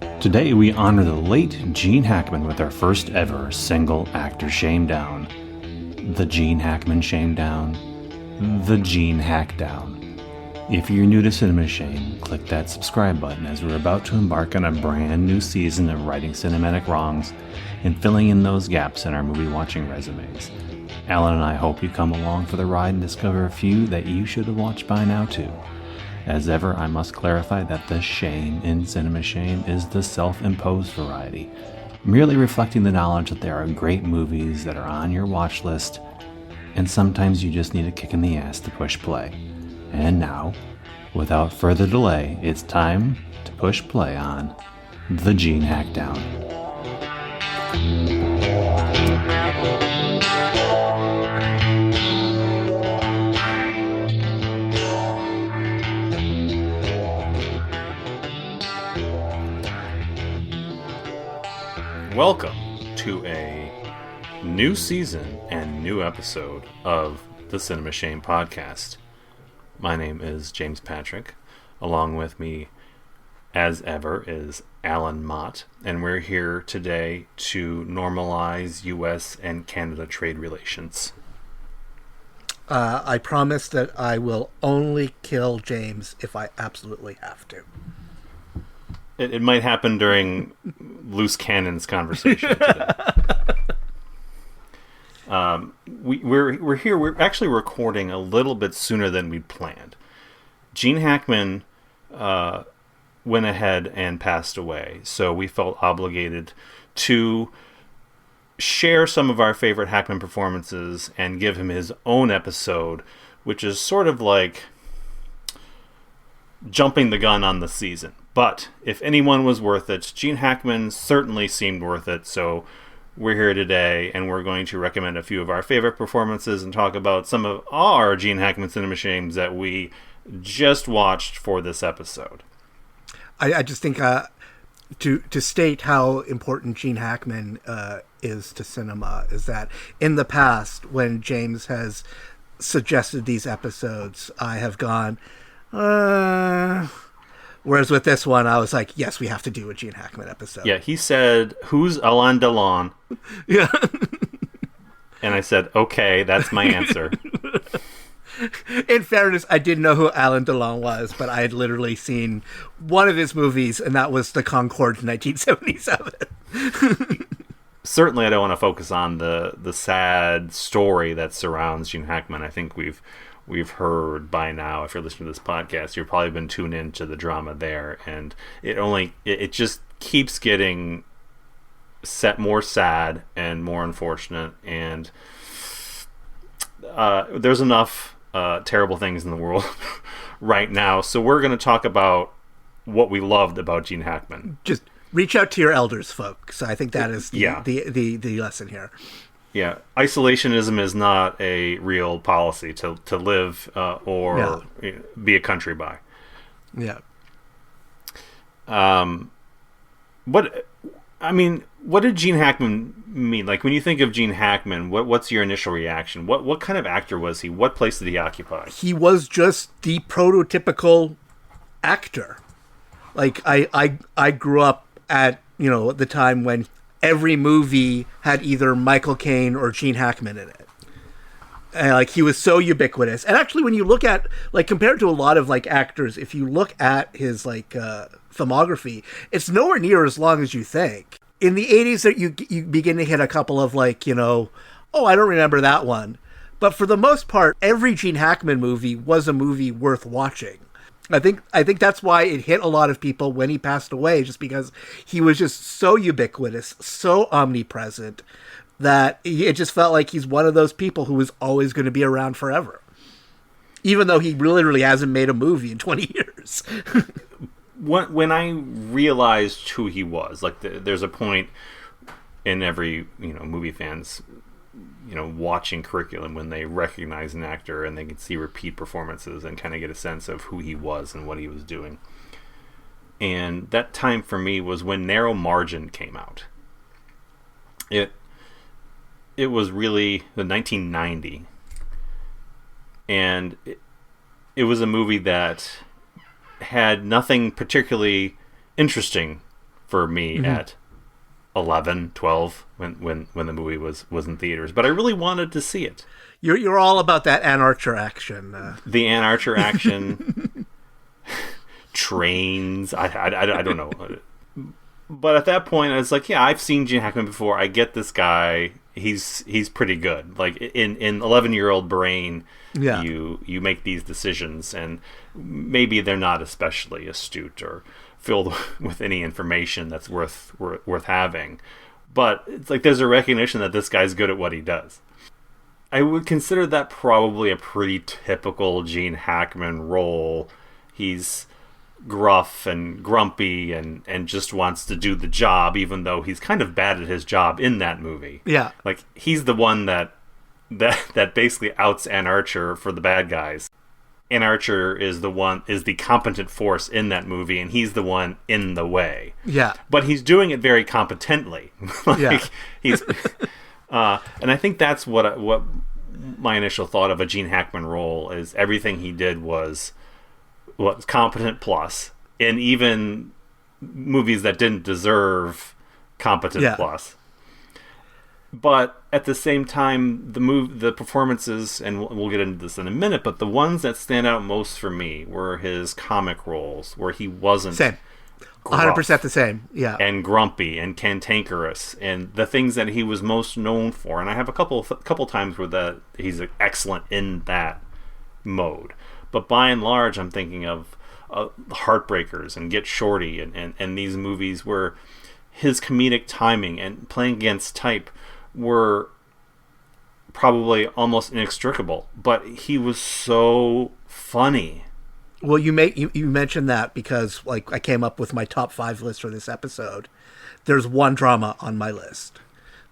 Today we honor the late Gene Hackman with our first ever single actor Shamedown. The Gene Hackman Shamedown. The Gene Hackdown. If you're new to Cinema Shame, click that subscribe button as we're about to embark on a brand new season of righting cinematic wrongs and filling in those gaps in our movie watching resumes. Allan and I hope you come along for the ride and discover a few that you should have watched by now too. As ever, I must clarify that the shame in Cinema Shame is the self-imposed variety, merely reflecting the knowledge that there are great movies that are on your watch list, and sometimes you just need a kick in the ass to push play. And now, without further delay, it's time to push play on The Gene Hackdown. Welcome to a new season and new episode of the Cinema Shame podcast. My name is James Patrick. Along with me, as ever, is Allan Mott, and we're here today to normalize U.S. and Canada trade relations. I promise that I will only kill James if I absolutely have to. It might happen during loose cannons conversation today. We're here. We're actually recording a little bit sooner than we planned. Gene Hackman went ahead and passed away, so we felt obligated to share some of our favorite Hackman performances and give him his own episode, which is sort of like jumping the gun on the season. But if anyone was worth it, Gene Hackman certainly seemed worth it, so we're here today, and we're going to recommend a few of our favorite performances and talk about some of our Gene Hackman Cinema Shames that we just watched for this episode. I just think to state how important Gene Hackman is to cinema is that in the past, when James has suggested these episodes, I have gone, whereas with this one, I was like, yes, we have to do a Gene Hackman episode. Yeah, he said, who's Allan? Yeah. And I said, okay, that's my answer. In fairness, I didn't know who Allan was, but I had literally seen one of his movies, and that was The Concorde in 1977. Certainly, I don't want to focus on the sad story that surrounds Gene Hackman. I think we've heard by now, if you're listening to this podcast, you've probably been tuned into the drama there, and it just keeps getting more sad and more unfortunate, and there's enough terrible things in the world right now, so we're going to talk about what we loved about Gene Hackman. Just reach out to your elders, folks. I think that is the lesson here. Yeah, isolationism is not a real policy to live or be a country by. Yeah. What did Gene Hackman mean? Like, when you think of Gene Hackman, what's your initial reaction? What kind of actor was he? What place did he occupy? He was just the prototypical actor. Like, I grew up at the time when every movie had either Michael Caine or Gene Hackman in it. And, like, he was so ubiquitous. And actually, when you look at, like, compared to a lot of, like, actors, if you look at his, like, filmography, it's nowhere near as long as you think. In the 80s, that you begin to hit a couple of, like, I don't remember that one. But for the most part, every Gene Hackman movie was a movie worth watching. I think that's why it hit a lot of people when he passed away, just because he was just so ubiquitous, so omnipresent, that it just felt like he's one of those people who was always going to be around forever. Even though he really hasn't made a movie in 20 years. When I realized who he was, like, there's a point in every movie fan's watching curriculum when they recognize an actor and they can see repeat performances and kind of get a sense of who he was and what he was doing. And that time for me was when Narrow Margin came out. It was really the 1990, and it was a movie that had nothing particularly interesting for me at 11, 12 when the movie was in theaters. But I really wanted to see it. You're all about that Ann Archer action. The Ann Archer action, trains. I don't know. But at that point, I was like, yeah, I've seen Gene Hackman before. I get this guy. He's pretty good. Like in 11-year-old brain, you make these decisions, and maybe they're not especially astute or filled with any information that's worth having. But it's like there's a recognition that this guy's good at what he does. I would consider that probably a pretty typical Gene Hackman role. He's gruff and grumpy and just wants to do the job, even though he's kind of bad at his job in that movie. Yeah. Like, he's the one that basically outs Ann Archer for the bad guys. Ann Archer is the competent force in that movie, and he's the one in the way. Yeah. But he's doing it very competently. He's and I think that's what my initial thought of a Gene Hackman role is. Everything he did was competent plus, and even movies that didn't deserve competent plus. But at the same time, the performances, and we'll get into this in a minute, but the ones that stand out most for me were his comic roles, where he wasn't same, 100% the same, yeah, and grumpy and cantankerous, and the things that he was most known for. And I have a couple times where he's excellent in that mode. But by and large, I'm thinking of Heartbreakers and Get Shorty and these movies where his comedic timing and playing against type were probably almost inextricable. But he was so funny. Well, you mentioned that because like I came up with my top 5 list for this episode. There's one drama on my list.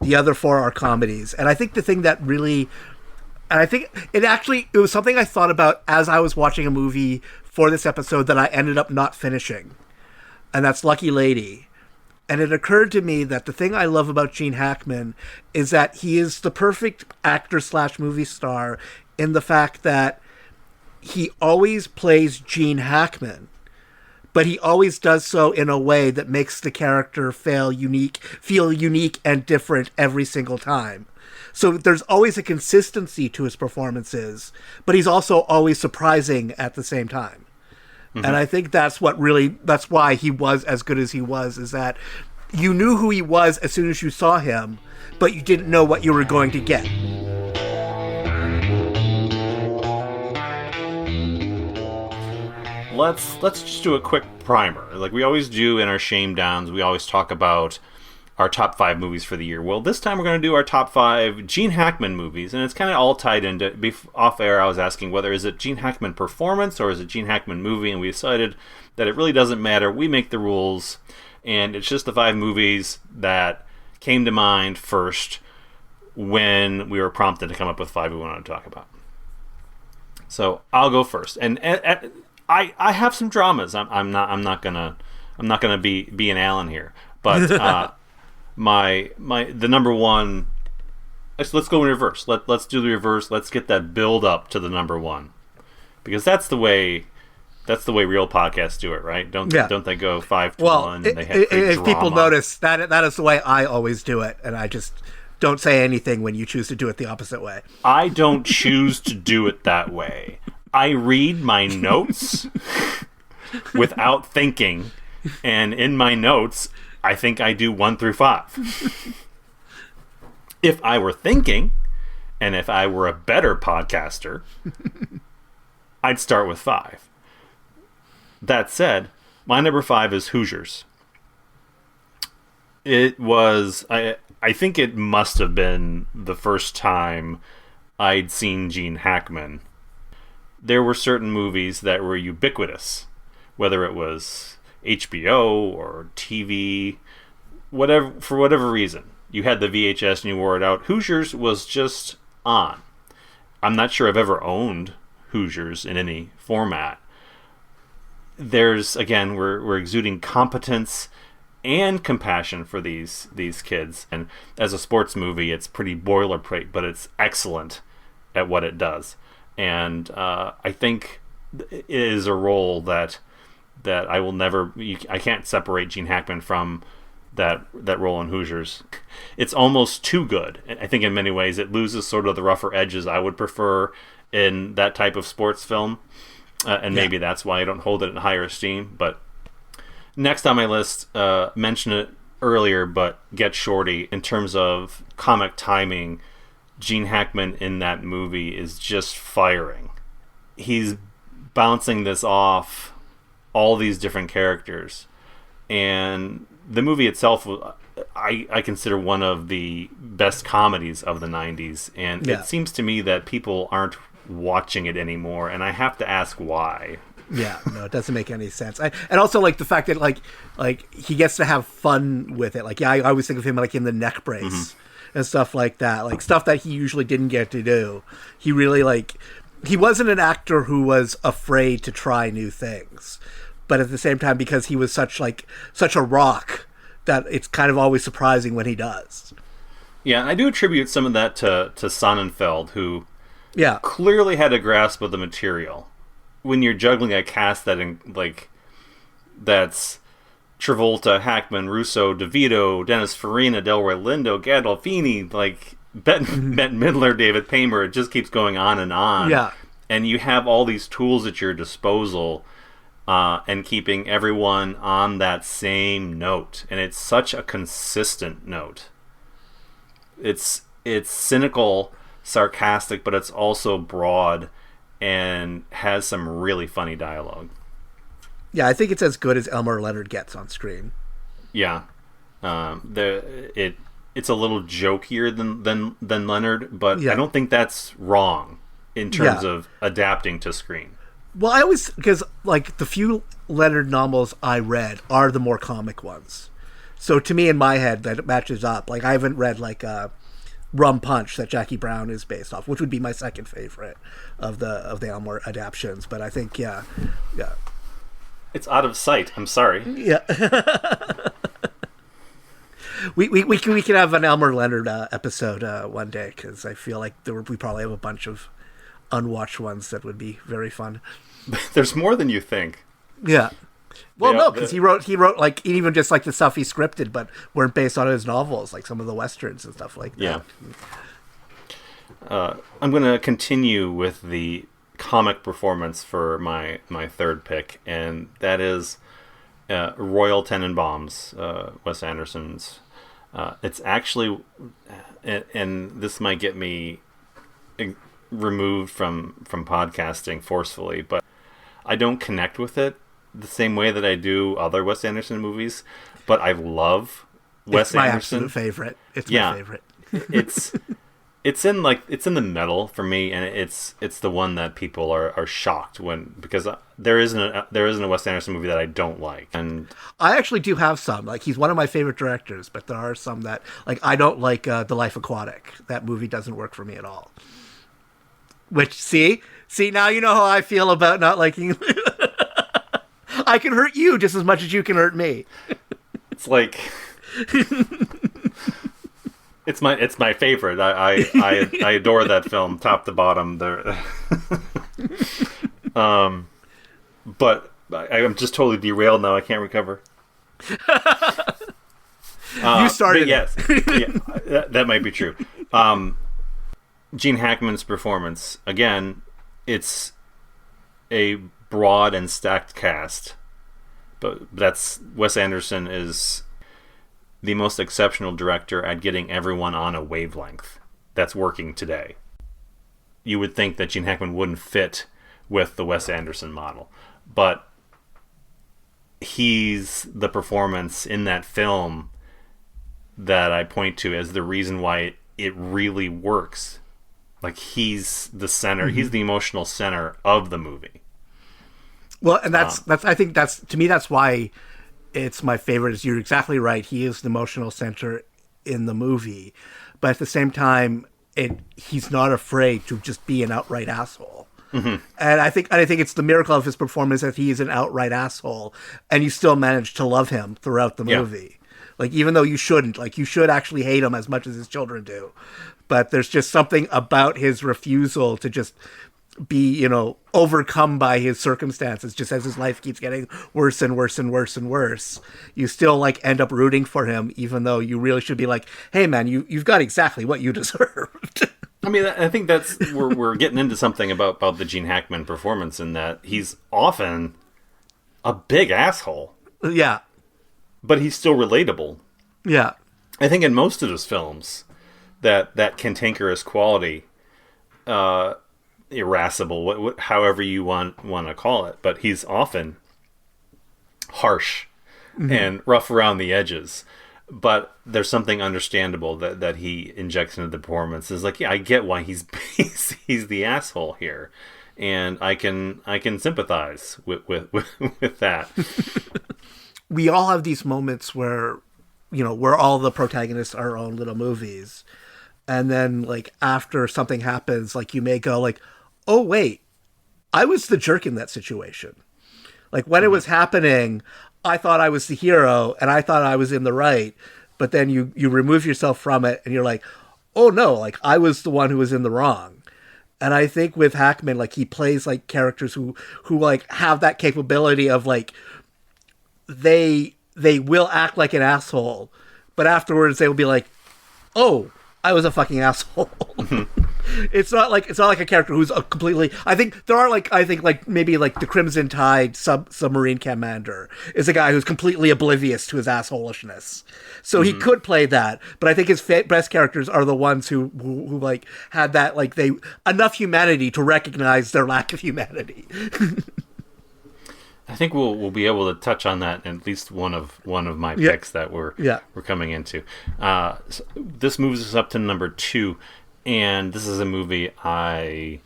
The other 4 are comedies. And I think the thing that really... And I think it was something I thought about as I was watching a movie for this episode that I ended up not finishing. And that's Lucky Lady. And it occurred to me that the thing I love about Gene Hackman is that he is the perfect actor/movie star in the fact that he always plays Gene Hackman, but he always does so in a way that makes the character feel unique and different every single time. So there's always a consistency to his performances, but he's also always surprising at the same time. Mm-hmm. And I think that's why he was as good as he was, is that you knew who he was as soon as you saw him, but you didn't know what you were going to get. Let's just do a quick primer. Like we always do in our Shamedowns, we always talk about our top 5 movies for the year. Well, this time we're going to do our top 5 Gene Hackman movies, and it's kind of all tied into... Off air, I was asking whether is it Gene Hackman performance or is it Gene Hackman movie, and we decided that it really doesn't matter. We make the rules, and it's just the 5 movies that came to mind first when we were prompted to come up with 5 we wanted to talk about. So I'll go first, and I have some dramas. I'm not gonna be an Allan here, but. The number one. Let's go in reverse. Let's do the reverse. Let's get that build up to the number one, because that's the way real podcasts do it, right? Don't they go 5 to 1? And they have if drama. People notice that is the way I always do it, and I just don't say anything when you choose to do it the opposite way. I don't choose to do it that way. I read my notes without thinking, and in my notes, I think I do 1 through 5. If I were thinking, and if I were a better podcaster, I'd start with 5. That said, my number 5 is Hoosiers. It was... I think it must have been the first time I'd seen Gene Hackman. There were certain movies that were ubiquitous, whether it was HBO or TV, for whatever reason. You had the VHS and you wore it out. Hoosiers was just on. I'm not sure I've ever owned Hoosiers in any format. There's, again, we're exuding competence and compassion for these kids. And as a sports movie, it's pretty boilerplate, but it's excellent at what it does. And I think it is a role that that I will never. I can't separate Gene Hackman from that role in Hoosiers. It's almost too good. I think in many ways it loses sort of the rougher edges I would prefer in that type of sports film, and maybe that's why I don't hold it in higher esteem. But next on my list, mention it earlier, but Get Shorty. In terms of comic timing, Gene Hackman in that movie is just firing. He's bouncing this off all these different characters, and the movie itself, I consider one of the best comedies of the 90s, and it seems to me that people aren't watching it anymore, and I have to ask why. Yeah, no, it doesn't make any sense. And also, like, the fact that, like he gets to have fun with it. Like, I always think of him, like, in the neck brace and stuff like that. Like, stuff that he usually didn't get to do. He really, like... He wasn't an actor who was afraid to try new things. But at the same time, because he was such a rock, that it's kind of always surprising when he does. Yeah, I do attribute some of that to Sonnenfeld, who clearly had a grasp of the material. When you're juggling a cast that's Travolta, Hackman, Russo, DeVito, Dennis Farina, Delroy Lindo, Gandolfini, like Bette Midler, David Paymer, it just keeps going on and on. Yeah. And you have all these tools at your disposal, and keeping everyone on that same note. And it's such a consistent note. It's cynical, sarcastic, but it's also broad and has some really funny dialogue. Yeah, I think it's as good as Elmer Leonard gets on screen. Yeah. It's a little jokier than Leonard, but I don't think that's wrong in terms of adapting to screen. Well, I always, because like the few Leonard novels I read are the more comic ones. So to me, in my head, that it matches up. Like, I haven't read like Rum Punch that Jackie Brown is based off, which would be my second favorite of the Elmore adaptions. But I think it's out of sight. I'm sorry. Yeah. we can have an Elmer Leonard episode one day, because I feel like we probably have a bunch of unwatched ones that would be very fun. There's more than you think. Yeah. Well, no, because he wrote like even just like the stuff he scripted, but weren't based on his novels, like some of the westerns and stuff like that. Yeah. I'm going to continue with the comic performance for my third pick, and that is Royal Tenenbaums, Wes Anderson's. It's actually, and this might get me removed from podcasting forcefully, but I don't connect with it the same way that I do other Wes Anderson movies, but I love Wes Anderson. It's my absolute favorite. It's my favorite. It's in the middle for me, and it's the one that people are shocked because there isn't a Wes Anderson movie that I don't like. And I actually do have some. Like, he's one of my favorite directors, but there are some that, like, I don't like. The Life Aquatic. That movie doesn't work for me at all. Which, see now you know how I feel about not liking. I can hurt you just as much as you can hurt me. It's like. It's my favorite. I adore that film, top to bottom. But I'm just totally derailed now. I can't recover. You started. Yes, that might be true. Gene Hackman's performance, again, it's a broad and stacked cast, but that's Wes Anderson is the most exceptional director at getting everyone on a wavelength that's working today. You would think that Gene Hackman wouldn't fit with the Wes Anderson model, but he's the performance in that film that I point to as the reason why it really works. Like, he's the center, he's the emotional center of the movie. Well, and that's I think that's, to me, that's why it's my favorite. Is you're exactly right. He is the emotional center in the movie, but at the same time, he's not afraid to just be an outright asshole. Mm-hmm. And I think it's the miracle of his performance that he is an outright asshole, and you still manage to love him throughout the movie. Like, even though you shouldn't, like, you should actually hate him as much as his children do, but there's just something about his refusal to just be, overcome by his circumstances, just as his life keeps getting worse and worse and worse and worse. You still like end up rooting for him, even though you really should be like, hey man, you've got exactly what you deserved. I mean, I think that's we're getting into something about the Gene Hackman performance, in that he's often a big asshole. Yeah. But he's still relatable. Yeah. I think in most of his films, that cantankerous quality, irascible, however you want to call it, but he's often harsh and rough around the edges. But there's something understandable that he injects into the performance. Is like, yeah, I get why he's the asshole here, and I can sympathize with that. We all have these moments where, we're all the protagonists of our own little movies. And then, like, after something happens, like, you may go, like, oh, wait, I was the jerk in that situation. Like, when it was happening, I thought I was the hero, and I thought I was in the right. But then you remove yourself from it, and you're like, oh, no, like, I was the one who was in the wrong. And I think with Hackman, like, he plays, like, characters who like, have that capability of, like, they will act like an asshole, but afterwards they will be like, oh, I was a fucking asshole. It's not like a character who's a completely. I think there are maybe like the Crimson Tide submarine commander is a guy who's completely oblivious to his assholishness. So he could play that, but I think his best characters are the ones who like had that, like, they enough humanity to recognize their lack of humanity. I think we'll be able to touch on that in at least one of my picks that we're coming into. So this moves us up to number 2, and this is a movie I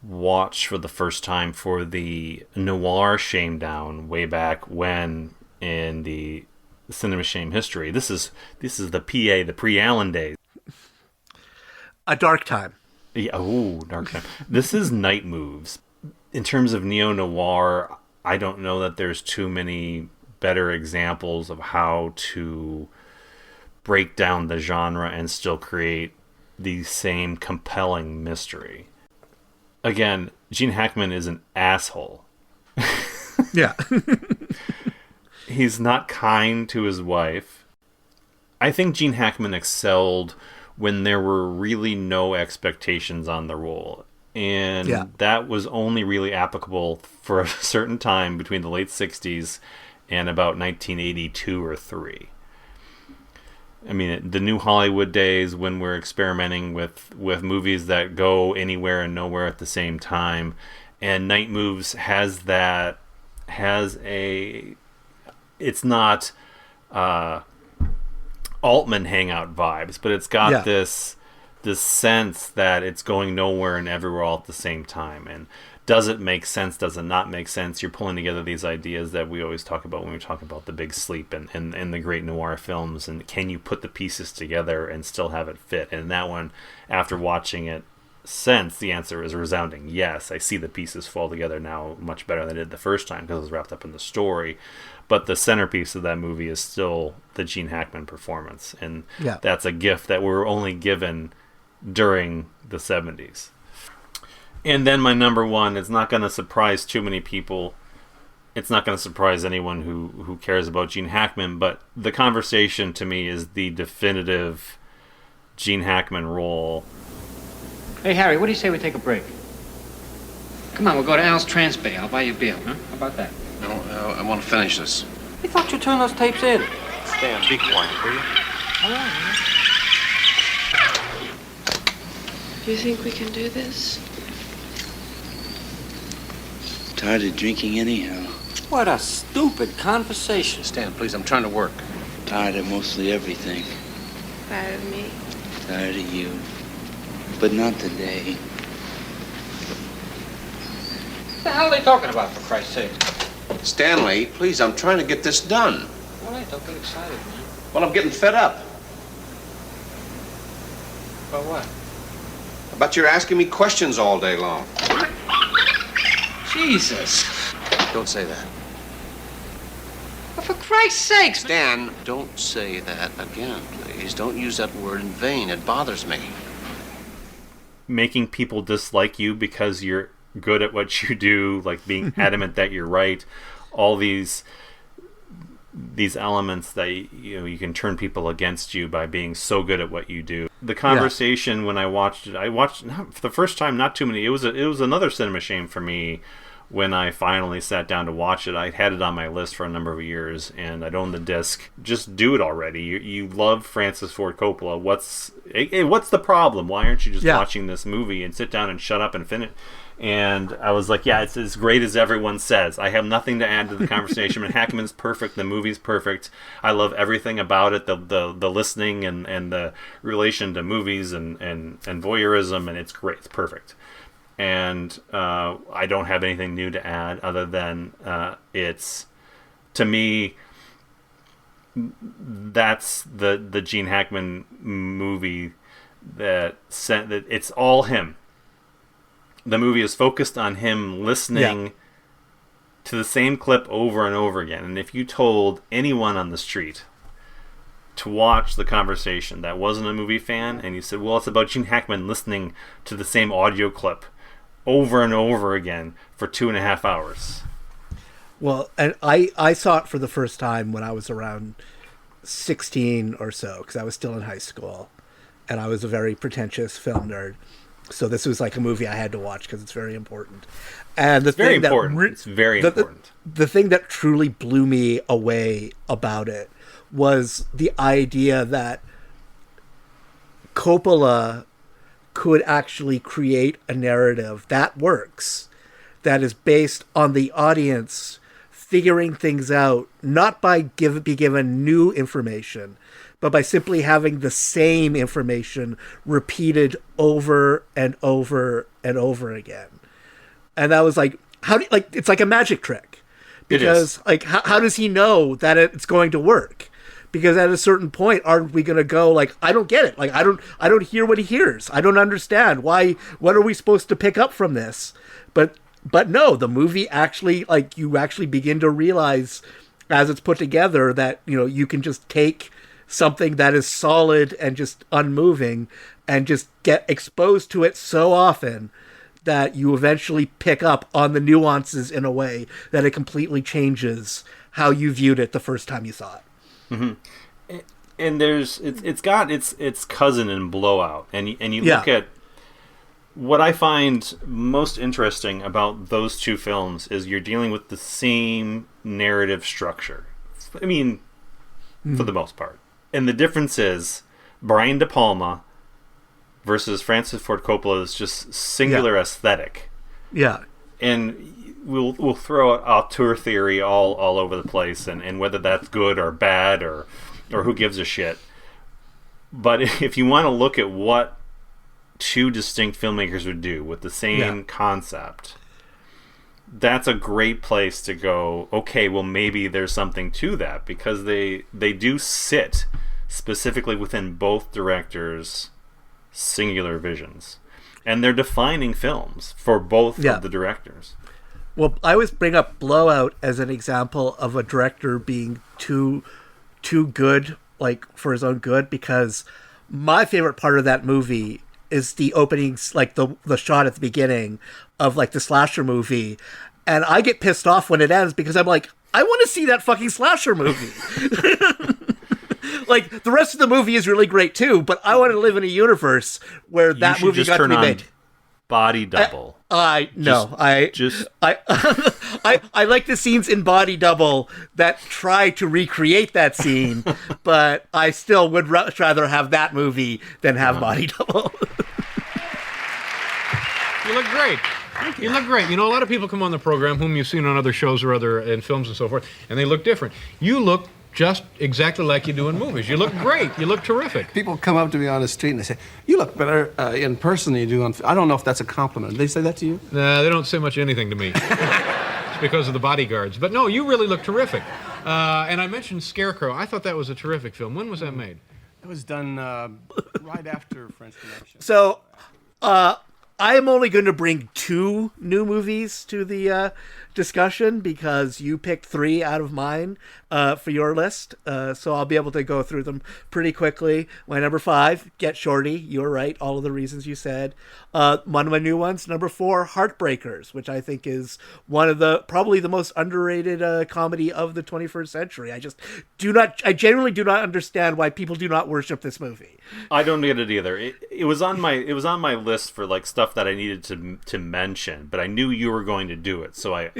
watched for the first time for the noir Shamedown way back when in the Cinema Shame history. This is the pre-Allan days. A dark time. Yeah, dark time. This is Night Moves. In terms of neo-noir, I don't know that there's too many better examples of how to break down the genre and still create the same compelling mystery. Again, Gene Hackman is an asshole. Yeah. He's not kind to his wife. I think Gene Hackman excelled when there were really no expectations on the role. And that was only really applicable for a certain time between the late 60s and about 1982 or 3. I mean, the new Hollywood days when we're experimenting with movies that go anywhere and nowhere at the same time. And Night Moves it's not Altman hangout vibes, but it's got this sense that it's going nowhere and everywhere all at the same time. And does it make sense? Does it not make sense? You're pulling together these ideas that we always talk about when we talk about The Big Sleep and the great noir films. And can you put the pieces together and still have it fit? And that one, after watching it since, the answer is a resounding yes. I see the pieces fall together now much better than I did the first time because it was wrapped up in the story. But the centerpiece of that movie is still the Gene Hackman performance. And that's a gift that we're only given during the 70s. And then my number 1, it's not going to surprise too many people. It's not going to surprise anyone who cares about Gene Hackman, but the conversation to me is the definitive Gene Hackman role. Hey, Harry, what do you say we take a break? Come on, we'll go to Al's Transbay. I'll buy you a beer, huh? How about that? No, I want to finish this. I thought you turned those tapes in. Stan, be quiet, will you? All right. Do you think we can do this? Tired of drinking anyhow. What a stupid conversation. Stan, please, I'm trying to work. Tired of mostly everything. Tired of me? Tired of you. But not today. What the hell are they talking about, for Christ's sake? Stanley, please, I'm trying to get this done. All right, don't get excited, man. Well, I'm getting fed up. About what? About you're asking me questions all day long. Jesus. Don't say that. Well, for Christ's sake, Stan, don't say that again, please. Don't use that word in vain. It bothers me. making people dislike you because you're good at what you do, like being adamant that you're right, all these elements that you can turn people against you by being so good at what you do. The conversation when I watched it for the first time, not too many. It was another cinema shame for me when I finally sat down to watch it. I had it on my list for a number of years, and I'd owned the disc. Just do it already. You love Francis Ford Coppola. What's the problem? Why aren't you just watching this movie and sit down and shut up and finish? And I was like, yeah, it's as great as everyone says. I have nothing to add to the conversation. And Hackman's perfect. The movie's perfect. I love everything about it. The listening and the relation to movies and voyeurism, and it's great. It's perfect. And I don't have anything new to add other than it's, to me, that's the Gene Hackman movie that it's all him. The movie is focused on him listening to the same clip over and over again. And if you told anyone on the street to watch the conversation that wasn't a movie fan, and you said, well, it's about Gene Hackman listening to the same audio clip over and over again for 2.5 hours. Well, and I saw it for the first time when I was around 16 or so, because I was still in high school, and I was a very pretentious film nerd. So this was like a movie I had to watch because it's very important. And it's very important. The thing that truly blew me away about it was the idea that Coppola could actually create a narrative that works, that is based on the audience figuring things out, not by be given new information, but by simply having the same information repeated over and over and over again. And that was like, it's like a magic trick. Because like, how does he know that it's going to work? Because at a certain point, aren't we going to go like, I don't get it. Like, I don't hear what he hears. I don't understand why. What are we supposed to pick up from this? But no, the movie actually, like, you actually begin to realize as it's put together that, you can just take something that is solid and just unmoving and just get exposed to it so often that you eventually pick up on the nuances in a way that it completely changes how you viewed it the first time you saw it. Mm-hmm. And it's got its cousin in Blowout, and you look at what I find most interesting about those two films is you're dealing with the same narrative structure. I mean, for the most part. And the difference is Brian De Palma versus Francis Ford Coppola's just singular aesthetic. Yeah. And we'll throw auteur theory all over the place, and whether that's good or bad or who gives a shit. But if you want to look at what two distinct filmmakers would do with the same concept, that's a great place to go, okay, well, maybe there's something to that, because they do sit specifically within both directors' singular visions. And they're defining films for both of the directors. Well, I always bring up Blowout as an example of a director being too good, like, for his own good, because my favorite part of that movie is the openings, like the shot at the beginning of like the slasher movie, and I get pissed off when it ends because I'm like, I want to see that fucking slasher movie. Like, the rest of the movie is really great too, but I want to live in a universe where that movie got to be made. Body Double. I like the scenes in Body Double that try to recreate that scene, but I still would rather have that movie than have Body Double. You look great. You look great. You know, a lot of people come on the program whom you've seen on other shows or in films and so forth, and they look different. You look just exactly like you do in movies. You look great. You look terrific. People come up to me on the street and they say, you look better in person than you do on film. I don't know if that's a compliment. Did they say that to you? No, they don't say much anything to me. It's because of the bodyguards. But no, you really look terrific. And I mentioned Scarecrow. I thought that was a terrific film. When was that made? It was done right after French Connection. So, I am only going to bring two new movies to the discussion because you picked 3 out of mine for your list. So I'll be able to go through them pretty quickly. My number 5, Get Shorty. You were right. All of the reasons you said. One of my new ones, number 4, Heartbreakers, which I think is one of probably the most underrated comedy of the 21st century. I genuinely do not understand why people do not worship this movie. I don't get it either. It was on my list for like stuff that I needed to mention, but I knew you were going to do it, so I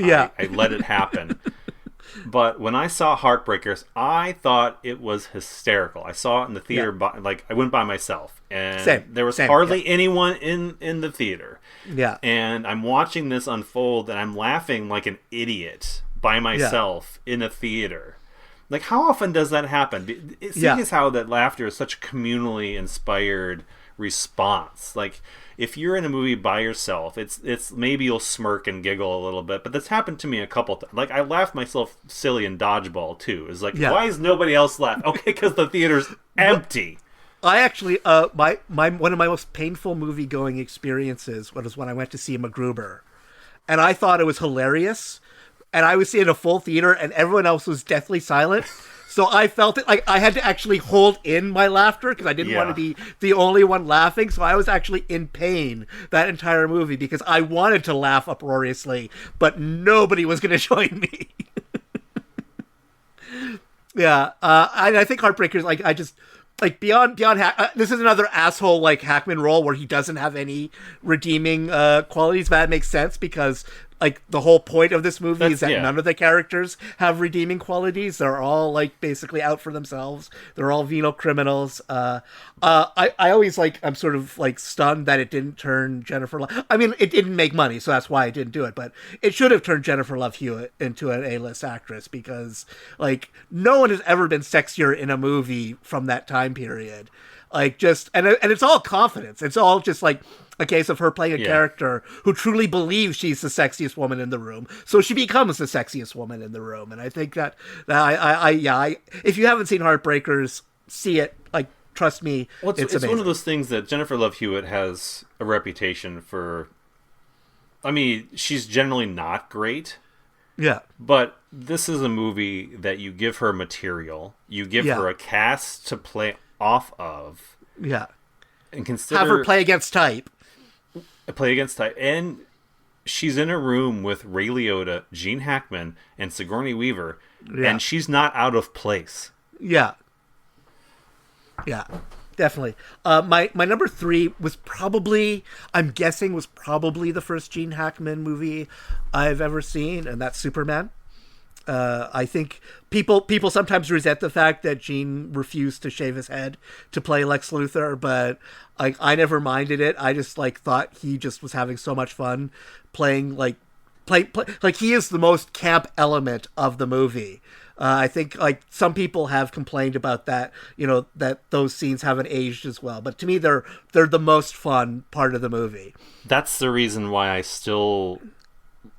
let it happen. But when I saw Heartbreakers, I thought it was hysterical. I saw it in the theater, I went by myself, and there was hardly anyone in the theater. Yeah, and I'm watching this unfold, and I'm laughing like an idiot by myself in a theater. Like, how often does that happen? Seeing as how that laughter is such a communally inspired response. Like, if you're in a movie by yourself, it's maybe you'll smirk and giggle a little bit, but that's happened to me a couple times. Like, I laughed myself silly in Dodgeball too. It's like, why is nobody else laughing? Okay, because the theater's empty. I actually, my one of my most painful movie going experiences was when I went to see MacGruber, and I thought it was hilarious. And I was in a full theater, and everyone else was deathly silent. So I felt it like I had to actually hold in my laughter because I didn't want to be the only one laughing. So I was actually in pain that entire movie because I wanted to laugh uproariously, but nobody was going to join me. I think Heartbreakers, like, I just... Like, beyond this is another asshole, like, Hackman role where he doesn't have any redeeming qualities. But that makes sense because, like, the whole point of this movie is that none of the characters have redeeming qualities. They're all, like, basically out for themselves. They're all venal criminals. I always, like, I'm sort of, like, stunned that it didn't turn Jennifer Love. I mean, it didn't make money, so that's why I didn't do it. But it should have turned Jennifer Love Hewitt into an A-list actress because, like, no one has ever been sexier in a movie from that time period. Like, just, and it's all confidence. It's all just, like, a case of her playing a character who truly believes she's the sexiest woman in the room. So she becomes the sexiest woman in the room. And I think that if you haven't seen Heartbreakers, see it. Like, trust me, it's amazing. One of those things that Jennifer Love Hewitt has a reputation for. I mean, she's generally not great. Yeah. But this is a movie that you give her material. You give her a cast to play off of. Yeah. And consider... Have her play against type. And she's in a room with Ray Liotta, Gene Hackman, and Sigourney Weaver. Yeah. And she's not out of place. Yeah. Yeah. Definitely. My number 3 was probably the first Gene Hackman movie I've ever seen, and that's Superman. I think people sometimes resent the fact that Gene refused to shave his head to play Lex Luthor, but I never minded it. I just thought he just was having so much fun playing like he is the most camp element of the movie. I think some people have complained about that, that those scenes haven't aged as well. But to me, they're the most fun part of the movie. That's the reason why I still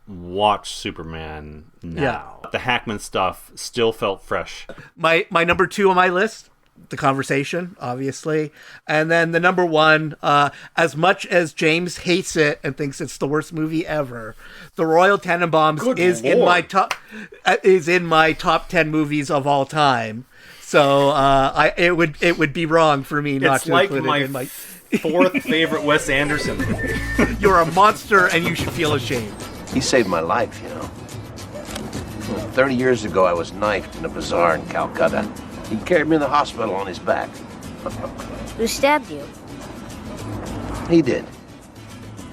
watch Superman now. The Hackman stuff still felt fresh. My number 2 on my list, The Conversation, obviously. And then the number 1, as much as James hates it and thinks it's the worst movie ever, The Royal Tenenbaums is in my top 10 movies of all time. So it would be wrong for me not to include it in my 4th favorite Wes Anderson movie. You're a monster and you should feel ashamed. He saved my life, 30 years ago, I was knifed in a bazaar in Calcutta. He carried me in the hospital on his back. Who stabbed you? He did.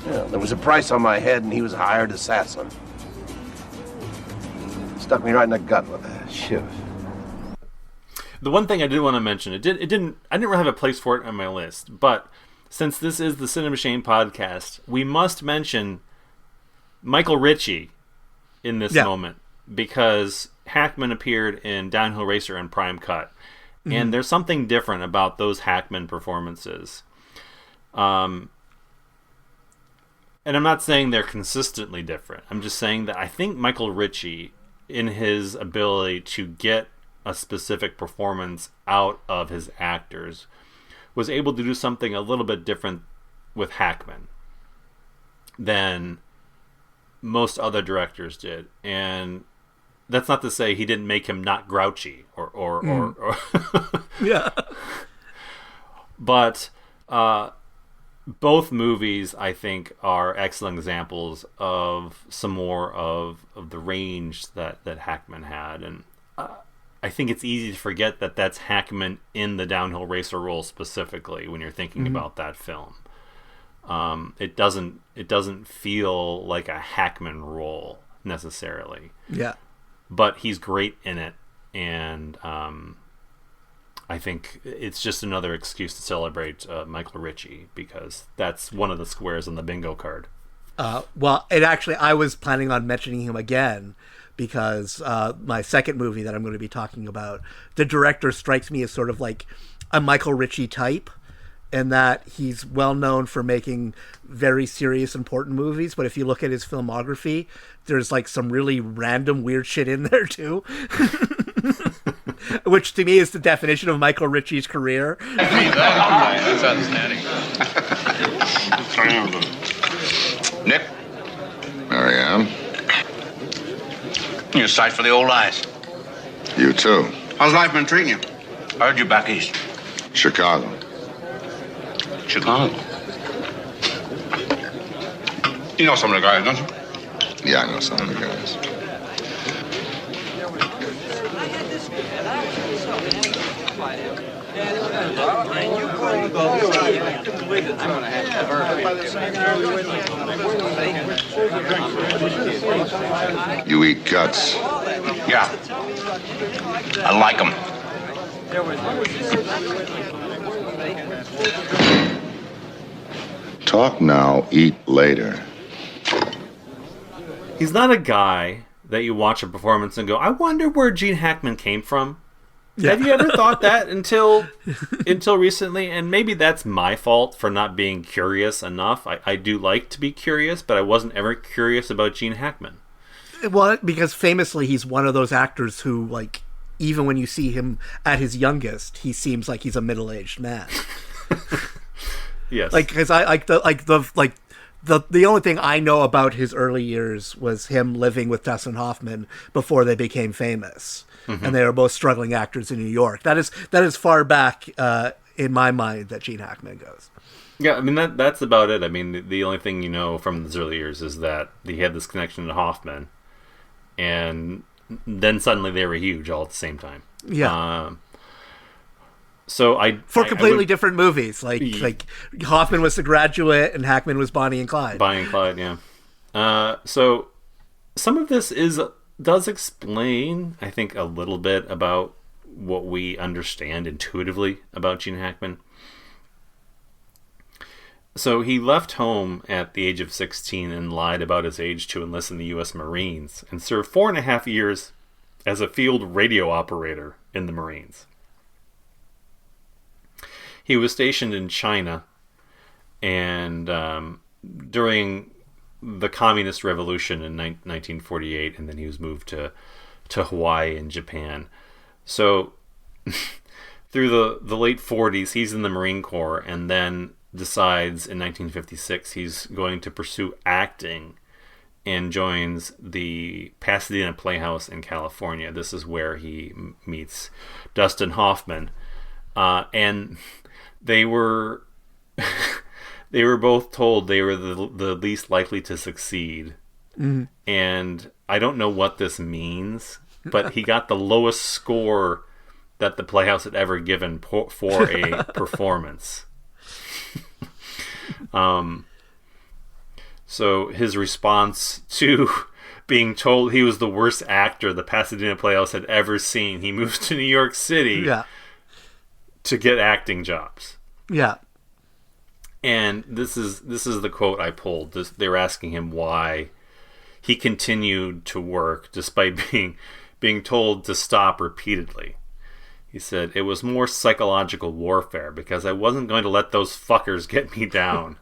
There was a price on my head, and he was a hired assassin. Stuck me right in the gut with a shiv. The one thing I did want to mention, I didn't really have a place for it on my list, but since this is the Cinema Shame podcast, we must mention Michael Ritchie in this moment, because Hackman appeared in Downhill Racer and Prime Cut, and there's something different about those Hackman performances. And I'm not saying they're consistently different. I'm just saying that I think Michael Ritchie, in his ability to get a specific performance out of his actors, was able to do something a little bit different with Hackman than most other directors did. And that's not to say he didn't make him not grouchy or Yeah. But both movies, I think, are excellent examples of some more of the range that Hackman had. And I think it's easy to forget that that's Hackman in the downhill racer role specifically when you're thinking about that film. It doesn't feel like a Hackman role necessarily. Yeah. But he's great in it, and I think it's just another excuse to celebrate Michael Ritchie, because that's one of the squares on the bingo card. Well, it actually, I was planning on mentioning him again because my second movie that I'm going to be talking about, the director strikes me as sort of like a Michael Ritchie type, in that he's well known for making very serious, important movies. But if you look at his filmography, there's like some really random, weird shit in there too. Which to me is the definition of Michael Ritchie's career. That's outstanding. Nick? There I am. You're a sight for the old eyes. You too. How's life been treating you? I heard you back east. Chicago. Chicago? You know some of the guys, don't you? Yeah, I know some of the guys. You eat guts? Yeah. I like them. Talk now, eat later. He's not a guy that you watch a performance and go, I wonder where Gene Hackman came from. Yeah. Have you ever thought that until recently? And maybe that's my fault for not being curious enough. I do like to be curious, but I wasn't ever curious about Gene Hackman. Well, because famously he's one of those actors who, like, even when you see him at his youngest, he seems like he's a middle-aged man. Yes. Like, because the only thing I know about his early years was him living with Dustin Hoffman before they became famous. And they were both struggling actors in New York. That is far back in my mind that Gene Hackman goes. Yeah, I mean that's about it. I mean the only thing you know from his early years is that he had this connection to Hoffman, and then suddenly they were huge all at the same time. Yeah. So for completely different movies. Like Hoffman was The Graduate and Hackman was Bonnie and Clyde. Bonnie and Clyde, yeah. So some of this does explain, I think, a little bit about what we understand intuitively about Gene Hackman. So he left home at the age of 16 and lied about his age to enlist in the U.S. Marines and served 4.5 years as a field radio operator in the Marines. He was stationed in China, and during the Communist Revolution in 1948, and then he was moved to Hawaii and Japan. So through the late 40s, he's in the Marine Corps, and then decides in 1956 he's going to pursue acting and joins the Pasadena Playhouse in California. This is where he meets Dustin Hoffman, and they were they were both told they were the least likely to succeed. And I don't know what this means, but he got the lowest score that the Playhouse had ever given for a performance. So his response to being told he was the worst actor the Pasadena Playhouse had ever seen, he moves to New York City to get acting jobs. Yeah. And this is the quote I pulled. They were asking him why he continued to work despite being told to stop repeatedly. He said, it was more psychological warfare because I wasn't going to let those fuckers get me down.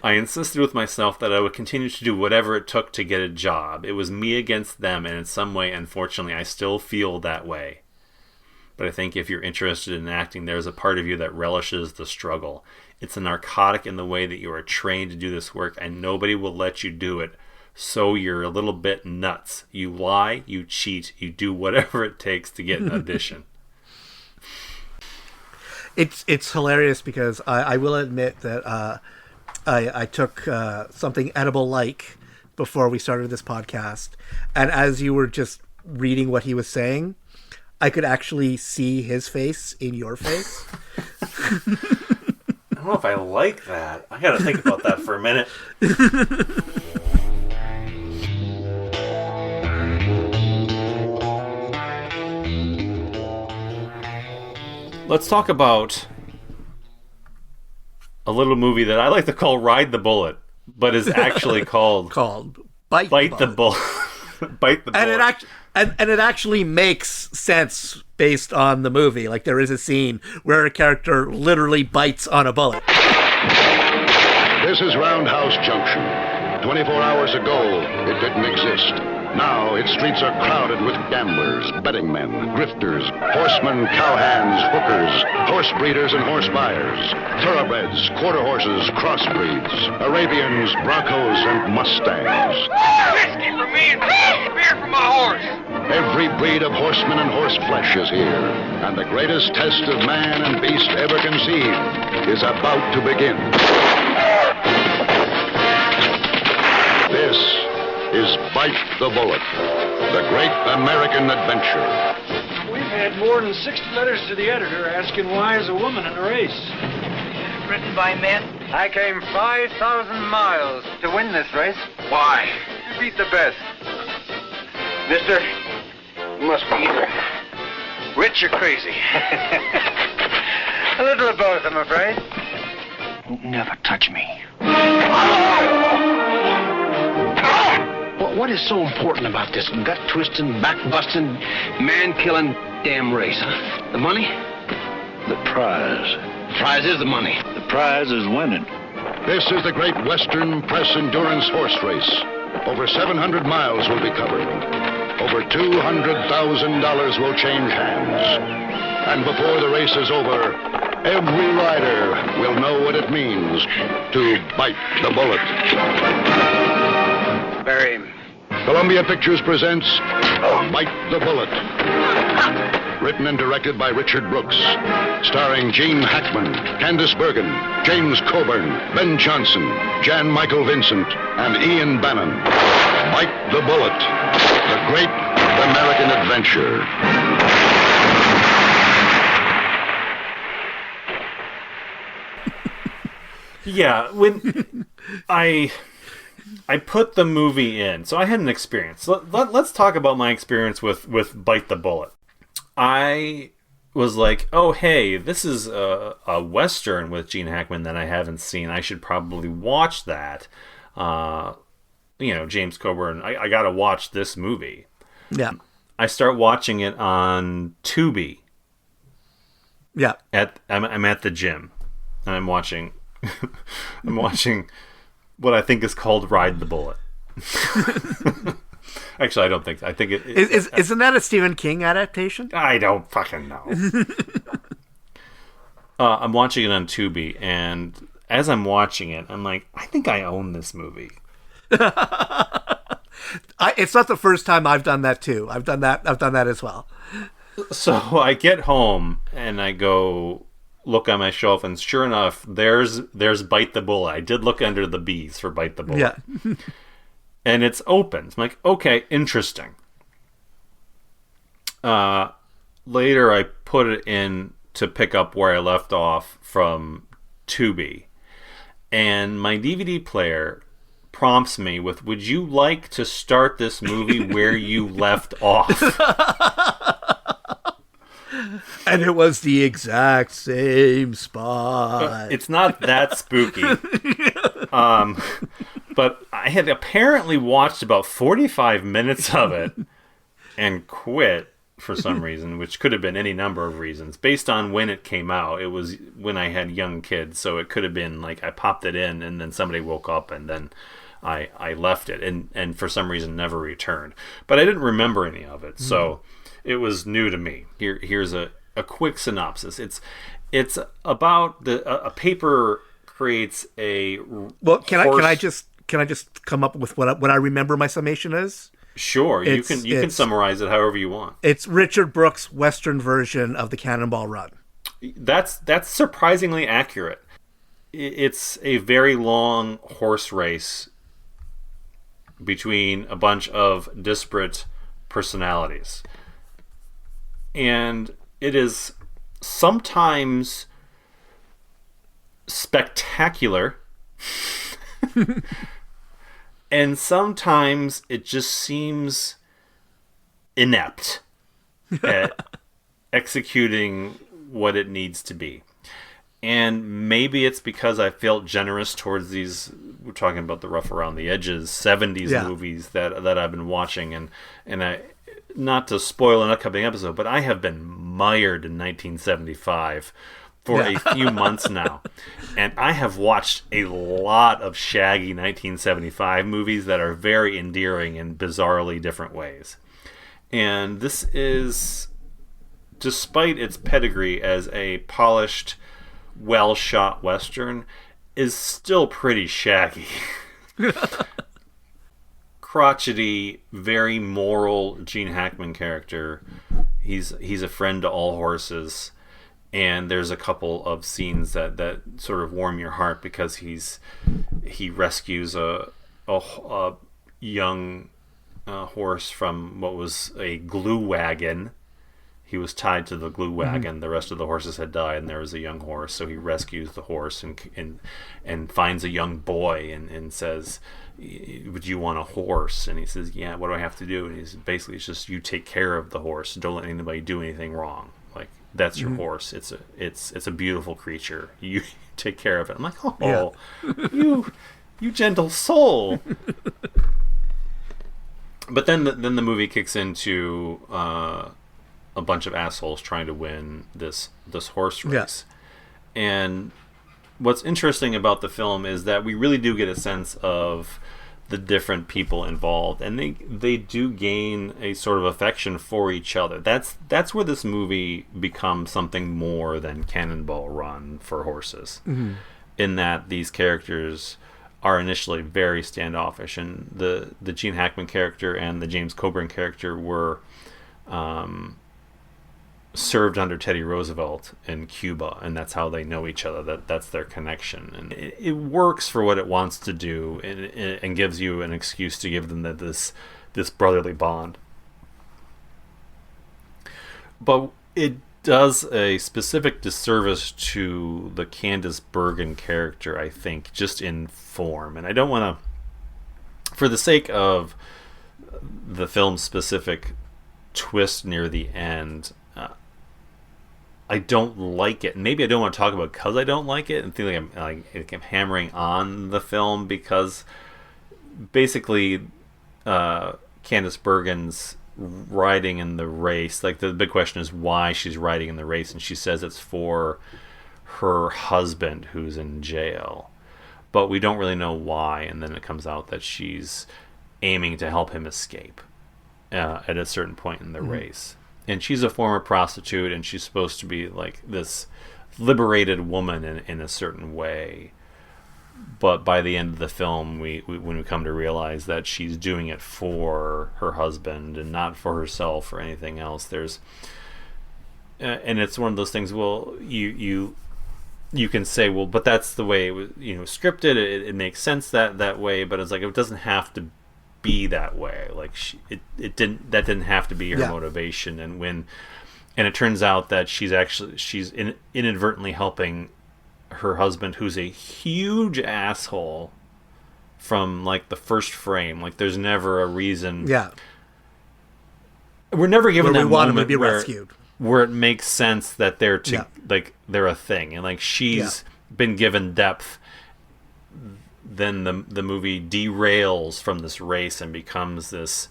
I insisted with myself that I would continue to do whatever it took to get a job. It was me against them, and in some way, unfortunately, I still feel that way. But I think if you're interested in acting, there's a part of you that relishes the struggle. It's a narcotic in the way that you are trained to do this work, and nobody will let you do it. So you're a little bit nuts. You lie, you cheat, you do whatever it takes to get an audition. It's hilarious because I will admit that I took something edible like before we started this podcast, and as you were just reading what he was saying, I could actually see his face in your face. I don't know if I like that. I gotta think about that for a minute. Let's talk about a little movie that I like to call Ride the Bullet, but is actually called Bite the Bullet. Bite the Bullet. And it actually makes sense based on the movie. Like, there is a scene where a character literally bites on a bullet. This is Roundhouse Junction. 24 hours ago, it didn't exist. Now, its streets are crowded with gamblers, betting men, grifters, horsemen, cowhands, hookers, horse breeders and horse buyers, thoroughbreds, quarter horses, crossbreeds, Arabians, Broncos, and Mustangs. Whiskey for me and beer for my horse. Every breed of horseman and horse flesh is here, and the greatest test of man and beast ever conceived is about to begin. This is Bite the Bullet, the great American adventure. We've had more than 60 letters to the editor asking why is a woman in the race. Written by men. I came 5,000 miles to win this race. Why? You beat the best. Mister, you must be either rich or crazy. A little of both, I'm afraid. Don't never touch me. What is so important about this gut-twisting, back-busting, man-killing damn race, huh? The money? The prize. The prize is the money. The prize is winning. This is the great Western Press Endurance Horse Race. Over 700 miles will be covered. Over $200,000 will change hands. And before the race is over, every rider will know what it means to bite the bullet. Bury him. Columbia Pictures presents Bite the Bullet. Written and directed by Richard Brooks. Starring Gene Hackman, Candice Bergen, James Coburn, Ben Johnson, Jan Michael Vincent, and Ian Bannon. Bite the Bullet. The great American adventure. Yeah, when I put the movie in, so I had an experience. Let's talk about my experience with Bite the Bullet. I was like, oh, hey, this is a Western with Gene Hackman that I haven't seen. I should probably watch that. James Coburn, I got to watch this movie. Yeah. I start watching it on Tubi. Yeah. I'm at the gym. And I'm watching what I think is called Ride the Bullet. Actually, I don't think so. I think isn't that a Stephen King adaptation? I don't fucking know. I'm watching it on Tubi, and as I'm watching it, I'm like, I think I own this movie. It's not the first time I've done that too. I've done that as well. So I get home and I go look on my shelf, and sure enough, there's Bite the Bullet. I did look under the B's for Bite the Bullet. Yeah. And it's open. I'm like, okay, interesting. Later, I put it in to pick up where I left off from Tubi. And my DVD player prompts me with, would you like to start this movie where you left off? And it was the exact same spot. It's not that spooky. But I had apparently watched about 45 minutes of it and quit for some reason, which could have been any number of reasons. Based on when it came out, it was when I had young kids, so it could have been like I popped it in and then somebody woke up and then I left it and for some reason never returned. But I didn't remember any of it, so it was new to me. Here's a a quick synopsis. It's about a paper creates a well. Can I just come up with what I remember my summation is? Sure, you can summarize it however you want. It's Richard Brooks' Western version of the Cannonball Run. That's surprisingly accurate. It's a very long horse race between a bunch of disparate personalities. And it is sometimes spectacular and sometimes it just seems inept at executing what it needs to be. And maybe it's because I felt generous towards these, we're talking about the rough around the edges 70s movies that I've been watching, and I, not to spoil an upcoming episode, but I have been mired in 1975 for a few months now. And I have watched a lot of shaggy 1975 movies that are very endearing in bizarrely different ways. And this is, despite its pedigree as a polished, well-shot Western, is still pretty shaggy. Crotchety, very moral Gene Hackman character. He's a friend to all horses, and there's a couple of scenes that sort of warm your heart because he rescues a young horse from what was a glue wagon. He was tied to the glue wagon. The rest of the horses had died, and there was a young horse. So he rescues the horse and finds a young boy and says, "Would you want a horse?" And he says, "Yeah. What do I have to do?" And he's basically, it's just, you take care of the horse. Don't let anybody do anything wrong. Like, that's your horse. It's a beautiful creature. You take care of it. I'm like, oh, you gentle soul. But then the movie kicks into a bunch of assholes trying to win this horse race. And what's interesting about the film is that we really do get a sense of the different people involved, and they do gain a sort of affection for each other. That's where this movie becomes something more than Cannonball Run for horses. In that these characters are initially very standoffish, and the Gene Hackman character and the James Coburn character were served under Teddy Roosevelt in Cuba, and that's how they know each other. That's their connection, and it works for what it wants to do, and gives you an excuse to give them this brotherly bond. But it does a specific disservice to the Candice Bergen character, I think, just in form. And I don't want to, for the sake of the film's specific twist near the end, I don't like it. And maybe I don't want to talk about it because I don't like it, and feel like I'm hammering on the film, because basically Candice Bergen's riding in the race, like the big question is why she's riding in the race, and she says it's for her husband who's in jail, but we don't really know why. And then it comes out that she's aiming to help him escape at a certain point in the race. And she's a former prostitute, and she's supposed to be like this liberated woman in a certain way. But by the end of the film, when we come to realize that she's doing it for her husband and not for herself or anything else, and it's one of those things. Well, you can say, well, but that's the way it was, scripted. It makes sense that way, but it's like it doesn't have to be that way. Like that didn't have to be her motivation. And it turns out that she's inadvertently helping her husband, who's a huge asshole from like the first frame. Like there's never a reason. We're never given that want him to moment be rescued, where it makes sense that they're they're a thing, and like she's been given depth. Then the movie derails from this race and becomes this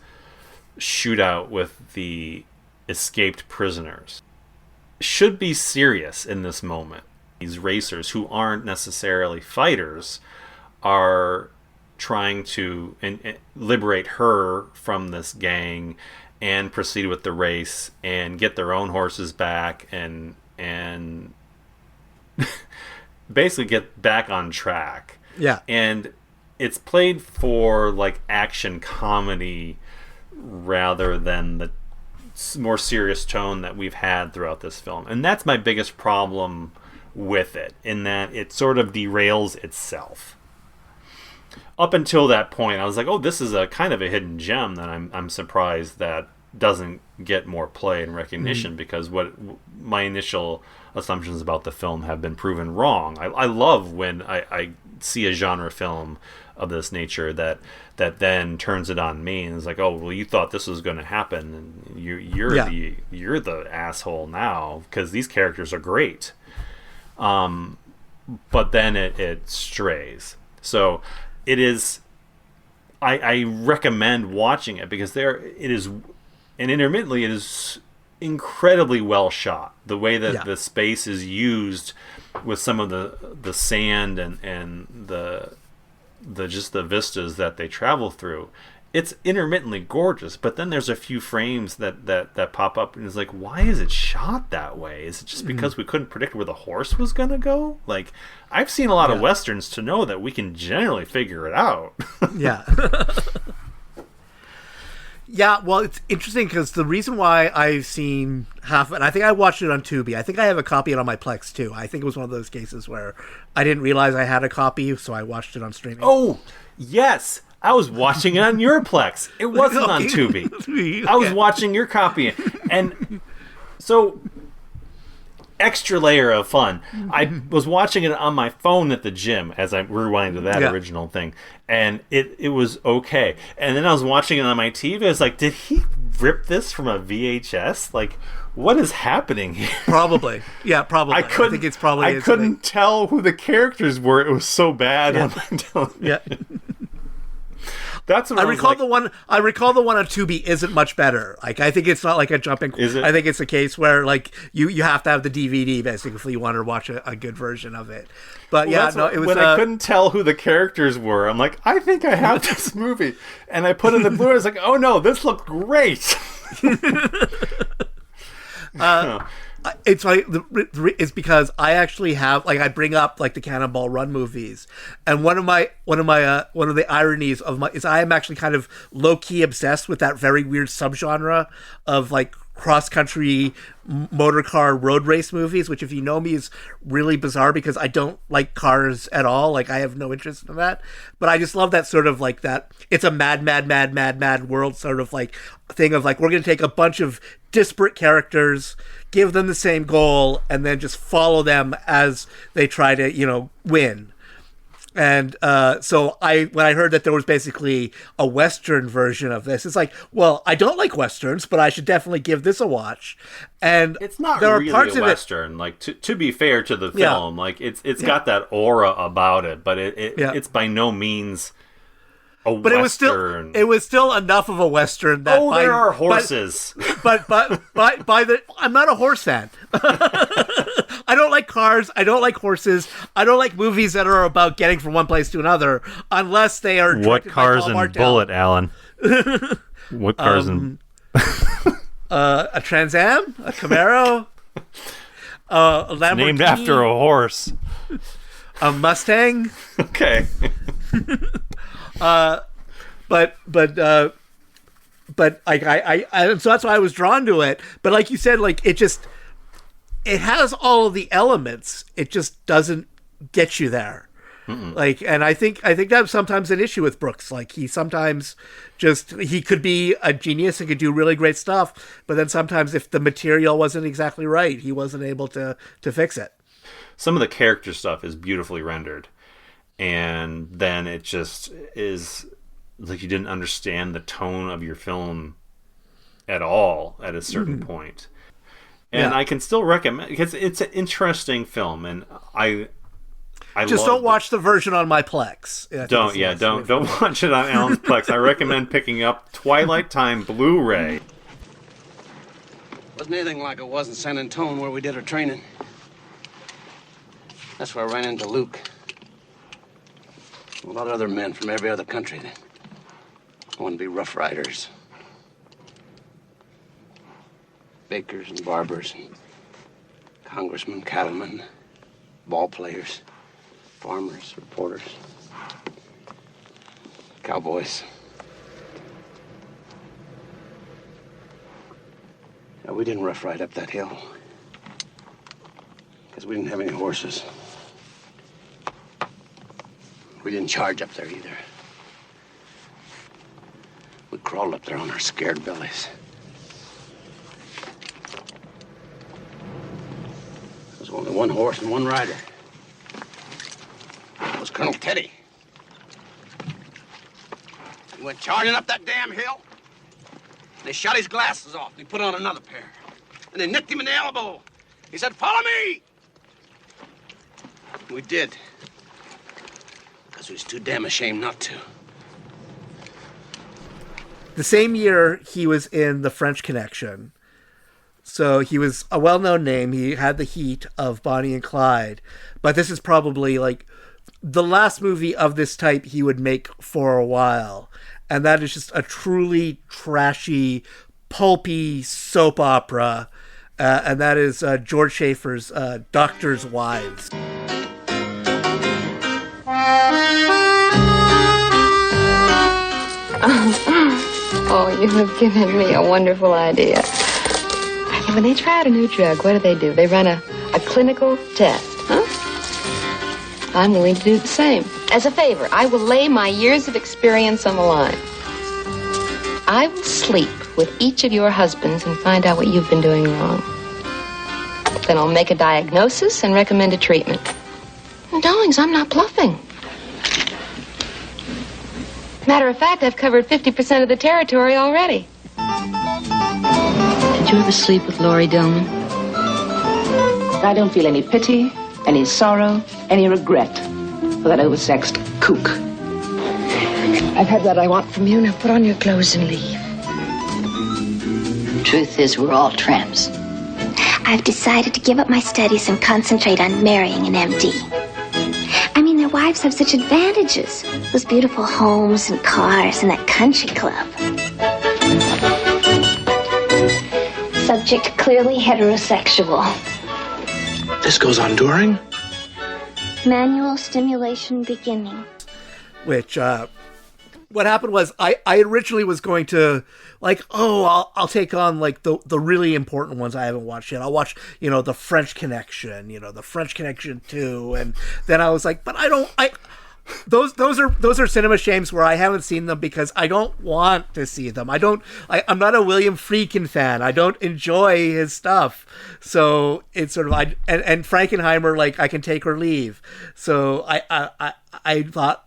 shootout with the escaped prisoners. Should be serious in this moment. These racers, who aren't necessarily fighters, are trying to liberate her from this gang and proceed with the race and get their own horses back and basically get back on track. Yeah. And it's played for like action comedy rather than the more serious tone that we've had throughout this film. And that's my biggest problem with it, in that it sort of derails itself. Up until that point, I was like, oh, this is a kind of a hidden gem that I'm surprised that doesn't get more play and recognition, because what my initial assumptions about the film have been proven wrong. I love when I see a genre film of this nature that then turns it on me and is like, oh, well, you thought this was going to happen, and you're the asshole now because these characters are great. But then it strays. So it is. I recommend watching it because it is, and intermittently it is incredibly well shot. The way that the space is used with some of the sand and the just the vistas that they travel through, it's intermittently gorgeous. But then there's a few frames that pop up and it's like, why is it shot that way? Is it just because we couldn't predict where the horse was gonna go? Like, I've seen a lot of westerns to know that we can generally figure it out. Yeah. Yeah, well, it's interesting because the reason why I've seen half, and I think I watched it on Tubi. I think I have a copy of it on my Plex too. I think it was one of those cases where I didn't realize I had a copy, so I watched it on streaming. Oh, yes. I was watching it on your Plex. It wasn't on Tubi. Okay. I was watching your copy. And so, extra layer of fun. I was watching it on my phone at the gym as I rewinded to that original thing. And it was okay. And then I was watching it on my TV. I was like, did he rip this from a VHS? Like, what is happening here? Probably. Yeah, probably. I think it's probably. I couldn't tell who the characters were. It was so bad on my television. Yeah. That's what I recall the one. I recall the one on Tubi isn't much better. Like, I think it's not like a jumping. Is it? I think it's a case where like you have to have the DVD basically if you want to watch a good version of it. But it was when I couldn't tell who the characters were. I'm like, I think I have this movie, and I put in the Blu-ray. I was like, oh no, this looked great. It's like it's because I actually have, like, I bring up like the Cannonball Run movies, and one of the ironies of my is I am actually kind of low key obsessed with that very weird subgenre of like cross country motor car road race movies, which, if you know me, is really bizarre because I don't like cars at all. Like, I have no interest in that, but I just love that sort of like that. It's a mad world sort of like thing of like, we're going to take a bunch of disparate characters, give them the same goal, and then just follow them as they try to, win. And so when I heard that there was basically a Western version of this, it's like, well, I don't like Westerns, but I should definitely give this a watch. And it's not there really are parts a of Western. Like, to be fair to the film, like it's got that aura about it, but it's by no means a Western. It was still enough of a Western that there are horses. But I'm not a horse fan. I don't like cars. I don't like horses. I don't like movies that are about getting from one place to another, unless they are. What cars and Bullet, Allan? What cars and a Trans Am, a Camaro, a Lamborghini, named after a horse, a Mustang. Okay. But I so that's why I was drawn to it. But like you said, like it has all of the elements. It just doesn't get you there. Mm-mm. Like, and I think that's sometimes an issue with Brooks. Like, he could be a genius and could do really great stuff, but then sometimes if the material wasn't exactly right, he wasn't able to fix it. Some of the character stuff is beautifully rendered, and then it just is like you didn't understand the tone of your film at all at a certain point. And I can still recommend, because it's an interesting film, and I just don't watch the version on my Plex. Don't watch it on Allan's Plex. I recommend picking up Twilight Time Blu-ray. Wasn't anything like it was in San Antonio where we did our training. That's where I ran into Luke. A lot of other men from every other country that want to be Rough Riders. bakers and barbers, and congressmen, cattlemen, ball players, farmers, reporters, cowboys. Now, we didn't rough ride up that hill because we didn't have any horses. We didn't charge up there either. We crawled up there on our scared bellies. There was only one horse and one rider. It was Colonel Teddy. He went charging up that damn hill. They shot his glasses off. They put on another pair. And they nicked him in the elbow. He said, "Follow me!" We did. Because we was too damn ashamed not to. The same year, he was in The French Connection. So he was a well-known name. He had the heat of Bonnie and Clyde. But this is probably like the last movie of this type he would make for a while. And that is just a truly trashy, pulpy soap opera. And that is George Schaefer's Doctor's Wives. Oh, you have given me a wonderful idea. When they try out a new drug, what do? They run a clinical test, huh? I'm willing to do the same. As a favor, I will lay my years of experience on the line. I will sleep with each of your husbands and find out what you've been doing wrong. Then I'll make a diagnosis and recommend a treatment. And darlings, I'm not bluffing. Matter of fact, I've covered 50% of the territory already. Did you ever sleep with Laurie Dillman? I don't feel any pity, any sorrow, any regret for that oversexed kook. I've had what I want from you. Now put on your clothes and leave. Truth is, we're all tramps. I've decided to give up my studies and concentrate on marrying an MD. I mean, their wives have such advantages. Those beautiful homes and cars and that country club. Subject clearly heterosexual. This goes on during? Manual stimulation beginning. Which, what happened was I originally was going to I'll take on like the really important ones I haven't watched yet. I'll watch, The French Connection, The French Connection 2. And then I was like, but those are cinema shames where I haven't seen them because I don't want to see them. I'm not a William Friedkin fan. I don't enjoy his stuff. So it's sort of, and Frankenheimer, like I can take or leave. So I thought,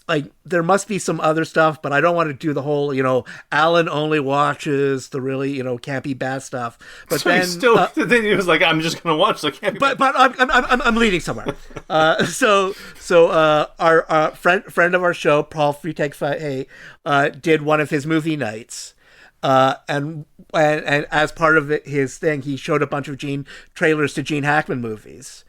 like, there must be some other stuff, but I don't want to do the whole, Allan only watches the really, campy bad stuff. But so then, then he was like, I'm just going to watch the campy. But I'm leading somewhere. So our friend of our show, Paul Freitag did one of his movie nights. And as part of his thing, he showed a bunch of trailers to Gene Hackman movies,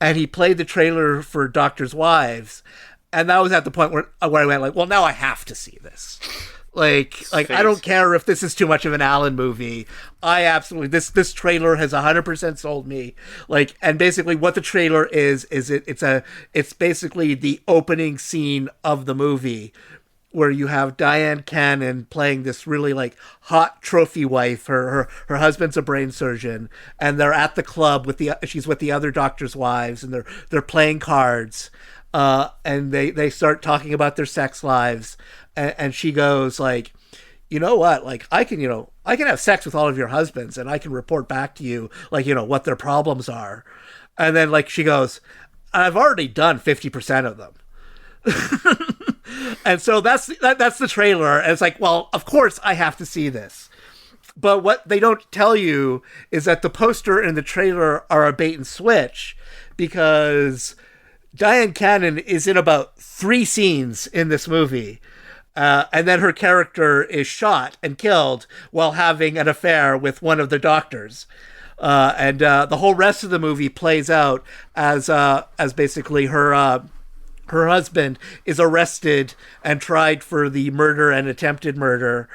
and he played the trailer for Doctor's Wives. And that was at the point where I went like, well, now I have to see this. Like I don't care if this is too much of an Allan movie. I absolutely, this trailer has 100% sold me. Like, and basically what the trailer is it's basically the opening scene of the movie where you have Diane Cannon playing this really like hot trophy wife. Her husband's a brain surgeon, and they're at the club she's with the other doctors' wives, and they're playing cards. And they start talking about their sex lives, and she goes like, you know what, like I can have sex with all of your husbands, and I can report back to you like, what their problems are. And then like she goes, I've already done 50% of them. And so that's the trailer, and it's like, well, of course I have to see this. But what they don't tell you is that the poster and the trailer are a bait and switch, because Diane Cannon is in about 3 scenes in this movie. And then her character is shot and killed while having an affair with one of the doctors. And the whole rest of the movie plays out as basically her husband is arrested and tried for the murder and attempted murder.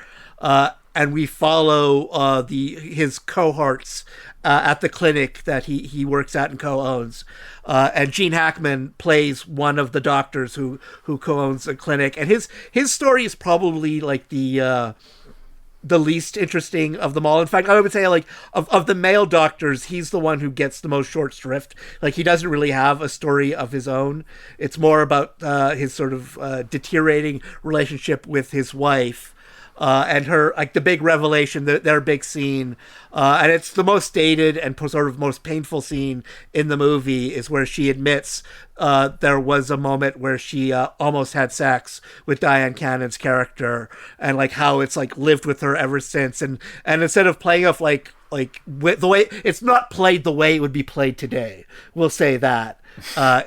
and we follow his cohorts at the clinic that he works at and co-owns. And Gene Hackman plays one of the doctors who co-owns a clinic, and his story is probably like the least interesting of them all. In fact, I would say, like, of the male doctors, he's the one who gets the most short shrift. Like, he doesn't really have a story of his own. It's more about his sort of deteriorating relationship with his wife. And her, like, the big revelation, their big scene, and it's the most dated and sort of most painful scene in the movie, is where she admits there was a moment where she almost had sex with Diane Cannon's character, and like how it's like lived with her ever since. And instead of playing off like the way it's not played the way it would be played today, we'll say that.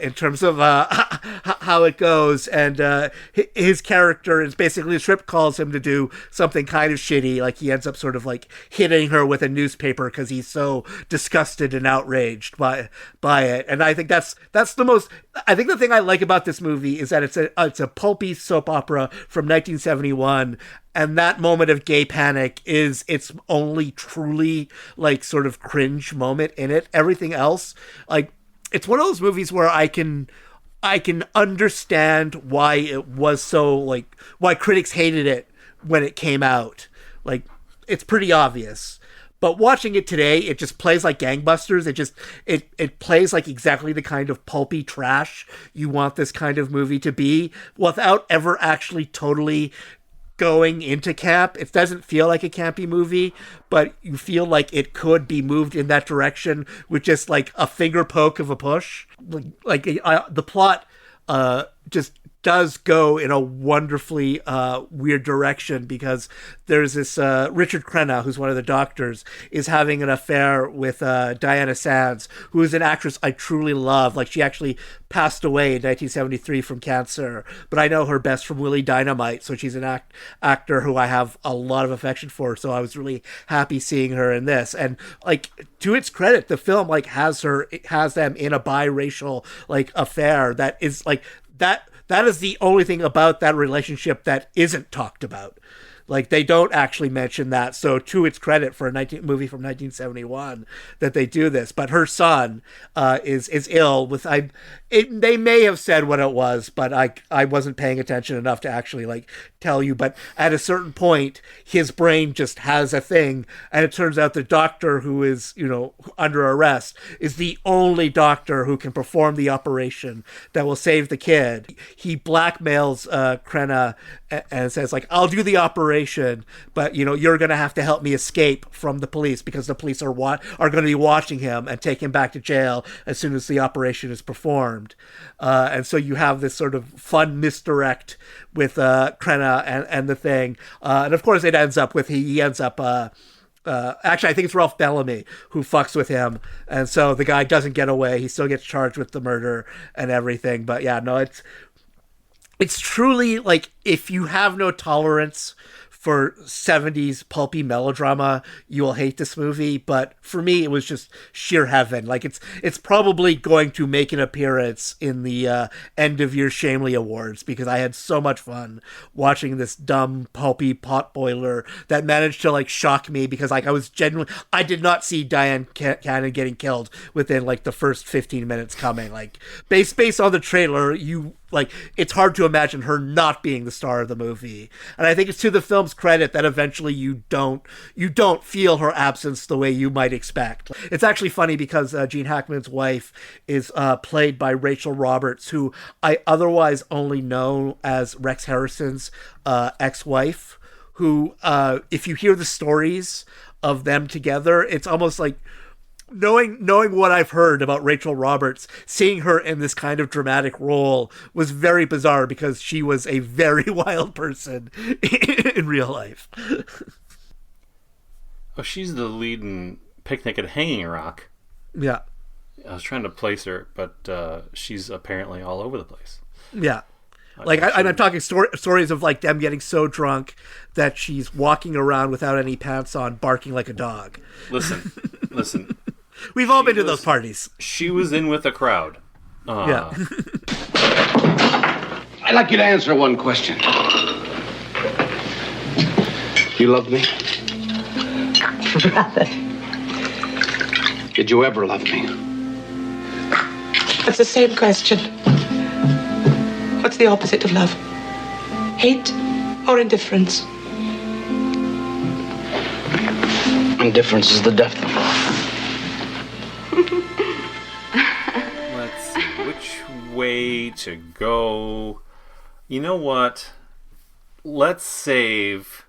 In terms of how it goes, and his character is basically, the script calls him to do something kind of shitty, like he ends up sort of like hitting her with a newspaper because he's so disgusted and outraged by it. And I think that's the most. I think the thing I like about this movie is that it's a pulpy soap opera from 1971. And that moment of gay panic is its only truly like sort of cringe moment in it. Everything else, like, it's one of those movies where I can understand why it was so, like, why critics hated it when it came out. Like, it's pretty obvious. But watching it today, it just plays like gangbusters. It plays like exactly the kind of pulpy trash you want this kind of movie to be, without ever actually totally going into camp. It doesn't feel like a campy movie, but you feel like it could be moved in that direction with just like a finger poke of a push. The plot just does go in a wonderfully weird direction, because there's this Richard Crenna, who's one of the doctors, is having an affair with Diana Sands, who is an actress I truly love. Like, she actually passed away in 1973 from cancer, but I know her best from Willie Dynamite, so she's an actor who I have a lot of affection for, so I was really happy seeing her in this. And, like, to its credit, the film, like, has them in a biracial, like, affair that is, like, that is the only thing about that relationship that isn't talked about. Like, they don't actually mention that. So to its credit for a movie from 1971 that they do this. But her son is ill with they may have said what it was, but I wasn't paying attention enough to actually like tell you. But at a certain point, his brain just has a thing, and it turns out the doctor who is, you know, under arrest is the only doctor who can perform the operation that will save the kid. He blackmails Crenna and says, like, I'll do the operation, but, you know, you're going to have to help me escape from the police, because the police are going to be watching him and take him back to jail as soon as the operation is performed. And so you have this sort of fun misdirect with Crenna and the thing. And of course it ends up with, he ends up, actually I think it's Ralph Bellamy who fucks with him. And so the guy doesn't get away. He still gets charged with the murder and everything. But yeah, no, it's truly like, if you have no tolerance for 70s pulpy melodrama, you will hate this movie. But for me, it was just sheer heaven. Like, it's probably going to make an appearance in the end of year Shamley Awards, because I had so much fun watching this dumb pulpy potboiler that managed to like shock me, because like I did not see Diane Cannon getting killed within like the first 15 minutes coming. Like, based on the trailer, like, it's hard to imagine her not being the star of the movie. And I think it's to the film's credit that eventually you don't feel her absence the way you might expect. It's actually funny because Gene Hackman's wife is played by Rachel Roberts, who I otherwise only know as Rex Harrison's ex-wife, who, if you hear the stories of them together, it's almost like, knowing what I've heard about Rachel Roberts, seeing her in this kind of dramatic role was very bizarre, because she was a very wild person in real life. Oh, she's the lead in Picnic at Hanging Rock. Yeah. I was trying to place her, but she's apparently all over the place. Yeah. Like, I'm talking stories of like them getting so drunk that she's walking around without any pants on, barking like a dog. Listen. We've all been to those parties. She was in with a crowd. Yeah. I'd like you to answer one question. You love me? Brother. Did you ever love me? That's the same question. What's the opposite of love? Hate or indifference? Indifference is the death of love. Let's see. Which way to go? You know what? Let's save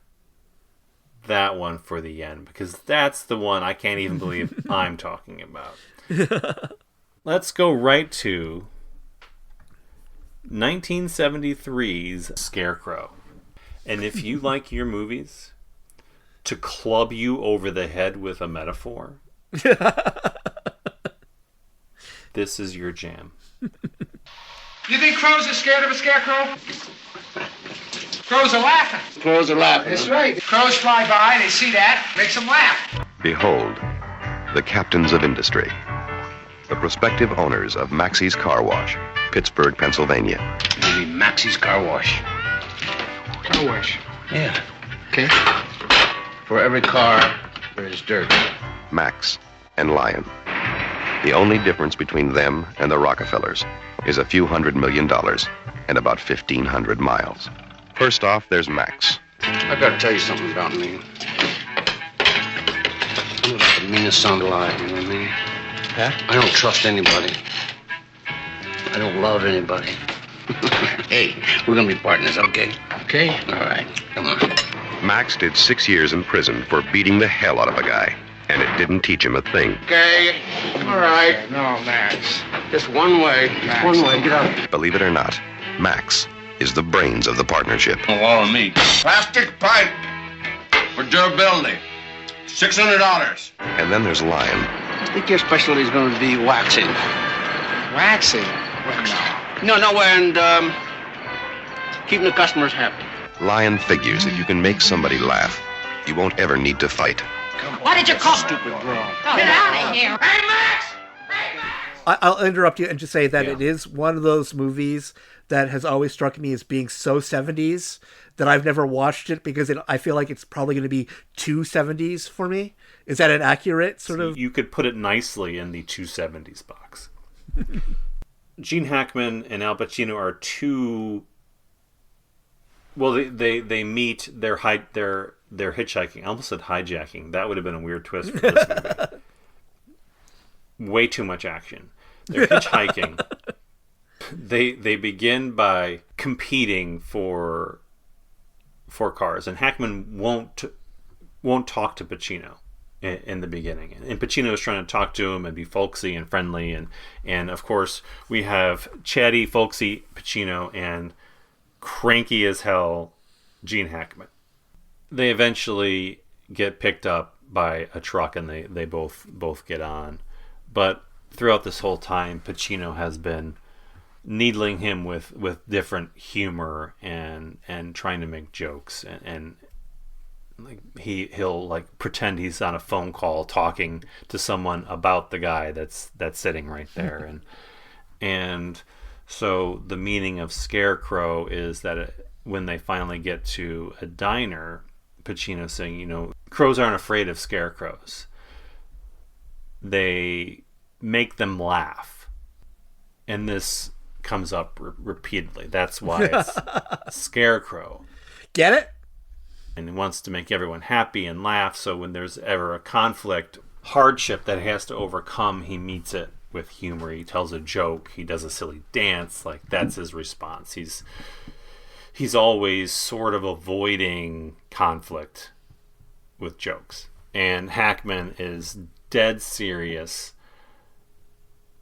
that one for the end, because that's the one I can't even believe I'm talking about. Let's go right to 1973's Scarecrow. And if you like your movies to club you over the head with a metaphor, this is your jam. You think crows are scared of a scarecrow? Crows are laughing. Crows are laughing. That's right. Crows fly by, they see that, makes them laugh. Behold, the captains of industry, the prospective owners of Maxie's Car Wash, Pittsburgh, Pennsylvania. Maybe Maxie's Car Wash. Car wash. Yeah. Okay. For every car, there is dirt. Max and Lion. The only difference between them and the Rockefellers is a few $100 million and about 1,500 miles. First off, there's Max. I've got to tell you something about me. I'm about the meanest son alive, you know what I mean? Yeah? I don't trust anybody. I don't love anybody. Hey, we're going to be partners, okay? Okay. All right, come on. Max did 6 years in prison for beating the hell out of a guy, and it didn't teach him a thing. Okay, all right. No, Max. Just one way. Just one way. Get out. Believe it or not, Max is the brains of the partnership. All of me. Plastic pipe for durability. $600. And then there's Lion. I think your specialty is going to be waxing. Waxing? No, and keeping the customers happy. Lion figures if you can make somebody laugh, you won't ever need to fight. What did you call stupid girl? Get out of here. Hey, Max! I'll interrupt you and just say that it is one of those movies that has always struck me as being so 70s that I've never watched it because I feel like it's probably going to be too 70s for me. Is that an accurate sort of? You could put it nicely in the 270s box. Gene Hackman and Al Pacino are two. Well, they meet. They're hitchhiking. I almost said hijacking. That would have been a weird twist for this movie. Way too much action. They're hitchhiking. They begin by competing for cars, and Hackman won't talk to Pacino in the beginning, and Pacino is trying to talk to him and be folksy and friendly, and of course we have chatty, folksy Pacino and cranky as hell Gene Hackman. They eventually get picked up by a truck, and they both get on, but throughout this whole time, Pacino has been needling him with different humor and trying to make jokes, and like he'll like pretend he's on a phone call talking to someone about the guy that's sitting right there, and so the meaning of Scarecrow is that when they finally get to a diner, Pacino's saying, crows aren't afraid of scarecrows. They make them laugh. And this comes up repeatedly. That's why it's Scarecrow. Get it? And he wants to make everyone happy and laugh, so when there's ever a conflict, hardship that he has to overcome, he meets it with humor. He tells a joke, he does a silly dance, like that's his response. He's always sort of avoiding conflict with jokes. And Hackman is dead serious,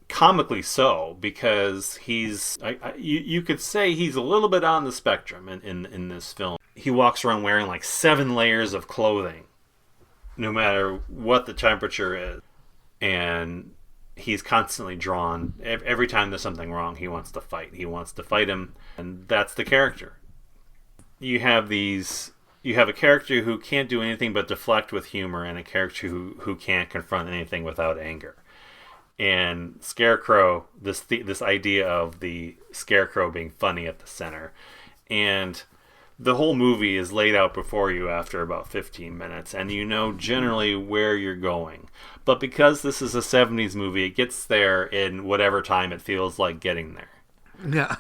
comically so, because you could say he's a little bit on the spectrum in this film. He walks around wearing like 7 layers of clothing, no matter what the temperature is. And he's constantly drawn. Every time there's something wrong, he wants to fight. He wants to fight him, and that's the character. You have a character who can't do anything but deflect with humor, and a character who can't confront anything without anger. And Scarecrow, this idea of the Scarecrow being funny at the center, and the whole movie is laid out before you after about 15 minutes, and you know generally where you're going. But because this is a 70s movie, it gets there in whatever time it feels like getting there. Yeah.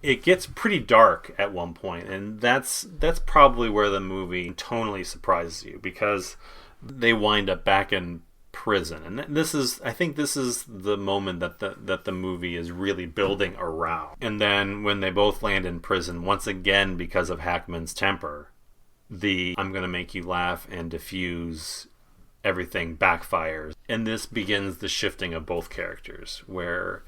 It gets pretty dark at one point, and that's probably where the movie tonally surprises you, because they wind up back in prison, and I think this is the moment that the movie is really building around. And then when they both land in prison, once again because of Hackman's temper, the "I'm gonna make you laugh and diffuse everything" backfires, and this begins the shifting of both characters, where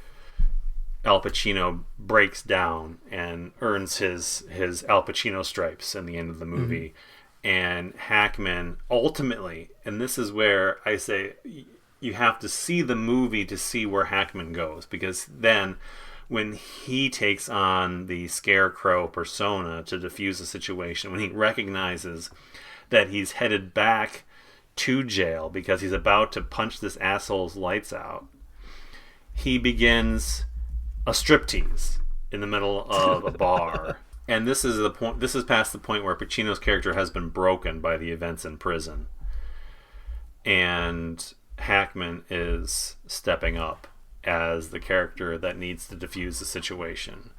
Al Pacino breaks down and earns his Al Pacino stripes in the end of the movie. Mm-hmm. And Hackman ultimately, and this is where I say you have to see the movie to see where Hackman goes, because then when he takes on the scarecrow persona to diffuse the situation, when he recognizes that he's headed back to jail because he's about to punch this asshole's lights out, he begins a striptease in the middle of a bar. And this is the point. This is past the point where Pacino's character has been broken by the events in prison, and Hackman is stepping up as the character that needs to diffuse the situation.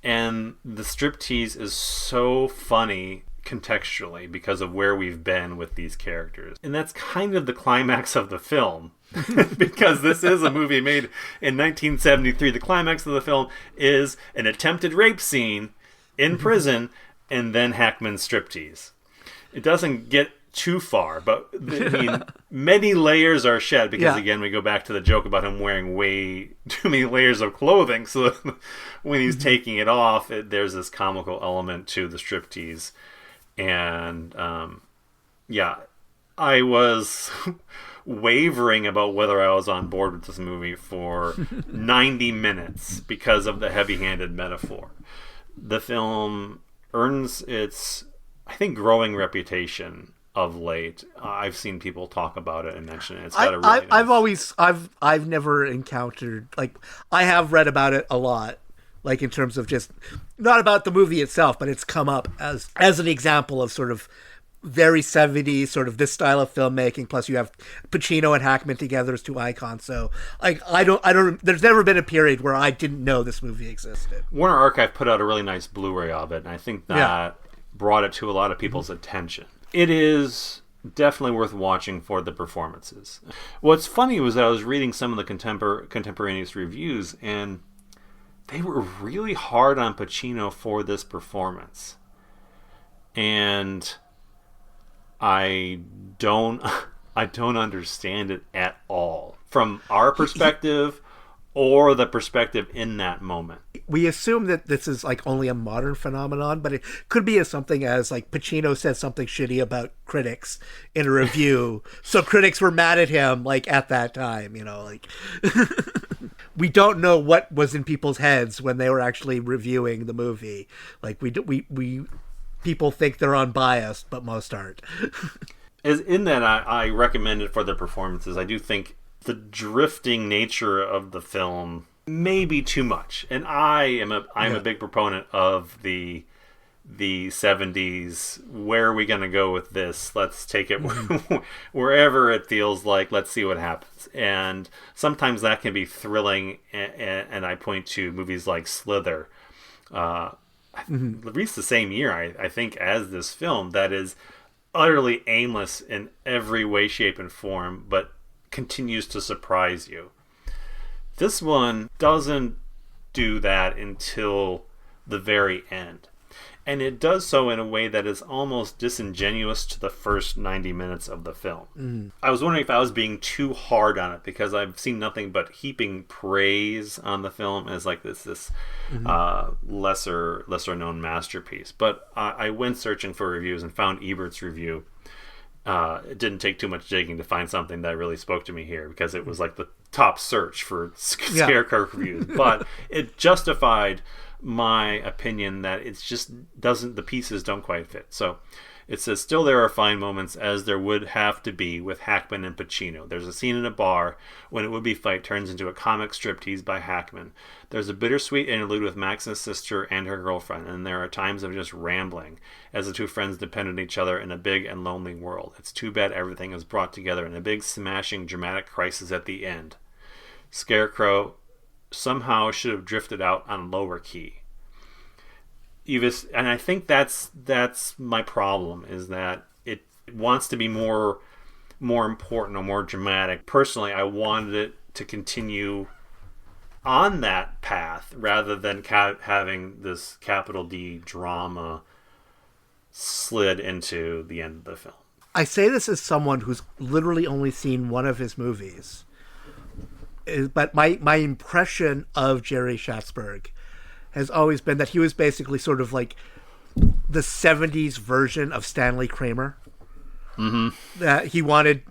And the striptease is so funny contextually because of where we've been with these characters, and that's kind of the climax of the film. Because this is a movie made in 1973. The climax of the film is an attempted rape scene in prison, and then Hackman's striptease. It doesn't get too far, but I mean, many layers are shed, because again, we go back to the joke about him wearing way too many layers of clothing, so when he's taking it off, there's this comical element to the striptease. And I was wavering about whether I was on board with this movie for 90 minutes because of the heavy-handed metaphor. The film earns its, I think, growing reputation of late. I've seen people talk about it and mention it. It's got a really nice... I've never encountered, like, I have read about it a lot, like in terms of just not about the movie itself, but it's come up as an example of sort of very 70s, sort of this style of filmmaking. Plus, you have Pacino and Hackman together as two icons. So, like, I don't. There's never been a period where I didn't know this movie existed. Warner Archive put out a really nice Blu-ray of it, and I think that brought it to a lot of people's attention. It is definitely worth watching for the performances. What's funny was that I was reading some of the contemporaneous reviews, and they were really hard on Pacino for this performance, and I don't understand it at all from our perspective or the perspective in that moment. We assume that this is like only a modern phenomenon, but it could be as something as like Pacino said something shitty about critics in a review, so critics were mad at him like at that time, you know, like we don't know what was in people's heads when they were actually reviewing the movie. Like we people think they're unbiased, but most aren't. As in that, I recommend it for the performances. I do think the drifting nature of the film may be too much, and I'm a big proponent of the 70s. Where are we going to go with this? Let's take it wherever it feels like. Let's see what happens. And sometimes that can be thrilling, and I point to movies like Slither. Released the same year, I think, as this film, that is utterly aimless in every way, shape, and form, but continues to surprise you. This one doesn't do that until the very end. And it does so in a way that is almost disingenuous to the first 90 minutes of the film. I was wondering if I was being too hard on it, because I've seen nothing but heaping praise on the film as like this lesser known masterpiece. But I went searching for reviews and found Ebert's review. It didn't take too much digging to find something that really spoke to me here, because it was like the top search for scarecrow reviews. But it justified my opinion that it's just the pieces don't quite fit. So It says, still there are fine moments, as there would have to be with Hackman and Pacino. There's a scene in a bar when a would-be fight turns into a comic striptease by Hackman. There's a bittersweet interlude with Max's sister and her girlfriend, and there are times of just rambling, as the two friends depend on each other in a big and lonely world. It's too bad everything is brought together in a big, smashing, dramatic crisis at the end. Scarecrow somehow should have drifted out on lower key. And I think that's my problem, is that it wants to be more important or more dramatic. Personally, I wanted it to continue on that path rather than having this capital D drama slid into the end of the film. I say this as someone who's literally only seen one of his movies, but my impression of Jerry Schatzberg has always been that he was basically sort of like the 70s version of Stanley Kramer. Mm-hmm. That he wanted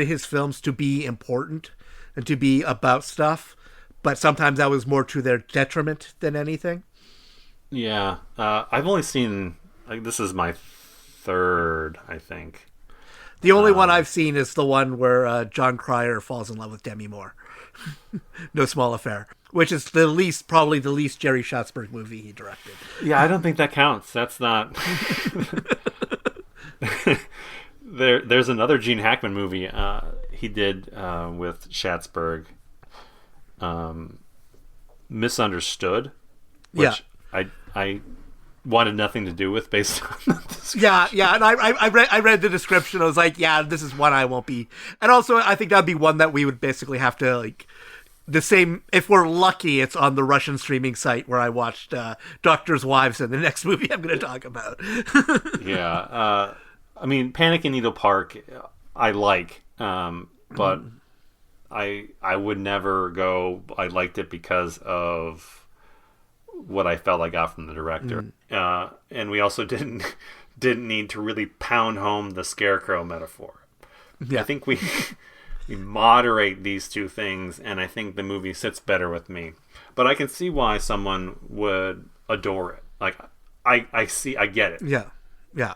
his films to be important and to be about stuff, but sometimes that was more to their detriment than anything. Yeah. I've only seen, this is my third, I think. The only one I've seen is the one where John Cryer falls in love with Demi Moore. No Small Affair. Which is probably the least Jerry Schatzberg movie he directed. Yeah, I don't think that counts. That's not... There's another Gene Hackman movie he did with Schatzberg, Misunderstood, which I wanted nothing to do with based on the description. Yeah, and I read the description. I was like, yeah, this is one I won't be. And also, I think that'd be one that we would basically have to like. The same, if we're lucky, it's on the Russian streaming site where I watched Doctors' Wives and the next movie I'm going to talk about. Yeah. I mean, Panic in Needle Park, I like, but I would never go, I liked it because of what I felt I got from the director. And we also didn't need to really pound home the Scarecrow metaphor. Yeah. I think we moderate these two things, and I think the movie sits better with me. But I can see why someone would adore it. Like, I get it. Yeah.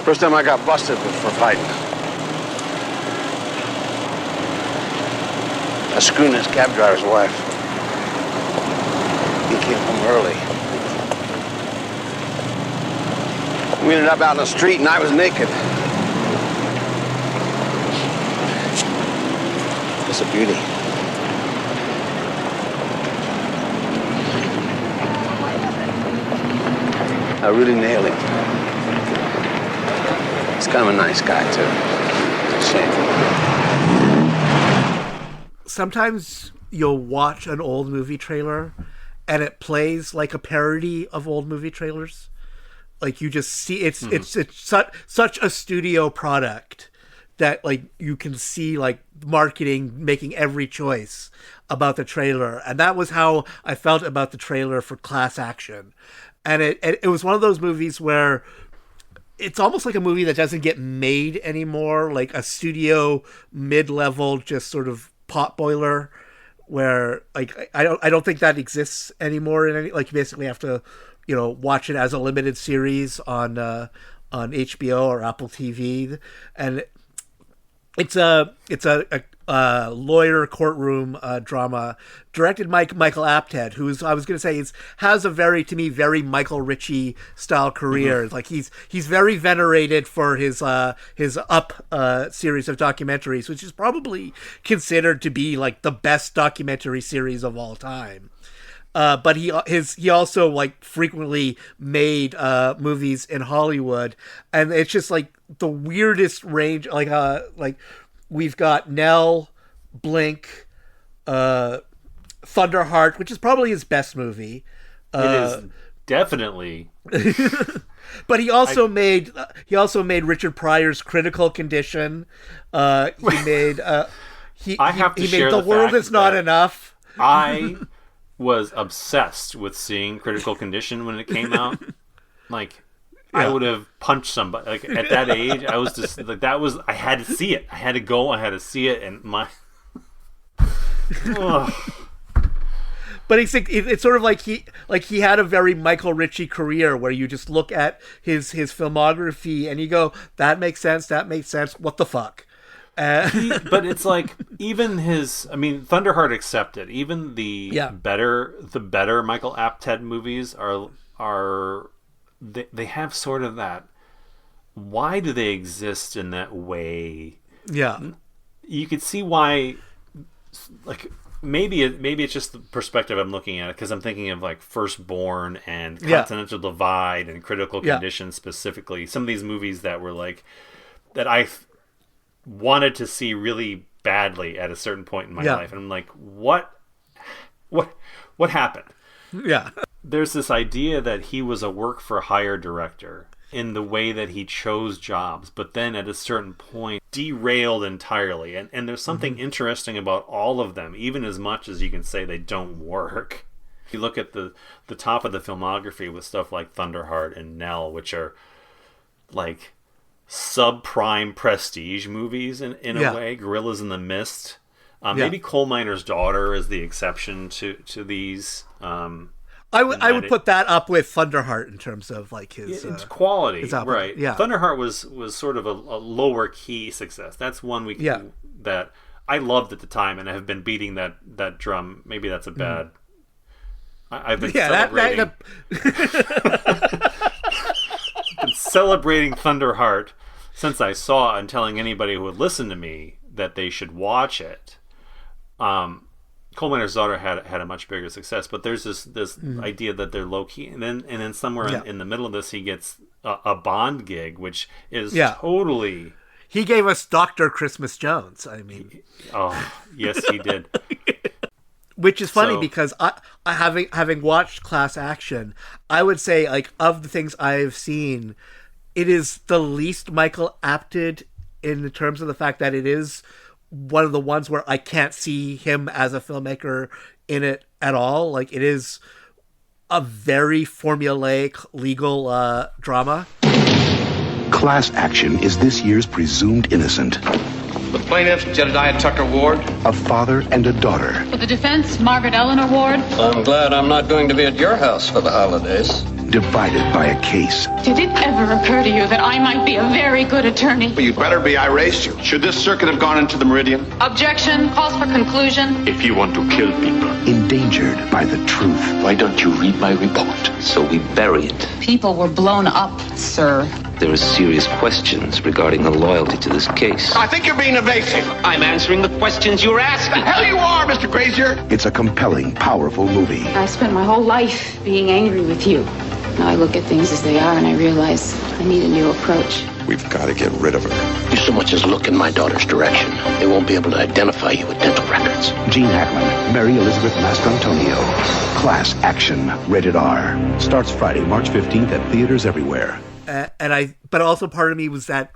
First time I got busted for fighting. I screwed his cab driver's wife. He came home early. We ended up out in the street and I was naked. It's a beauty. I really nailed him. He's kind of a nice guy, too. Shame. Sometimes you'll watch an old movie trailer and it plays like a parody of old movie trailers. Like you just see it's such a studio product that like you can see like marketing making every choice about the trailer, and that was how I felt about the trailer for Class Action. And it was one of those movies where it's almost like a movie that doesn't get made anymore, like a studio mid-level just sort of potboiler where like I don't think that exists anymore in any, like you basically have to watch it as a limited series on HBO or Apple TV, and it's a lawyer courtroom drama directed by Michael Apted, who's I was going to say has a very Michael Ritchie style career. Mm-hmm. Like he's very venerated for his Up series of documentaries, which is probably considered to be like the best documentary series of all time. But he also like frequently made movies in Hollywood, and it's just like the weirdest range. Like we've got Nell, Blink, Thunderheart, which is probably his best movie. It is definitely. But he also made Richard Pryor's Critical Condition. He made The World Is Not Enough. I was obsessed with seeing Critical Condition when it came out. Like, I would have punched somebody. Like, at that age, I was just like, I had to see it. I had to go. I had to see it, and my. But But it's sort of like he had a very Michael Ritchie career where you just look at his filmography and you go, that makes sense. What the fuck? But it's like even Thunderheart accepted. Even the better Michael Apted movies are they have sort of that. Why do they exist in that way? Yeah, you could see why. Like maybe it's just the perspective I'm looking at it, because I'm thinking of like Firstborn and Continental Divide and Critical Condition specifically. Some of these movies that were like that I wanted to see really badly at a certain point in my life, and I'm like, what happened? Yeah, there's this idea that he was a work for hire director in the way that he chose jobs, but then at a certain point derailed entirely. And there's something interesting about all of them, even as much as you can say they don't work. You look at the top of the filmography with stuff like Thunderheart and Nell, which are like subprime prestige movies in a way. Gorillas in the Mist. Maybe Coal Miner's Daughter is the exception to these. I would put that up with Thunderheart in terms of like his it's quality, his right? Yeah, Thunderheart was sort of a lower key success. That's one that I loved at the time, and I have been beating that drum. Maybe that's a bad. I've been celebrating. Been celebrating Thunderheart since I saw it, and telling anybody who would listen to me that they should watch it. Coal Miner's Daughter had a much bigger success, but there's this idea that they're low key, and then somewhere in the middle of this, he gets a Bond gig, which is totally. He gave us Dr. Christmas Jones. I mean, oh yes, he did. Which is funny because I having watched Class Action, I would say like of the things I've seen, it is the least Michael Apted in terms of the fact that it is one of the ones where I can't see him as a filmmaker in it at all. Like, it is a very formulaic legal drama. Class Action is this year's presumed innocent. The plaintiff, Jedediah Tucker Ward. A father and a daughter. For the defense, Margaret Eleanor Ward. I'm glad I'm not going to be at your house for the holidays. Divided by a case. Did it ever occur to you that I might be a very good attorney? Well, you'd better be. I raised you. Should this circuit have gone into the Meridian? Objection. Calls for conclusion. If you want to kill people. Endangered by the truth. Why don't you read my report? So we bury it. People were blown up, sir. There are serious questions regarding the loyalty to this case. I think you're being evasive. I'm answering the questions you're asking. The hell you are, Mr. Grazier! It's a compelling, powerful movie. I spent my whole life being angry with you. Now I look at things as they are and I realize I need a new approach. We've got to get rid of her. You so much as look in my daughter's direction, they won't be able to identify you with dental records. Gene Hackman, Mary Elizabeth Mastrantonio. Class Action, rated R. Starts Friday, March 15th at theaters everywhere. But also part of me was that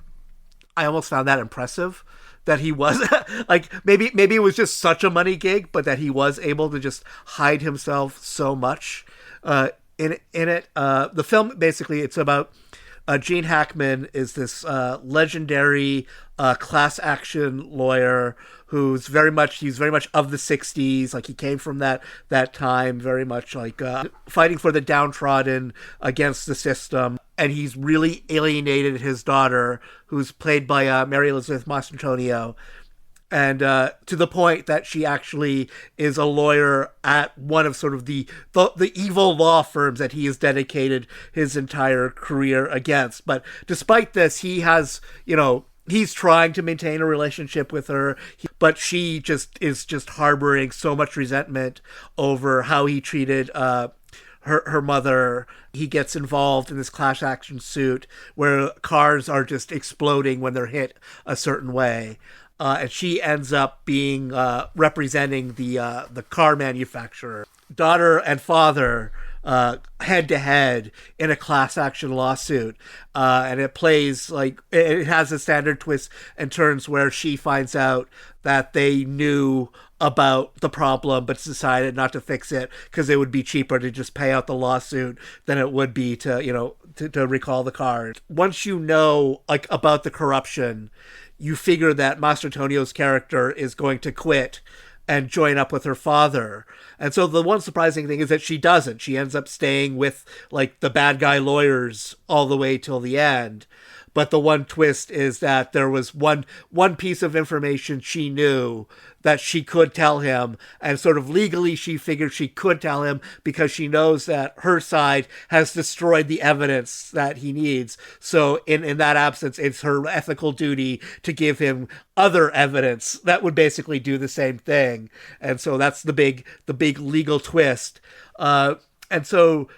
I almost found that impressive that he was like, maybe it was just such a money gig, but that he was able to just hide himself so much in it. The film, basically, it's about Gene Hackman is this legendary class action lawyer who's very much of the 60s. Like, he came from that time, very much like fighting for the downtrodden against the system. And he's really alienated his daughter, who's played by Mary Elizabeth Mastrantonio, and to the point that she actually is a lawyer at one of sort of the evil law firms that he has dedicated his entire career against. But despite this, he has, he's trying to maintain a relationship with her, but she is just harboring so much resentment over how he treated her mother. He gets involved in this class action suit where cars are just exploding when they're hit a certain way. And she ends up being representing the car manufacturer. Daughter and father head to head in a class action lawsuit, and it plays like it has a standard twists and turns where she finds out that they knew about the problem but decided not to fix it because it would be cheaper to just pay out the lawsuit than it would be to recall the car. Once you know like about the corruption, you figure that Mastrantonio's character is going to quit and join up with her father. And so the one surprising thing is that she doesn't. She ends up staying with like the bad guy lawyers all the way till the end. But the one twist is that there was one piece of information she knew that she could tell him, and sort of legally she figured she could tell him because she knows that her side has destroyed the evidence that he needs. So in that absence, it's her ethical duty to give him other evidence that would basically do the same thing. And so that's the big legal twist. And so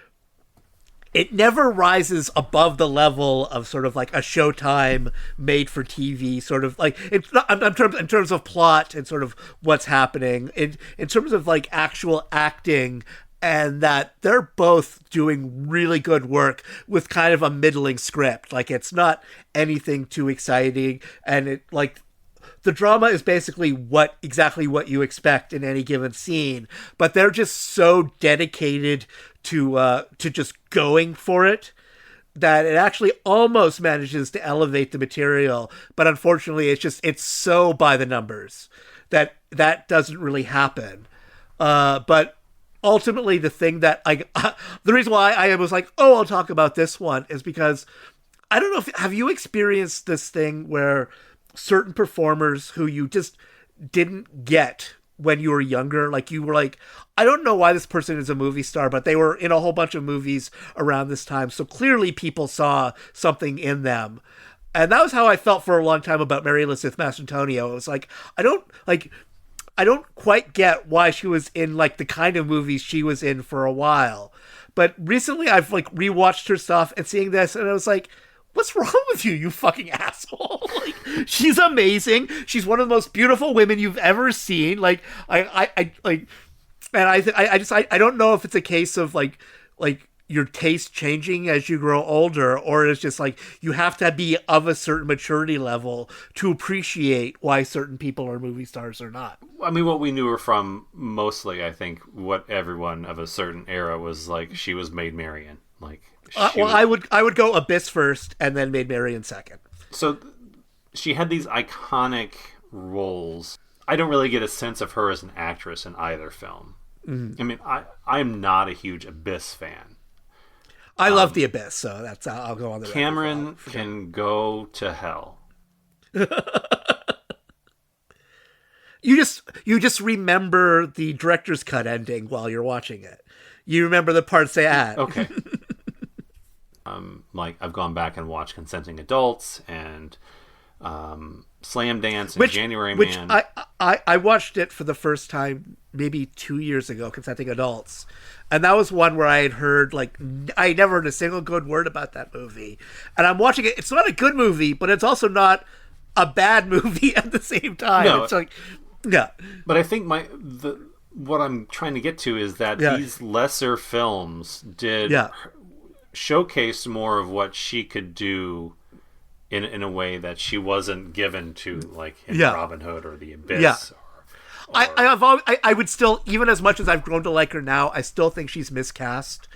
it never rises above the level of sort of like a Showtime made for TV sort of like, it's not in terms of plot and sort of what's happening in terms of like actual acting, and that they're both doing really good work with kind of a middling script. Like it's not anything too exciting, and it like the drama is basically exactly what you expect in any given scene, but they're just so dedicated to just going for it that it actually almost manages to elevate the material. But unfortunately, it's so by the numbers that doesn't really happen. But ultimately, the thing that the reason why I was like, oh, I'll talk about this one is because I don't know have you experienced this thing where certain performers who you just didn't get when you were younger, like you were like, I don't know why this person is a movie star, but they were in a whole bunch of movies around this time, so clearly people saw something in them. And that was how I felt for a long time about Mary Elizabeth Mastantonio. It was like, I don't quite get why she was in like the kind of movies she was in for a while. But recently I've like rewatched her stuff and seeing this, and I was like, what's wrong with you, you fucking asshole? Like, she's amazing. She's one of the most beautiful women you've ever seen. Like, I don't know if it's a case of like your taste changing as you grow older, or it's just like you have to be of a certain maturity level to appreciate why certain people are movie stars or not. I mean, what we knew her from mostly, I think, what everyone of a certain era was like, she was Maid Marian. Like, I would go Abyss first and then Maid Marian second. So she had these iconic roles. I don't really get a sense of her as an actress in either film. Mm-hmm. I mean, I'm not a huge Abyss fan. I love The Abyss, so that's I'll go on the Cameron can go to hell. You just remember the director's cut ending while you're watching it. You remember the parts they add. Okay. Like I've gone back and watched Consenting Adults and Slam Dance and January Man. I watched it for the first time maybe 2 years ago, Consenting Adults. And that was one where I had heard, like, I never heard a single good word about that movie. And I'm watching it. It's not a good movie, but it's also not a bad movie at the same time. No, it's like, yeah. But I think what I'm trying to get to is that these lesser films did showcase more of what she could do in a way that she wasn't given to, like in Robin Hood or The Abyss. Yeah. I would still, even as much as I've grown to like her now, I still think she's miscast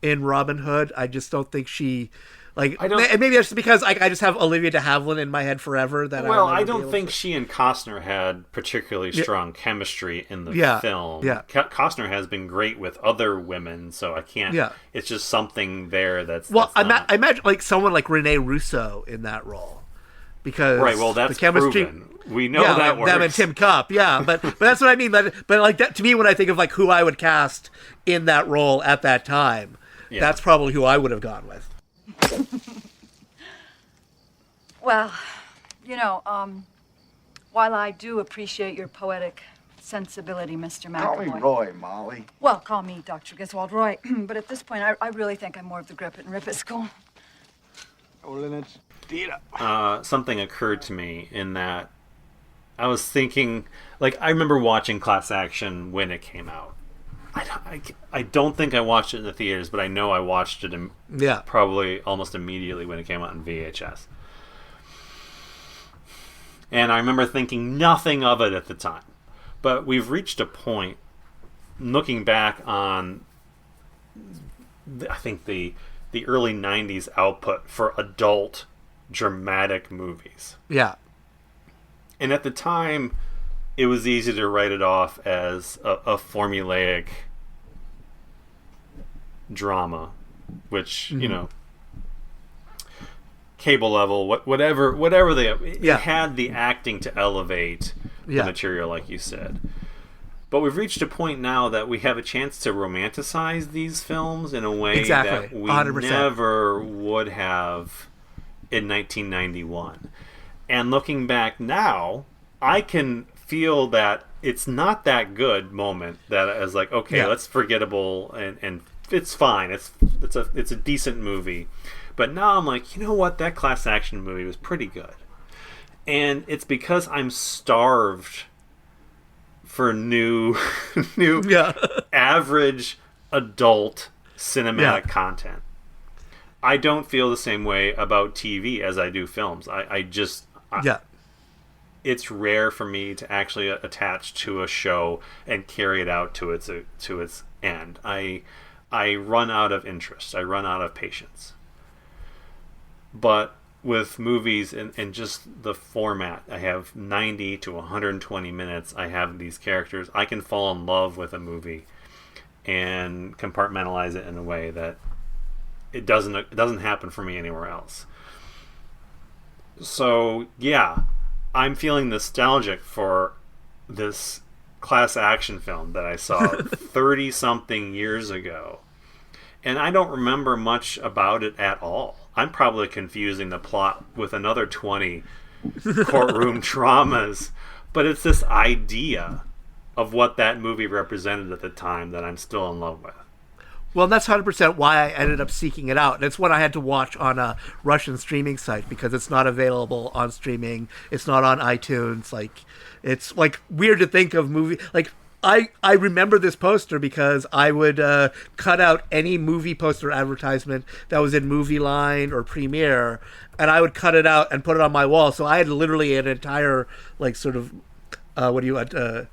in Robin Hood. I just don't think she, like, and maybe it's because I just have Olivia de Havilland in my head forever. I don't think she and Costner had particularly strong chemistry in the film. Yeah. Costner has been great with other women, so I can't. Yeah. It's just something there that's. Well, I imagine like someone like Renee Russo in that role. Because that's the chemistry. Proven. We know that works. Them and Tim Cup, but that's what I mean. But like that, to me, when I think of like who I would cast in that role at that time, that's probably who I would have gone with. Well, while I do appreciate your poetic sensibility, Mr. McAvoy. Call me Roy, Molly. Well, call me Dr. Griswold Roy. But at this point, I really think I'm more of the grip it and rip it school. Something occurred to me in that I was thinking, like, I remember watching Class Action when it came out. I don't think I watched it in the theaters, but I know I watched it probably almost immediately when it came out in VHS. And I remember thinking nothing of it at the time. But we've reached a point, looking back on, I think the early 90s output for adult dramatic movies. Yeah. And at the time, it was easy to write it off as a formulaic drama, which, you know, cable level, whatever they... It had the acting to elevate the material, like you said. But we've reached a point now that we have a chance to romanticize these films in a way that we 100%. never would have in 1991. And looking back now, I can feel that it's not that good moment that I was like, okay, let's forgettable and it's fine. It's a decent movie. But now I'm like, you know what? That class action movie was pretty good. And it's because I'm starved for new average adult cinematic content. I don't feel the same way about TV as I do films. It's rare for me to actually attach to a show and carry it out to its end. I run out of interest. I run out of patience. But with movies and just the format, I have 90 to 120 minutes. I have these characters. I can fall in love with a movie and compartmentalize it in a way that it doesn't happen for me anywhere else. So yeah, I'm feeling nostalgic for this class action film that I saw 30 something years ago, and I don't remember much about it at all. I'm probably confusing the plot with another 20 courtroom dramas, but it's this idea of what that movie represented at the time that I'm still in love with. Well, that's 100% why I ended up seeking it out. And it's what I had to watch on a Russian streaming site because it's not available on streaming. It's not on iTunes. Like, it's like weird to think of movie. Like, I remember this poster because I would cut out any movie poster advertisement that was in Movie Line or Premiere, and I would cut it out and put it on my wall. So I had literally an entire, like, sort of, what's that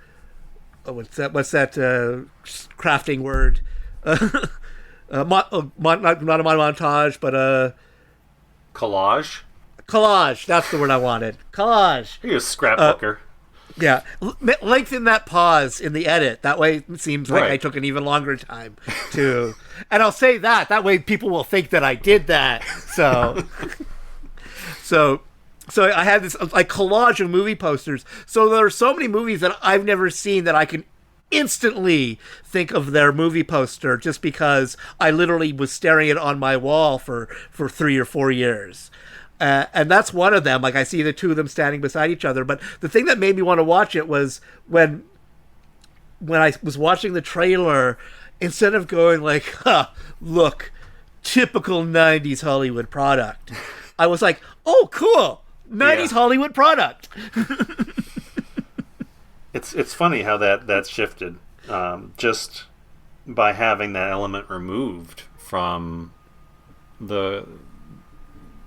crafting word? Not a montage, but collage. Collage. That's the word I wanted. Collage. You're a scrapbooker. Yeah, lengthen that pause in the edit. That way it seems like I took an even longer time to... And I'll say that way people will think that I did that. So I had this like collage of movie posters. So there are so many movies that I've never seen that I can instantly think of their movie poster just because I literally was staring at it on my wall for 3 or 4 years. And that's one of them. Like, I see the two of them standing beside each other. But the thing that made me want to watch it was when I was watching the trailer, instead of going like, look, typical 90s Hollywood product, I was like, oh, cool, 90s Hollywood product. It's funny how that's shifted just by having that element removed from the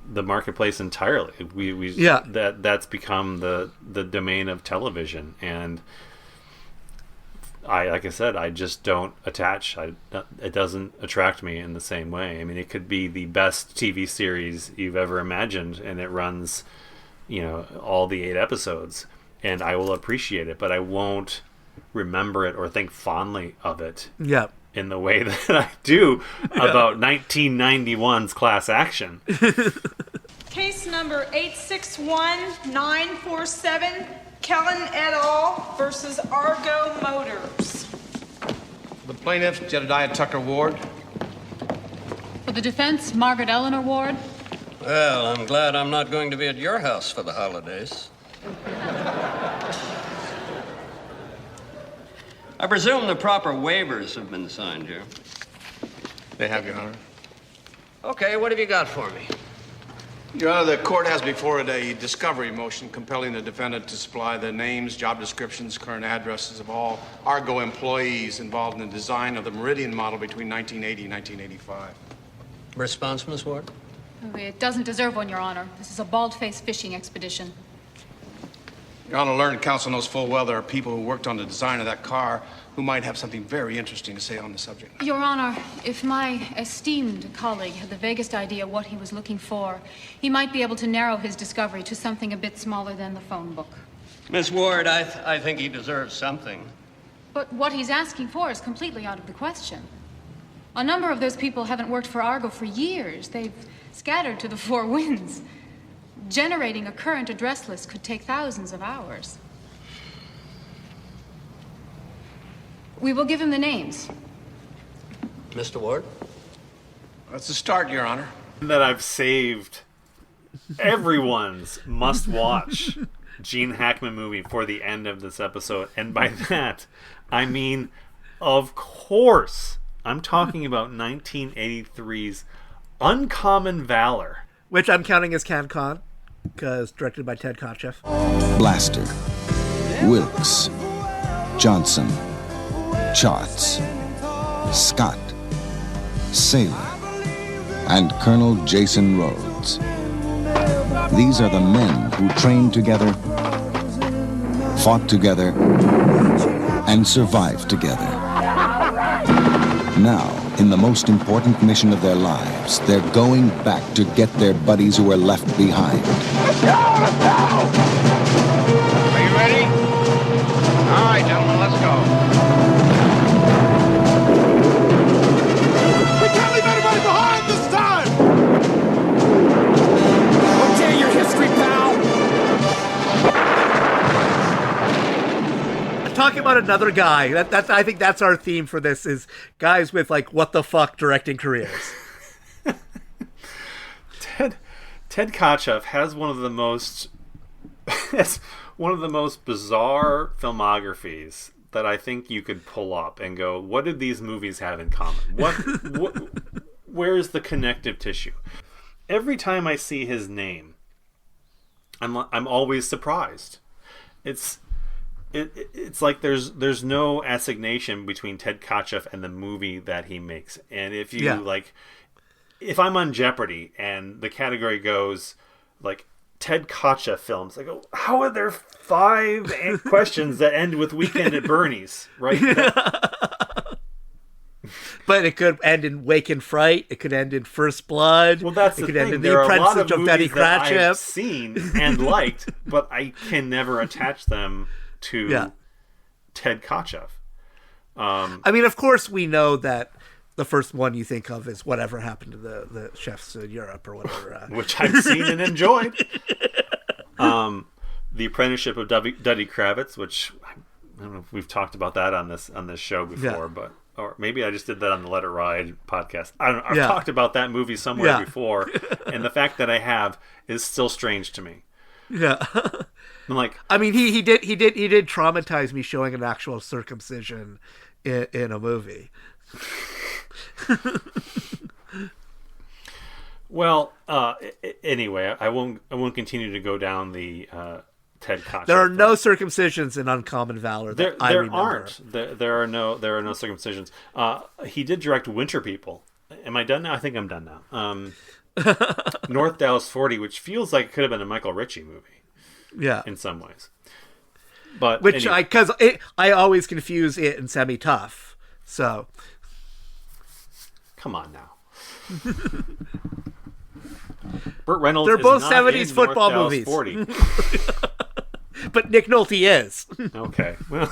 marketplace entirely. That's become the domain of television, and like I said, I just don't attach. It doesn't attract me in the same way. I mean, it could be the best TV series you've ever imagined, and it runs, all the 8 episodes, and I will appreciate it, but I won't remember it or think fondly of it. Yeah. In the way that I do about 1991's class action. Case number 861947, Kellen et al. Versus Argo Motors. The plaintiff, Jedediah Tucker Ward. For the defense, Margaret Eleanor Ward. Well, I'm glad I'm not going to be at your house for the holidays. I presume the proper waivers have been signed here. They have, Your Honor. Okay, what have you got for me? Your Honor, the court has before it a discovery motion compelling the defendant to supply the names, job descriptions, current addresses of all Argo employees involved in the design of the Meridian model between 1980 and 1985. Response, Miss Ward? It doesn't deserve one, Your Honor. This is a bald-faced fishing expedition. Your Honor, learned counsel knows full well there are people who worked on the design of that car who might have something very interesting to say on the subject. Your Honor, if my esteemed colleague had the vaguest idea what he was looking for, he might be able to narrow his discovery to something a bit smaller than the phone book. Miss Ward, I think he deserves something. But what he's asking for is completely out of the question. A number of those people haven't worked for Argo for years. They've scattered to the four winds. Generating a current address list could take thousands of hours. We will give him the names. Mr. Ward? That's a start, Your Honor. That I've saved everyone's must-watch Gene Hackman movie for the end of this episode. And by that, I mean, of course, I'm talking about 1983's Uncommon Valor. Which I'm counting as CanCon, because directed by Ted Kotcheff. Blaster, Wilkes, Johnson, Charts, Scott, Sailor, and Colonel Jason Rhodes. These are the men who trained together, fought together, and survived together. Now, in the most important mission of their lives, they're going back to get their buddies who were left behind. Are you ready? All right, gentlemen, let's go. We can't leave anybody behind this time! Okay, your history, pal! Talking about another guy. That's I think that's our theme for this, is guys with like what the fuck directing careers. Ted Kotcheff has one of the most bizarre filmographies that I think you could pull up and go, what did these movies have in common? Where's the connective tissue? Every time I see his name, I'm always surprised. It's like there's no assignation between Ted Kotcheff and the movie that he makes. And if you if I'm on Jeopardy and the category goes like Ted Kotcheff films, I go, how are there 5 questions that end with Weekend at Bernie's, right? But it could end in Wake and Fright. It could end in First Blood. Well, that's it the could thing. End in There The are a lot Apprentice of Betty movies that I've Cratchit. seen and liked, but I can never attach them to Ted Kotcheff. I mean, of course, we know that the first one you think of is Whatever Happened to the Chefs in Europe or whatever. Which I've seen and enjoyed. The Apprenticeship of Duddy Kravitz, which I don't know if we've talked about that on this show before, but or maybe I just did that on the Let It Ride podcast. I don't know. I've talked about that movie somewhere before, and the fact that I have is still strange to me. Yeah. I'm like, I mean, he did traumatize me showing an actual circumcision in a movie. Well, anyway, I won't continue to go down the Ted Kotcheff. There are no circumcisions in Uncommon Valor. That I remember. Aren't. There are no circumcisions. He did direct Winter People. Am I done now? I think I'm done now. North Dallas 40, which feels like it could have been a Michael Ritchie movie. Yeah, in some ways. But which anyway. I always confuse it and Semi Tough. So come on now. Burt Reynolds. They're both is not 70s in football North movies. Dallas 40. But Nick Nolte is. Okay. Well,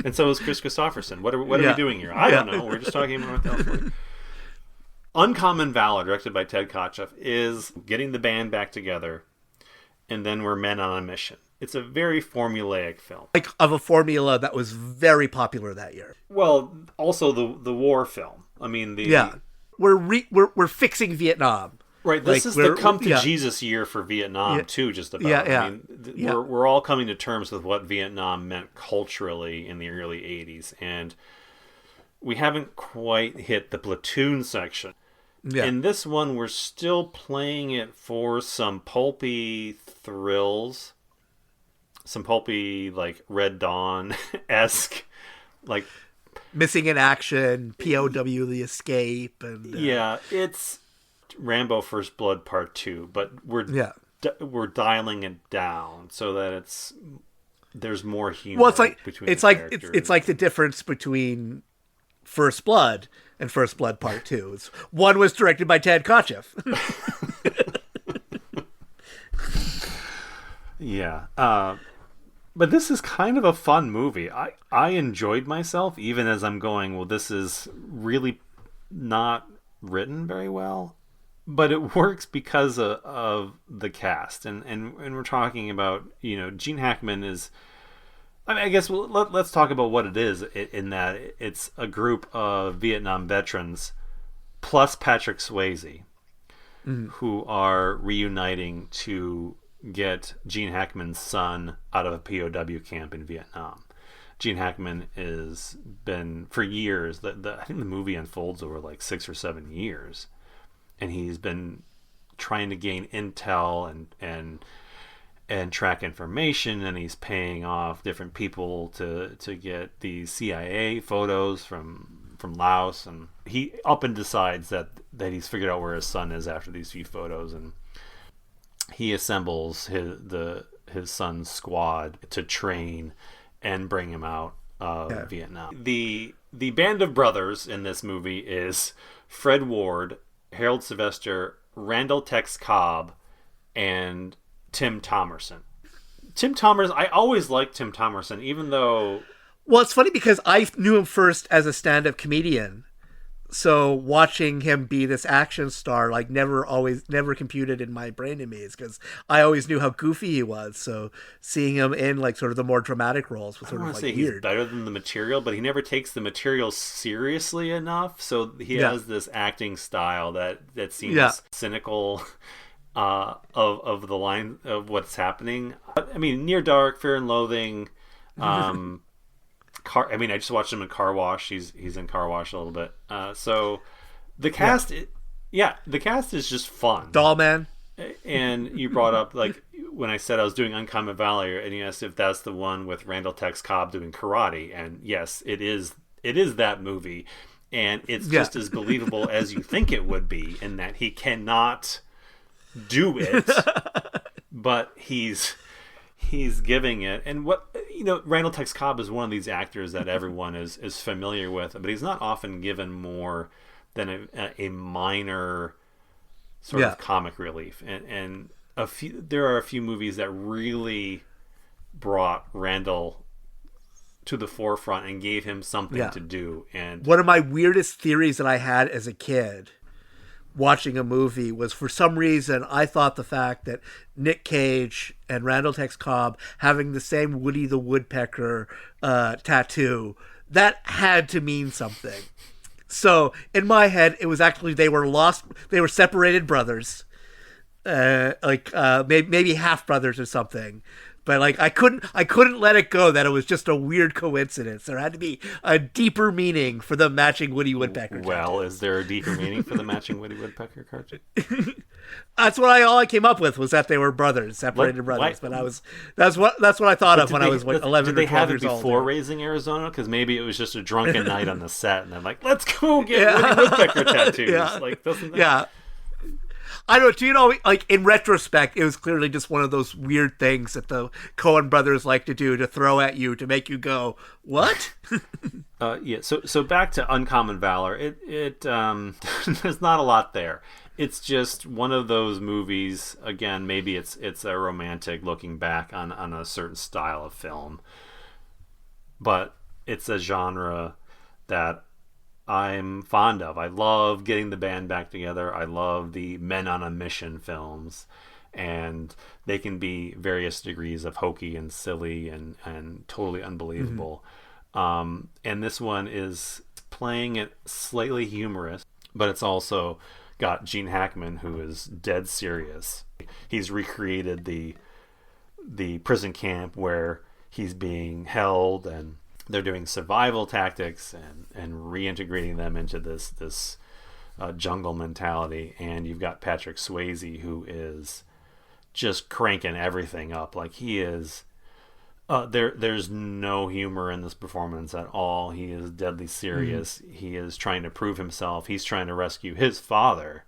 and so is Chris Christopherson. What are we doing here? I don't know. We're just talking about North Dallas 40. Uncommon Valor, directed by Ted Kotcheff, is getting the band back together, and then we're men on a mission. It's a very formulaic film. Like of a formula that was very popular that year. Well, also the war film. I mean, we're fixing Vietnam. Right, this is the come to Jesus year for Vietnam too. Just about. I mean, we're all coming to terms with what Vietnam meant culturally in the early '80s, and we haven't quite hit the platoon section. Yeah. In this one, we're still playing it for some pulpy thrills, some pulpy like Red Dawn-esque, like missing in action, POW the escape, and it's Rambo First Blood Part 2, but we're dialing it down so that there's more humor. Well, between it's like the difference between First Blood and First Blood Part 2. One was directed by Ted Kotcheff. Yeah. But this is kind of a fun movie. I enjoyed myself, even as I'm going, well, this is really not written very well. But it works because of the cast. And we're talking about, Gene Hackman is... I guess let's talk about what it is, in that it's a group of Vietnam veterans plus Patrick Swayze who are reuniting to get Gene Hackman's son out of a POW camp in Vietnam. Gene Hackman has been, for years, I think the movie unfolds over like 6 or 7 years, and he's been trying to gain intel and track information, and he's paying off different people to get these CIA photos from Laos, and he up and decides that he's figured out where his son is after these few photos, and he assembles his son's squad to train and bring him out of Vietnam. The band of brothers in this movie is Fred Ward, Harold Sylvester, Randall Tex Cobb, and Tim Thomerson. I always liked Tim Thomerson, even though... Well, it's funny because I knew him first as a stand-up comedian. So watching him be this action star, like, never computed in my brain in me, is because I always knew how goofy he was. So seeing him in, like, sort of the more dramatic roles was sort of, like, weird. He's better than the material, but he never takes the material seriously enough. So he has this acting style that seems cynical of the line of what's happening. I mean, Near Dark, Fear and Loathing. I just watched him in Car Wash. He's in Car Wash a little bit. So the cast, the cast is just fun. Doll Man. And you brought up, like, when I said I was doing Uncommon Valor, and you asked if that's the one with Randall Tex Cobb doing karate, and yes, it is that movie, and it's just as believable as you think it would be, in that he cannot do it, but he's giving it. And Randall Tex Cobb is one of these actors that everyone is familiar with, but he's not often given more than a minor sort of comic relief. And there are a few movies that really brought Randall to the forefront and gave him something to do. And one of my weirdest theories that I had as a kid watching a movie was, for some reason, I thought the fact that Nick Cage and Randall Tex Cobb having the same Woody the Woodpecker tattoo, that had to mean something. So in my head, it was actually they were separated brothers, maybe half brothers or something. But, like, I couldn't let it go that it was just a weird coincidence. There had to be a deeper meaning for the matching Woody Woodpecker. Well, is there a deeper meaning for the matching Woody Woodpecker cartoon? That's what all I came up with, was that they were brothers, separated brothers. But that's what I thought of when I was 11 or 12 years old. Did they have it before Raising Arizona? Because maybe it was just a drunken night on the set, and they're like, let's go get Woody Woodpecker tattoos. Like, doesn't that... Yeah. I don't know, like, in retrospect, it was clearly just one of those weird things that the Coen brothers like to do, to throw at you, to make you go, what? So back to Uncommon Valor. It there's not a lot there. It's just one of those movies, again, maybe it's a romantic looking back on a certain style of film. But it's a genre that I'm fond of. I love getting the band back together. I love the Men on a Mission films, and they can be various degrees of hokey and silly and totally unbelievable. And this one is playing it slightly humorous, but it's also got Gene Hackman, who is dead serious. He's recreated the prison camp where he's being held, and they're doing survival tactics and reintegrating them into this jungle mentality. And you've got Patrick Swayze, who is just cranking everything up. Like, he is there's no humor in this performance at all. He is deadly serious. He is trying to prove himself. He's trying to rescue his father.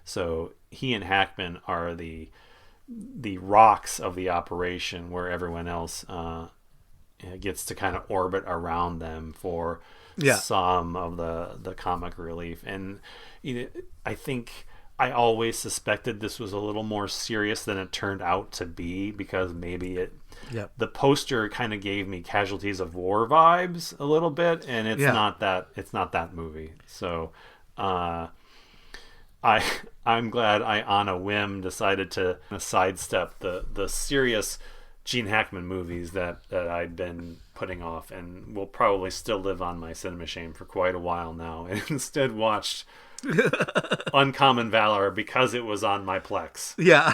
So he and Hackman are the rocks of the operation, where everyone else gets to kind of orbit around them for some of the comic relief. And I think I always suspected this was a little more serious than it turned out to be, because maybe the poster kind of gave me Casualties of War vibes a little bit, and it's not that movie. So I'm glad I, on a whim, decided to sidestep the serious Gene Hackman movies that I'd been putting off and will probably still live on my cinema shame for quite a while now, and instead watched Uncommon Valor because it was on my Plex. Yeah.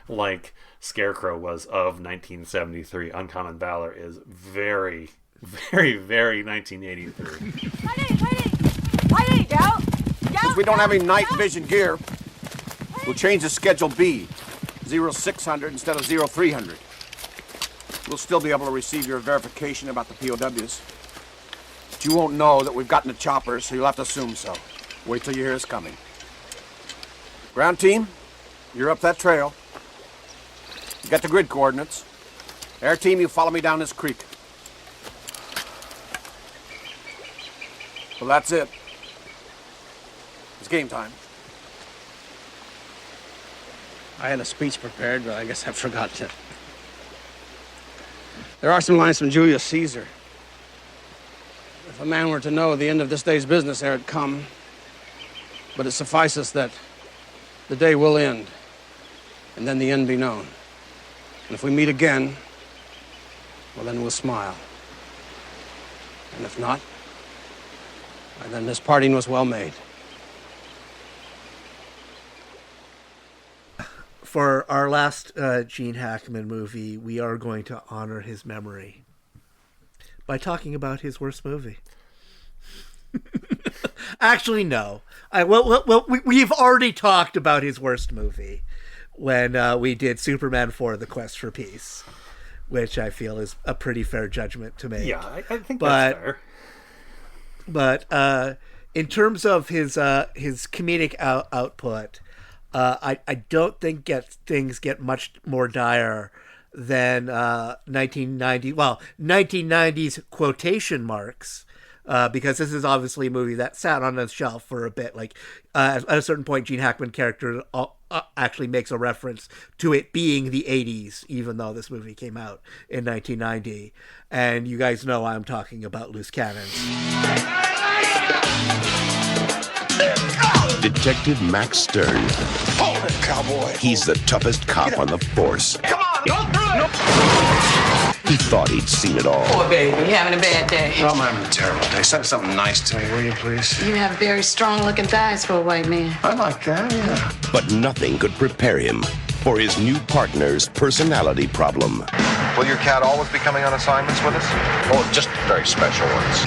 Like Scarecrow was of 1973. Uncommon Valor is very, very, very 1983. Since we don't have any night vision gear, we'll change the Schedule B, 0600 instead of 0300. We'll still be able to receive your verification about the POWs. But you won't know that we've gotten the choppers, so you'll have to assume so. Wait till you hear us coming. Ground team, you're up that trail. You got the grid coordinates. Air team, you follow me down this creek. Well, that's it. It's game time. I had a speech prepared, but I guess I forgot it. There are some lines from Julius Caesar. If a man were to know the end of this day's business ere it come, but it suffices that the day will end, and then the end be known. And if we meet again, well, then we'll smile. And if not, why, then this parting was well made. For our last Gene Hackman movie, we are going to honor his memory by talking about his worst movie. Actually, no. We've already talked about his worst movie when we did Superman 4: The Quest for Peace, which I feel is a pretty fair judgment to make. Yeah, I think that's fair. But in terms of his comedic output, I don't think things get much more dire than 1990s quotation marks, because this is obviously a movie that sat on a shelf for a bit. Like at a certain point, Gene Hackman character actually makes a reference to it being the 80s, even though this movie came out in 1990. And you guys know I'm talking about Loose Cannons. Detective Max Stern. Hold it, cowboy. He's the toughest cop on the force. Come on, go through it. He thought he'd seen it all. Poor baby, you having a bad day? No, I'm having a terrible day. Say something nice to me, will you, please? You have very strong-looking thighs for a white man. I like that, yeah. But nothing could prepare him for his new partner's personality problem. Will your cat always be coming on assignments with us? Or just very special ones?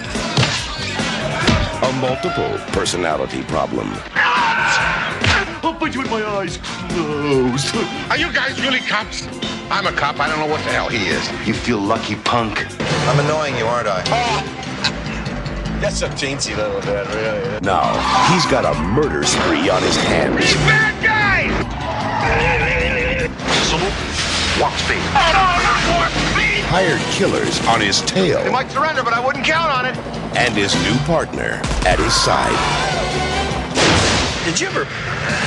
A multiple personality problem. I'll bite you with my eyes closed. Are you guys really cops? I'm a cop. I don't know what the hell he is. You feel lucky, punk. I'm annoying you, aren't I? That's a teensy little bit, really. Now, he's got a murder spree on his hands. He's bad guy! Walk speed. Oh, no, not more speed! Hired killers on his tail. He might surrender, but I wouldn't count on it. And his new partner at his side. Did you ever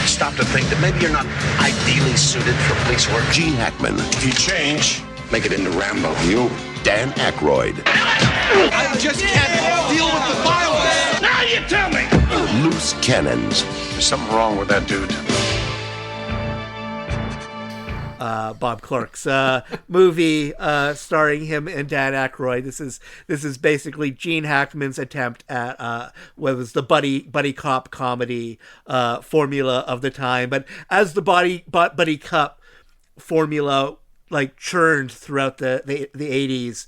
stop to think that maybe you're not ideally suited for police work? Gene Hackman. If you change, make it into Rambo. You, Dan Aykroyd. I just can't deal with the violence. Now you tell me! Loose Cannons. There's something wrong with that dude. Bob Clark's movie starring him and Dan Aykroyd. This is basically Gene Hackman's attempt at what was the buddy cop comedy formula of the time. But as the buddy cop formula like churned throughout the 80s,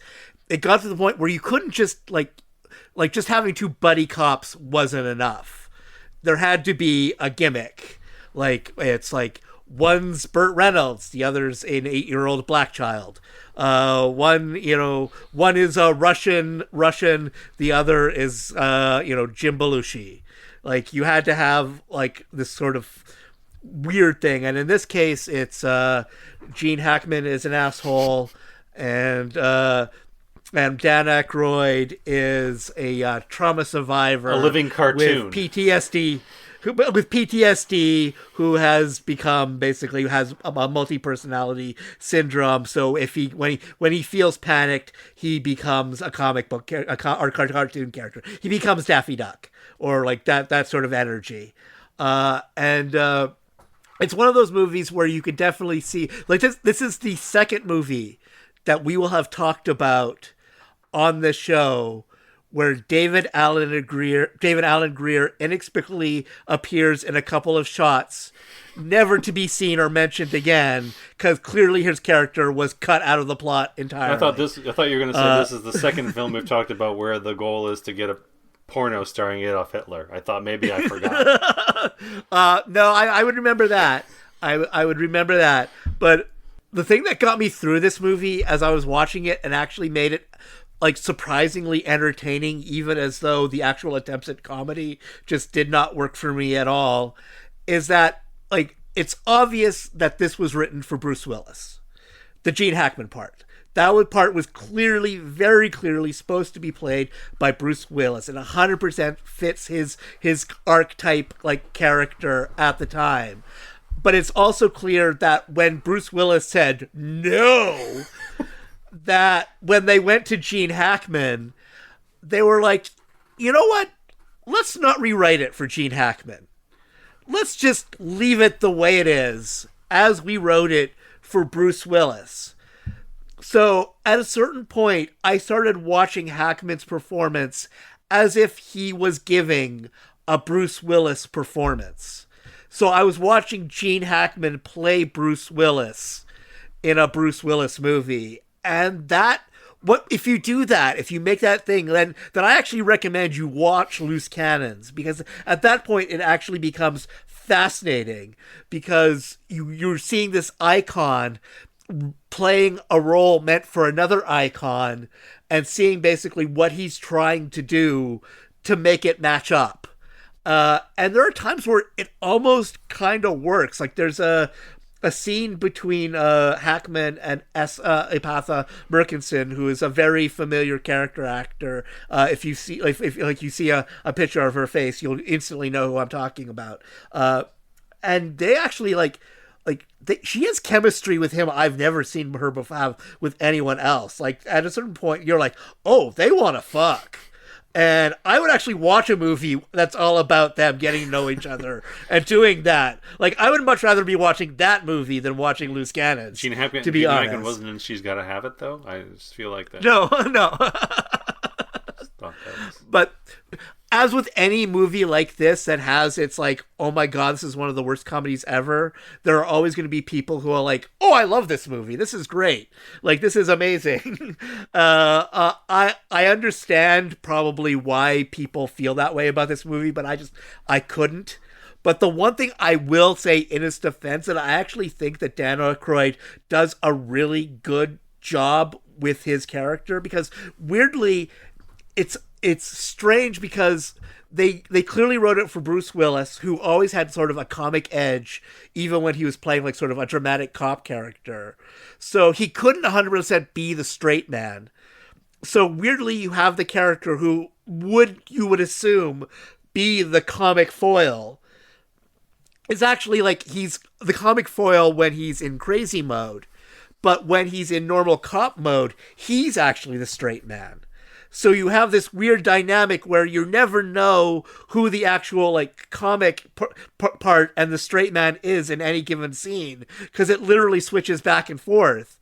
it got to the point where you couldn't just like just having two buddy cops wasn't enough. There had to be a gimmick. Like it's like, one's Burt Reynolds, the other's an 8-year-old black child. One is a Russian, the other is Jim Belushi. Like you had to have like this sort of weird thing, and in this case, it's Gene Hackman is an asshole, and Dan Aykroyd is a trauma survivor, a living cartoon with PTSD. with PTSD, who has become basically has a multi-personality syndrome. So if when he feels panicked, he becomes a comic book or cartoon character. He becomes Daffy Duck or like that sort of energy. It's one of those movies where you could definitely see, like, this is the second movie that we will have talked about on this show where David Allan Greer inexplicably appears in a couple of shots, never to be seen or mentioned again, because clearly his character was cut out of the plot entirely. I thought you were going to say this is the second film we've talked about where the goal is to get a porno starring Adolf Hitler. I thought maybe I forgot. No, I would remember that. I would remember that. But the thing that got me through this movie as I was watching it and actually made it like surprisingly entertaining, even as though the actual attempts at comedy just did not work for me at all, is that like it's obvious that this was written for Bruce Willis. The Gene Hackman part. That part was clearly, very clearly supposed to be played by Bruce Willis and 100% fits his archetype like character at the time. But it's also clear that when Bruce Willis said no, that when they went to Gene Hackman, they were like, you know what? Let's not rewrite it for Gene Hackman. Let's just leave it the way it is, as we wrote it for Bruce Willis. So at a certain point, I started watching Hackman's performance as if he was giving a Bruce Willis performance. So I was watching Gene Hackman play Bruce Willis in a Bruce Willis movie. And if you do that, if you make that thing, then I actually recommend you watch Loose Cannons, because at that point it actually becomes fascinating, because you're seeing this icon playing a role meant for another icon and seeing basically what he's trying to do to make it match up. And there are times where it almost kind of works. Like there's a scene between Hackman and Epatha Merkinson, who is a very familiar character actor. If you see if you see a picture of her face, you'll instantly know who I'm talking about. And they actually she has chemistry with him I've never seen her before have with anyone else. Like at a certain point, you're like, oh, they want to fuck. And I would actually watch a movie that's all about them getting to know each other and doing that. Like, I would much rather be watching that movie than watching Loose Cannons. Gene Hackman, to be honest. Hackman wasn't in She's Gotta Have It, though? I just feel like that. No. But as with any movie like this that has it's like, oh my God, this is one of the worst comedies ever, there are always going to be people who are like, oh, I love this movie. This is great. Like, this is amazing. I understand probably why people feel that way about this movie, but I couldn't. But the one thing I will say in its defense, and I actually think that Dan Aykroyd does a really good job with his character, because weirdly, it's strange because they clearly wrote it for Bruce Willis, who always had sort of a comic edge, even when he was playing like sort of a dramatic cop character. So he couldn't 100% be the straight man. So weirdly, you have the character who you would assume be the comic foil. It's actually like he's the comic foil when he's in crazy mode, but when he's in normal cop mode, he's actually the straight man. So you have this weird dynamic where you never know who the actual like comic part and the straight man is in any given scene, because it literally switches back and forth.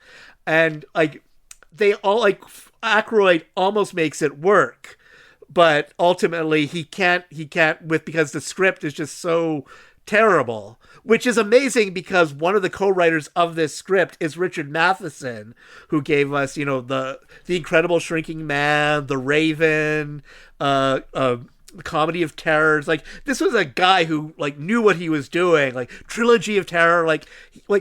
And like they all like Aykroyd almost makes it work, but ultimately he can't because the script is just so terrible. Which is amazing because one of the co-writers of this script is Richard Matheson, who gave us, the Incredible Shrinking Man, The Raven, Comedy of Terrors. Like, this was a guy who like knew what he was doing. Like, Trilogy of Terror. Like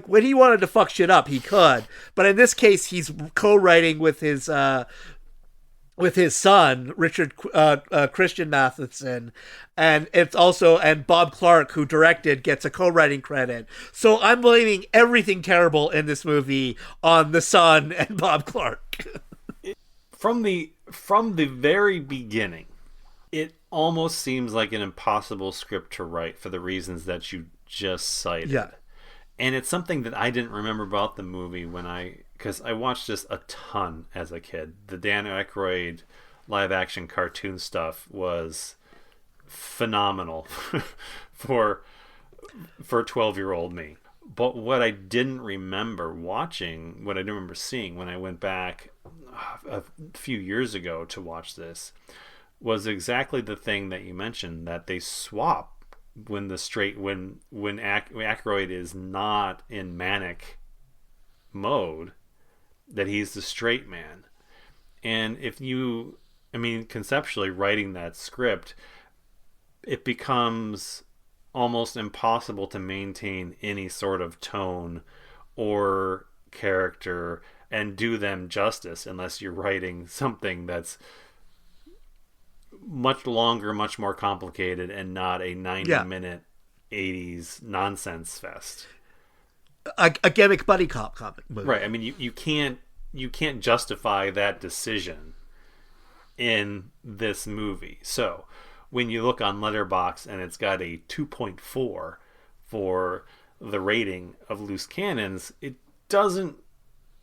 when he wanted to fuck shit up, he could. But in this case, he's co-writing with his son, Richard Christian Matheson, and Bob Clark, who directed, gets a co-writing credit. So I'm blaming everything terrible in this movie on the son and Bob Clark. From the very beginning, It almost seems like an impossible script to write for the reasons that you just cited. Yeah. And it's something that I didn't remember about the movie because I watched this a ton as a kid. The Dan Aykroyd live action cartoon stuff was phenomenal for 12-year-old me. But what I didn't remember watching, what I didn't remember seeing when I went back a few years ago to watch this, was exactly the thing that you mentioned, that they swap when Aykroyd is not in manic mode, that he's the straight man. And conceptually writing that script, it becomes almost impossible to maintain any sort of tone or character and do them justice unless you're writing something that's much longer, much more complicated, and not a 90-minute 80s nonsense fest. A gimmick buddy cop comic movie. Right. I mean, you can't justify that decision in this movie. So when you look on Letterboxd and it's got a 2.4 for the rating of Loose Cannons, it doesn't.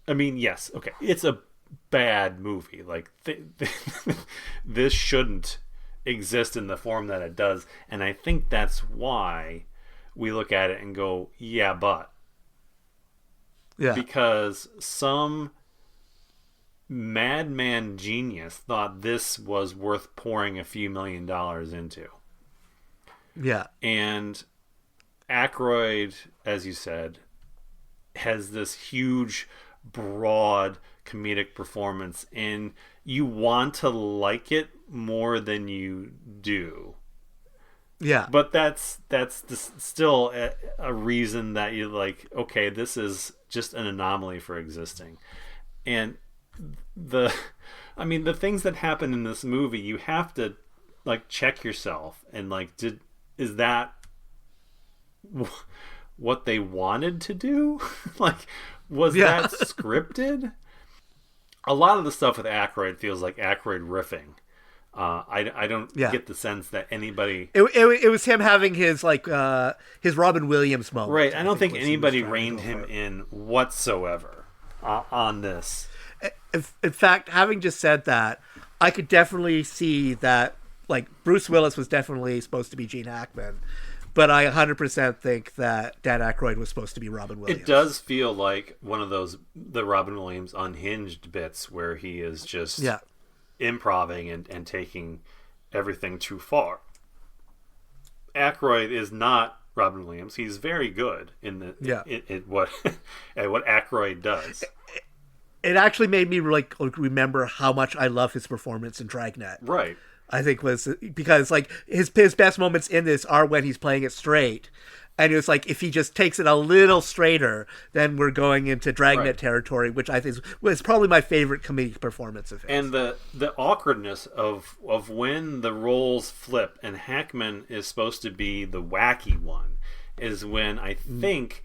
I mean, yes, okay, it's a bad movie. Like this shouldn't exist in the form that it does, and I think that's why we look at it and go, yeah, but because some madman genius thought this was worth pouring a few $1 million into. Yeah. And Aykroyd, as you said, has this huge, broad comedic performance, and you want to like it more than you do. Yeah. But that's still a reason that you're like, okay, this is just an anomaly for existing. And the things that happen in this movie, you have to like check yourself and like, is that what they wanted to do? Like, was that scripted? A lot of the stuff with Aykroyd feels like Aykroyd riffing. I don't get the sense that anybody. It was him having his his Robin Williams moment. Right. I don't think anybody reined him in whatsoever on this. In fact, having just said that, I could definitely see that like Bruce Willis was definitely supposed to be Gene Hackman, but I 100% think that Dan Aykroyd was supposed to be Robin Williams. It does feel like one of the Robin Williams unhinged bits where he is just improving and taking everything too far. Aykroyd is not Robin Williams. He's very good in what Aykroyd does. It actually made me remember how much I love his performance in Dragnet. Right. I think was because like his best moments in this are when he's playing it straight, and it was like if he just takes it a little straighter, then we're going into Dragnet territory, which I think was probably my favorite comedic performance of his. And the awkwardness of when the roles flip and Hackman is supposed to be the wacky one is when I think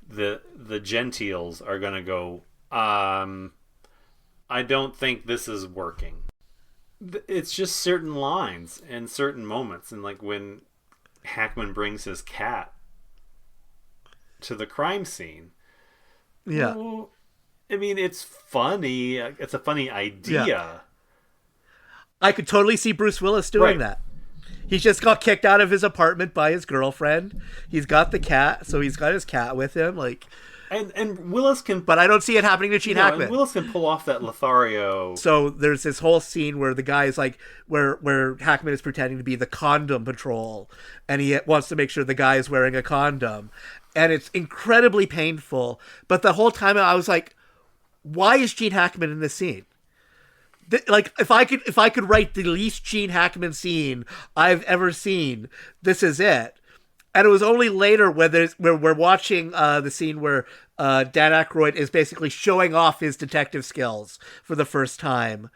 the Gentiles are going to go, I don't think this is working. It's just certain lines and certain moments, and like when Hackman brings his cat to the crime scene. Yeah. Well, I mean, it's funny. It's a funny idea. Yeah. I could totally see Bruce Willis doing that. He just got kicked out of his apartment by his girlfriend. He's got the cat, so he's got his cat with him. Like, and Willis can, but I don't see it happening to Gene Hackman. And Willis can pull off that Lothario. So there's this whole scene where the guy is like, where Hackman is pretending to be the condom patrol, and he wants to make sure the guy is wearing a condom, and it's incredibly painful. But the whole time I was like, why is Gene Hackman in this scene? Like, if I could write the least Gene Hackman scene I've ever seen, this is it. And it was only later where we're watching the scene where Dan Aykroyd is basically showing off his detective skills for the first time.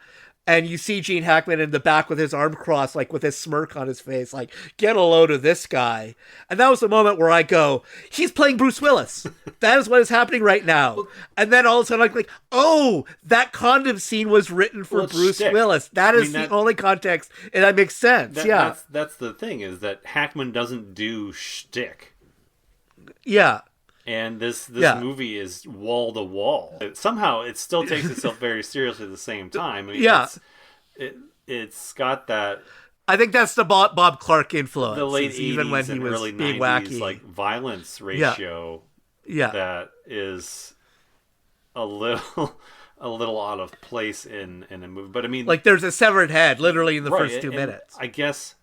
And you see Gene Hackman in the back with his arm crossed, like with his smirk on his face, like, get a load of this guy. And that was the moment where I go, he's playing Bruce Willis. That is what is happening right now. And then all of a sudden, I'm like, oh, that condom scene was written for Bruce Willis. That is the only context, and that makes sense. That's the thing, is that Hackman doesn't do shtick. Yeah. And this movie is wall to wall. Somehow it still takes itself very seriously at the same time. I mean, it's got that. I think that's the Bob Clark influence. The late 80s even when he was early being 90s, wacky, like violence ratio. Yeah. That is a little out of place in a movie. But I mean, like there's a severed head literally in the first 2 minutes. I guess.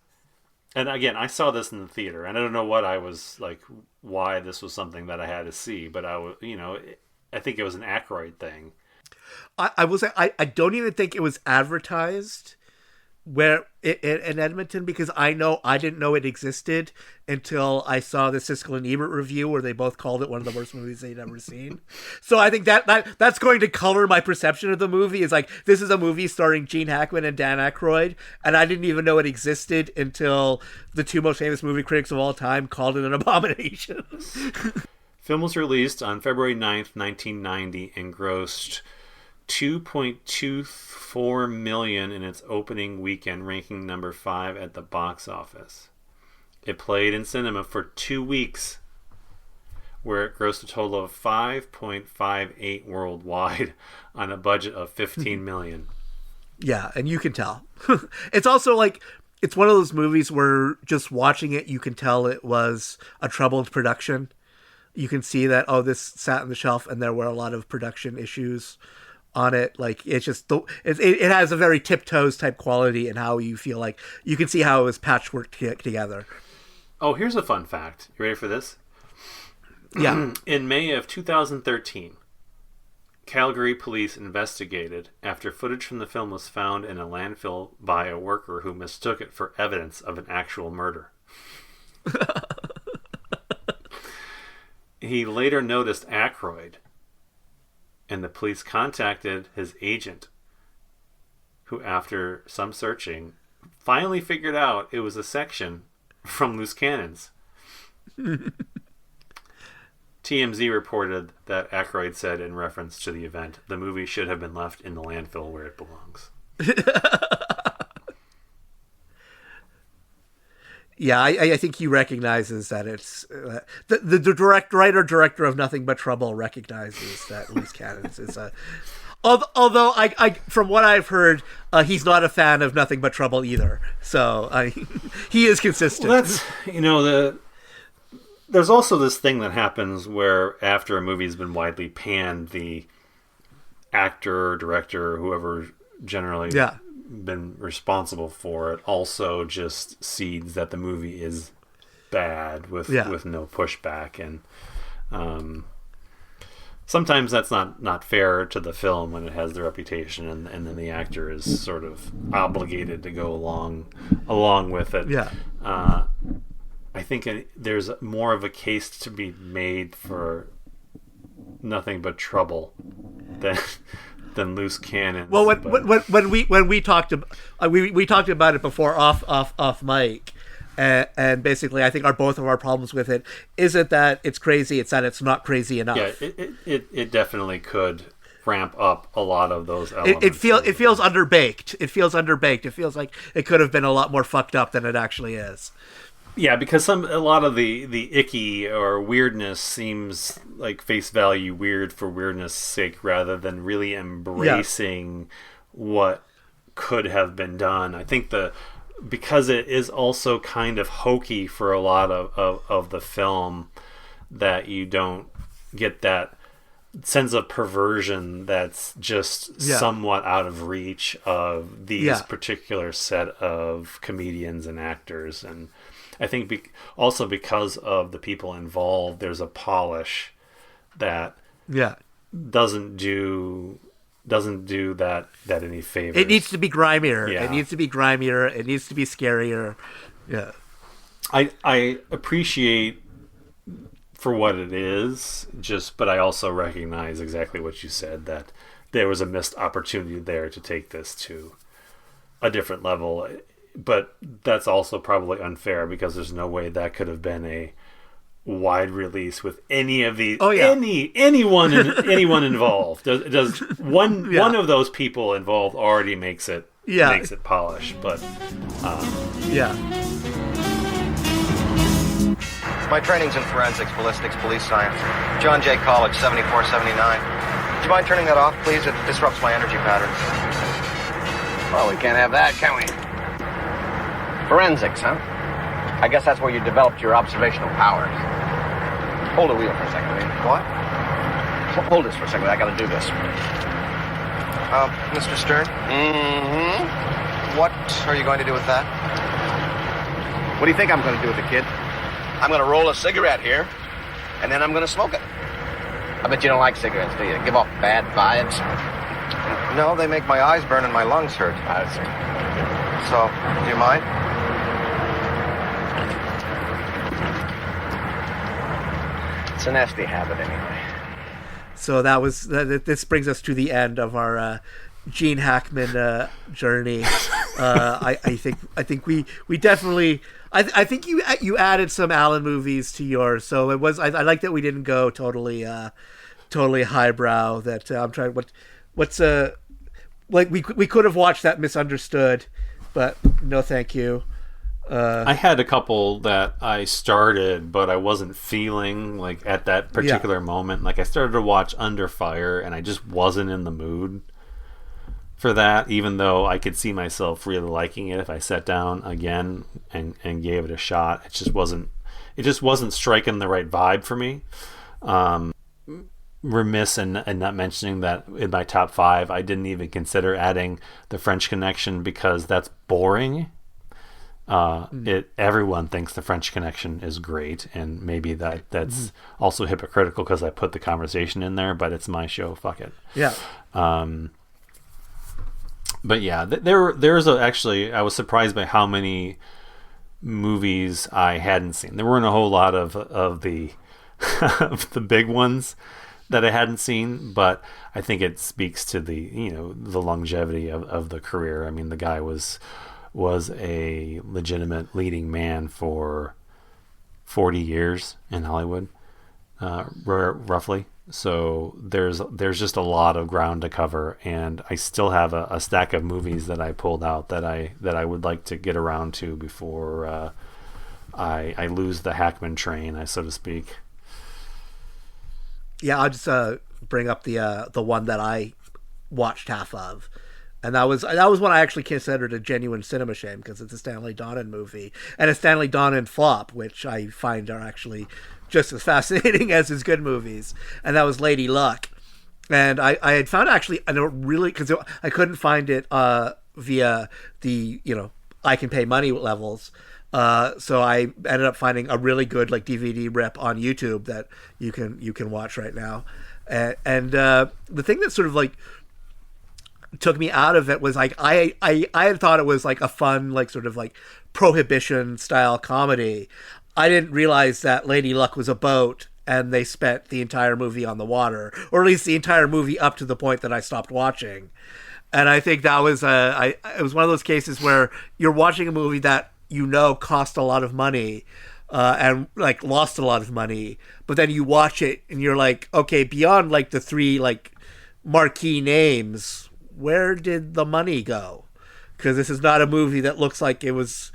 And again, I saw this in the theater, and I don't know what I was like, why this was something that I had to see, but I think it was an Aykroyd thing. I will say, I don't even think it was advertised where in Edmonton, because I didn't know it existed until I saw the Siskel and Ebert review where they both called it one of the worst movies they'd ever seen. So I think that's going to color my perception of the movie. Is like, this is a movie starring Gene Hackman and Dan Aykroyd, and I didn't even know it existed until the two most famous movie critics of all time called it an abomination. Film was released on February 9th, 1990, and grossed $2.24 million in its opening weekend, ranking number 5 at the box office. It played in cinema for 2 weeks, where it grossed a total of $5.58 worldwide on a budget of $15 million. Yeah, and you can tell. It's also like, it's one of those movies where just watching it, you can tell it was a troubled production. You can see that, this sat on the shelf and there were a lot of production issues on it. Like, it's just it has a very tiptoes type quality in how you feel like you can see how it was patchworked together. Oh, here's a fun fact. You ready for this? Yeah. In May of 2013, Calgary police investigated after footage from the film was found in a landfill by a worker who mistook it for evidence of an actual murder. He later noticed Aykroyd, and the police contacted his agent, who, after some searching, finally figured out it was a section from Loose Cannons. TMZ reported that Aykroyd said, in reference to the event, the movie should have been left in the landfill where it belongs. Yeah, I think he recognizes that it's the director of Nothing But Trouble recognizes that Loose Cannons is a. Although I from what I've heard, he's not a fan of Nothing But Trouble either. So he is consistent. Well, that's there's also this thing that happens where after a movie's been widely panned, the actor or director or whoever generally been responsible for it also just cedes that the movie is bad with no pushback, and sometimes that's not fair to the film when it has the reputation, and then the actor is sort of obligated to go along with it. I think there's more of a case to be made for Nothing But Trouble than Loose Cannons. Well, when we talked we talked about it before off mic, and basically I think both of our problems with it isn't that it's crazy; it's that it's not crazy enough. Yeah, it definitely could ramp up a lot of those elements. It feels underbaked. It feels underbaked. It feels like it could have been a lot more fucked up than it actually is. Yeah, because a lot of the icky or weirdness seems like face value weird for weirdness' sake rather than really embracing what could have been done. I think because it is also kind of hokey for a lot of the film, that you don't get that sense of perversion that's just somewhat out of reach of these particular set of comedians and actors. And I think also because of the people involved, there's a polish that doesn't do that any favors. It needs to be grimier. Yeah. It needs to be grimier. It needs to be scarier. Yeah. I appreciate for what it is, but I also recognize exactly what you said, that there was a missed opportunity there to take this to a different level. But that's also probably unfair because there's no way that could have been a wide release with any of these. Oh yeah, anyone involved. Does one of those people involved already makes it polished. But My training's in forensics, ballistics, police science. John Jay College, 7479. Would you mind turning that off, please? It disrupts my energy patterns. Well, we can't have that, can we? Forensics, huh? I guess that's where you developed your observational powers. Hold the wheel for a second, will you? What? Hold this for a second. I gotta do this. Mr. Stern? Mm-hmm. What are you going to do with that? What do you think I'm going to do with it, kid? I'm going to roll a cigarette here, and then I'm going to smoke it. I bet you don't like cigarettes, do you? Give off bad vibes. No, they make my eyes burn and my lungs hurt. I see. So, do you mind? It's a nasty habit, anyway. So this brings us to the end of our Gene Hackman journey. I think we definitely. I think you added some Allan movies to yours, so it was. I like that we didn't go totally highbrow. That I'm trying. What's like we could have watched that Misunderstood, but no, thank you. I had a couple that I started, but I wasn't feeling like at that particular moment. Like I started to watch Under Fire, and I just wasn't in the mood for that, even though I could see myself really liking it if I sat down again and gave it a shot. It just wasn't striking the right vibe for me. Remiss in not mentioning that in my top 5 I didn't even consider adding The French Connection because that's boring. Everyone thinks The French Connection is great, and maybe that's also hypocritical because I put the conversation in there, but it's my show, fuck it. But yeah, actually, I was surprised by how many movies I hadn't seen. There weren't a whole lot of the of the big ones that I hadn't seen, but I think it speaks to the longevity of the career. I mean, the guy was a legitimate leading man for 40 years in Hollywood, roughly. So there's just a lot of ground to cover, and I still have a stack of movies that I pulled out that I would like to get around to before I lose the Hackman train, so to speak. Yeah, I'll just bring up the one that I watched half of. And that was one I actually considered a genuine cinema shame because it's a Stanley Donen movie and a Stanley Donen flop, which I find are actually just as fascinating as his good movies. And that was Lady Luck. And I had found actually, I don't really, because I couldn't find it via the, I can pay money levels. So I ended up finding a really good DVD rip on YouTube that you can watch right now. And the thing that sort of took me out of it was I had thought it was a fun sort of prohibition style comedy. I didn't realize that Lady Luck was a boat and they spent the entire movie on the water, or at least the entire movie up to the point that I stopped watching. And I think that was it was one of those cases where you're watching a movie that cost a lot of money and lost a lot of money, but then you watch it and you're like, okay, beyond the 3 marquee names, where did the money go? Because this is not a movie that looks like it was,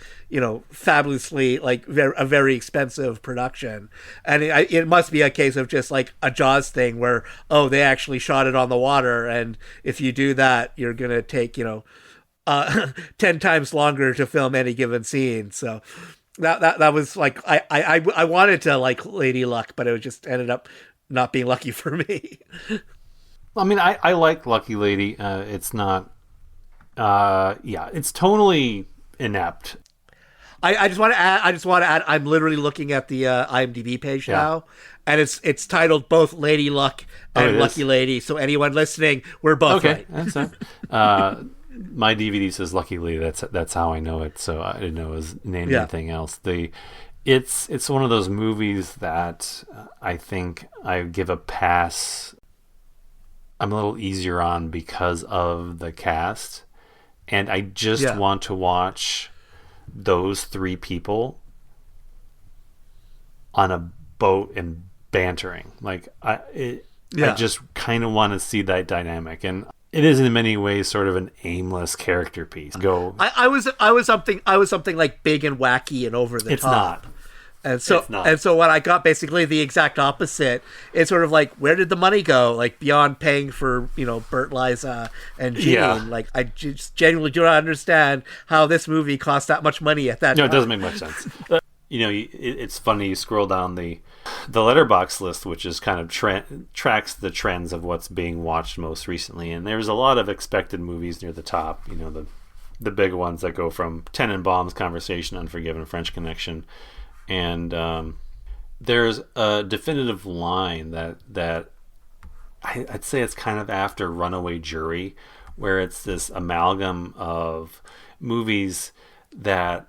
fabulously a very expensive production, and it must be a case of just a Jaws thing where they actually shot it on the water, and if you do that, you're gonna take 10 times longer to film any given scene. So that was I wanted to Lady Luck, but it just ended up not being lucky for me. I mean, I like Lucky Lady. It's not, it's tonally inept. I just want to add. I'm literally looking at the IMDb page now, and it's titled both Lady Luck and Lucky Lady. So anyone listening, we're both right. That's it. My DVD says Lucky Lady. That's how I know it. So I didn't know it was named anything else. It's one of those movies that I think I give a pass. I'm a little easier on because of the cast, and I just want to watch those three people on a boat and bantering. Like I just kind of want to see that dynamic, and it is in many ways sort of an aimless character piece. I was something like big and wacky and over the top. It's not. And so when I got basically the exact opposite, it's sort of like, where did the money go? Like beyond paying for, Bert, Liza, and Gene. Yeah. Like I just genuinely do not understand how this movie cost that much money at that time. No, it doesn't make much sense. It's funny, you scroll down the letterbox list, which is kind of tracks the trends of what's being watched most recently, and there's a lot of expected movies near the top. The big ones that go from Tenenbaum's Conversation, Unforgiven, French Connection. And there's a definitive line that I'd say it's kind of after Runaway Jury, where it's this amalgam of movies that...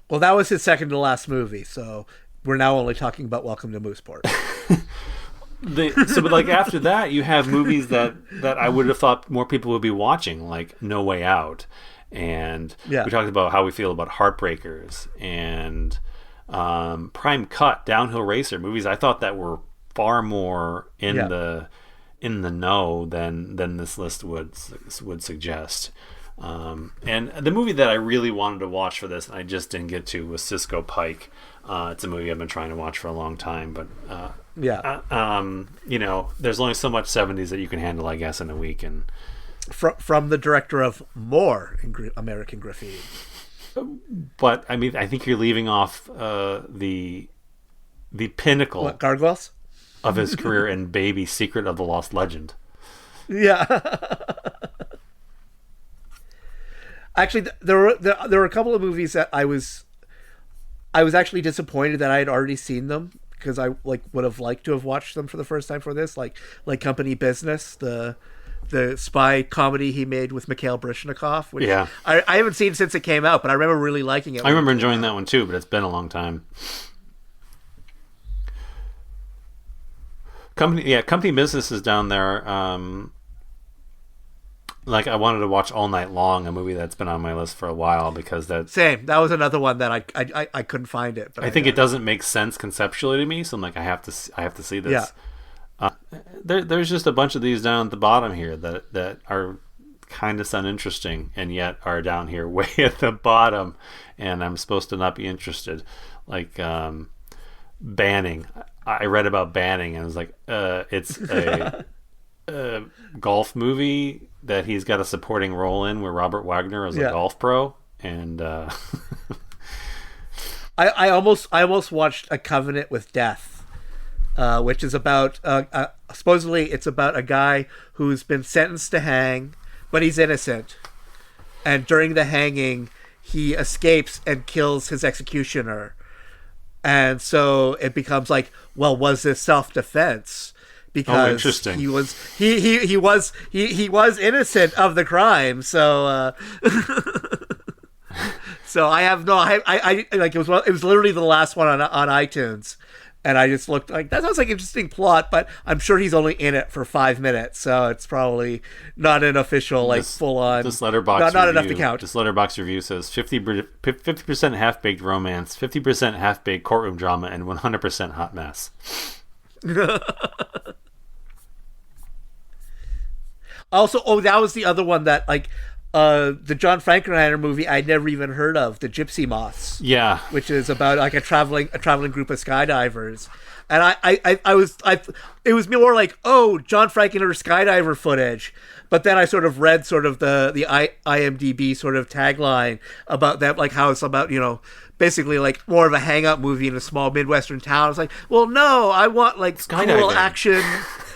Well, that was his second to last movie, so we're now only talking about Welcome to Mooseport. But like after that, you have movies that I would have thought more people would be watching, like No Way Out. And we talked about how we feel about Heartbreakers and... Prime Cut, Downhill Racer, movies I thought that were far more in the know than this list would suggest. And the movie that I really wanted to watch for this and I just didn't get to was Cisco Pike. It's a movie I've been trying to watch for a long time, but there's only so much 70s that you can handle, I guess, in a week. And from the director of more American Graffiti. But I mean, I think you're leaving off the pinnacle. What, Gargoyles? Of his career in Baby, Secret of the Lost Legend. Yeah. Actually, there were a couple of movies that I was actually disappointed that I had already seen them, because I would have liked to have watched them for the first time for this, like Company Business, the spy comedy he made with Mikhail Baryshnikov, which I haven't seen since it came out, but I remember really liking it. I remember enjoying that one too, but it's been a long time. Company Business is down there. I wanted to watch All Night Long, a movie that's been on my list for a while, because that was another one that I couldn't find it. But I think it doesn't make sense conceptually to me, so I'm like, I have to see this. Yeah. There's just a bunch of these down at the bottom here that are kind of uninteresting and yet are down here way at the bottom, and I'm supposed to not be interested. Like Banning. I read about Banning and I was like, it's a golf movie that he's got a supporting role in where Robert Wagner is a golf pro, and I almost watched A Covenant with Death. Which is about supposedly it's about a guy who's been sentenced to hang, but he's innocent, and during the hanging he escapes and kills his executioner, and so it becomes like, well, was this self-defense? Because he was innocent of the crime, so so I have no I like it was literally the last one on iTunes. And I just looked like, that sounds like an interesting plot, but I'm sure he's only in it for 5 minutes, so it's probably not an official, full on. This Letterboxd not enough to count. This Letterboxd review says 50% half baked romance, 50% half baked courtroom drama, and 100% hot mess. Also, that was the other one that the John Frankenheimer movie I'd never even heard of, the Gypsy Moths. Yeah, which is about a traveling group of skydivers, and it was more like, oh, John Frankenheimer skydiver footage, but then I sort of read the IMDb sort of tagline about that, like how it's about basically like more of a hang-up movie in a small Midwestern town. It's like, well, no, I want cool action.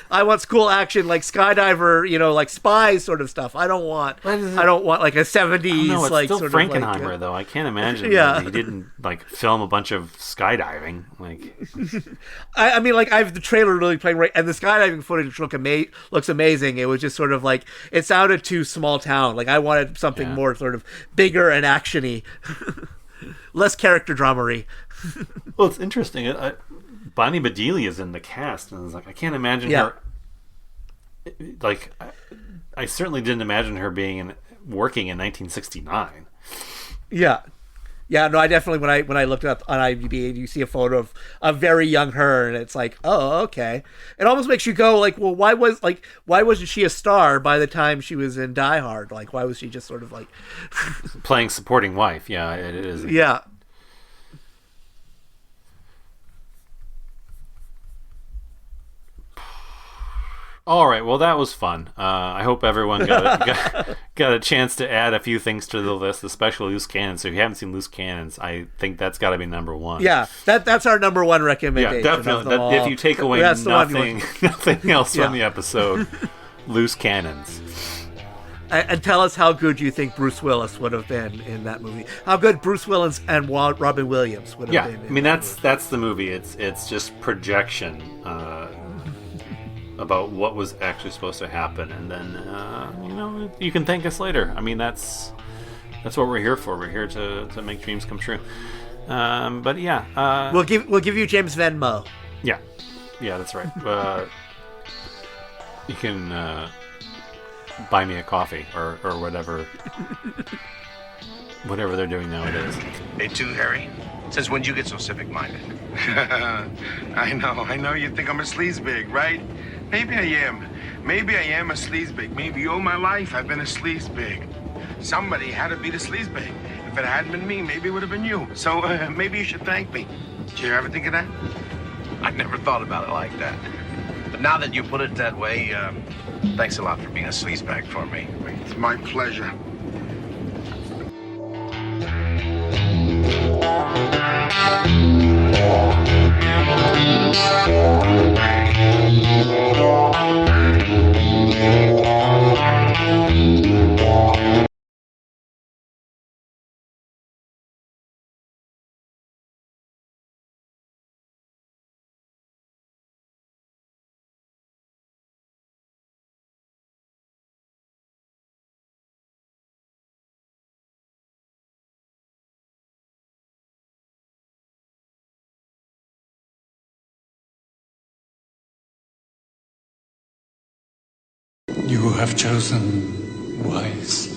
I want cool action, like skydiver, like spies sort of stuff. I don't want like a 70s no, it's like still sort Frankenheimer, of like, though. I can't imagine that he didn't film a bunch of skydiving. I mean, I have the trailer really playing right, and the skydiving footage looks amazing. It was just sort of like, it sounded too small town. Like I wanted something more sort of bigger and actiony, less character dramery. Well, it's interesting. Bonnie Bedelia is in the cast, and I was like, I can't imagine her. Like, I certainly didn't imagine her being working in 1969. Yeah. Yeah, no, I definitely, when I looked up on IMDb and you see a photo of a very young her, and it's like, oh, okay. It almost makes you go like, well, why wasn't she a star by the time she was in Die Hard? Like, why was she just sort of like playing supporting wife? Yeah, it is. Yeah. All right, well, that was fun. I hope everyone got a chance to add a few things to the list, especially Loose Cannons. So if you haven't seen Loose Cannons, I think that's got to be number one. Yeah, that's our number one recommendation. Yeah, definitely. If you take away nothing else from the episode, Loose Cannons. And tell us how good you think Bruce Willis would have been in that movie. How good Bruce Willis and Robin Williams would have been. I mean, that's the movie. It's just projection. About what was actually supposed to happen, and then you can thank us later. I mean, that's what we're here for. We're here to make dreams come true. But yeah, we'll give you James Venmo. Yeah, that's right. You can buy me a coffee or whatever they're doing nowadays. Hey, too, Harry. Since when did you get so civic-minded? I know. You think I'm a sleazebag, right? Maybe I am. Maybe I am a sleazebag. Maybe all my life I've been a sleazebag. Somebody had to be the sleazebag. If it hadn't been me, maybe it would have been you. So maybe you should thank me. Did you ever think of that? I never thought about it like that. But now that you put it that way, thanks a lot for being a sleazebag for me. It's my pleasure. You have chosen wise.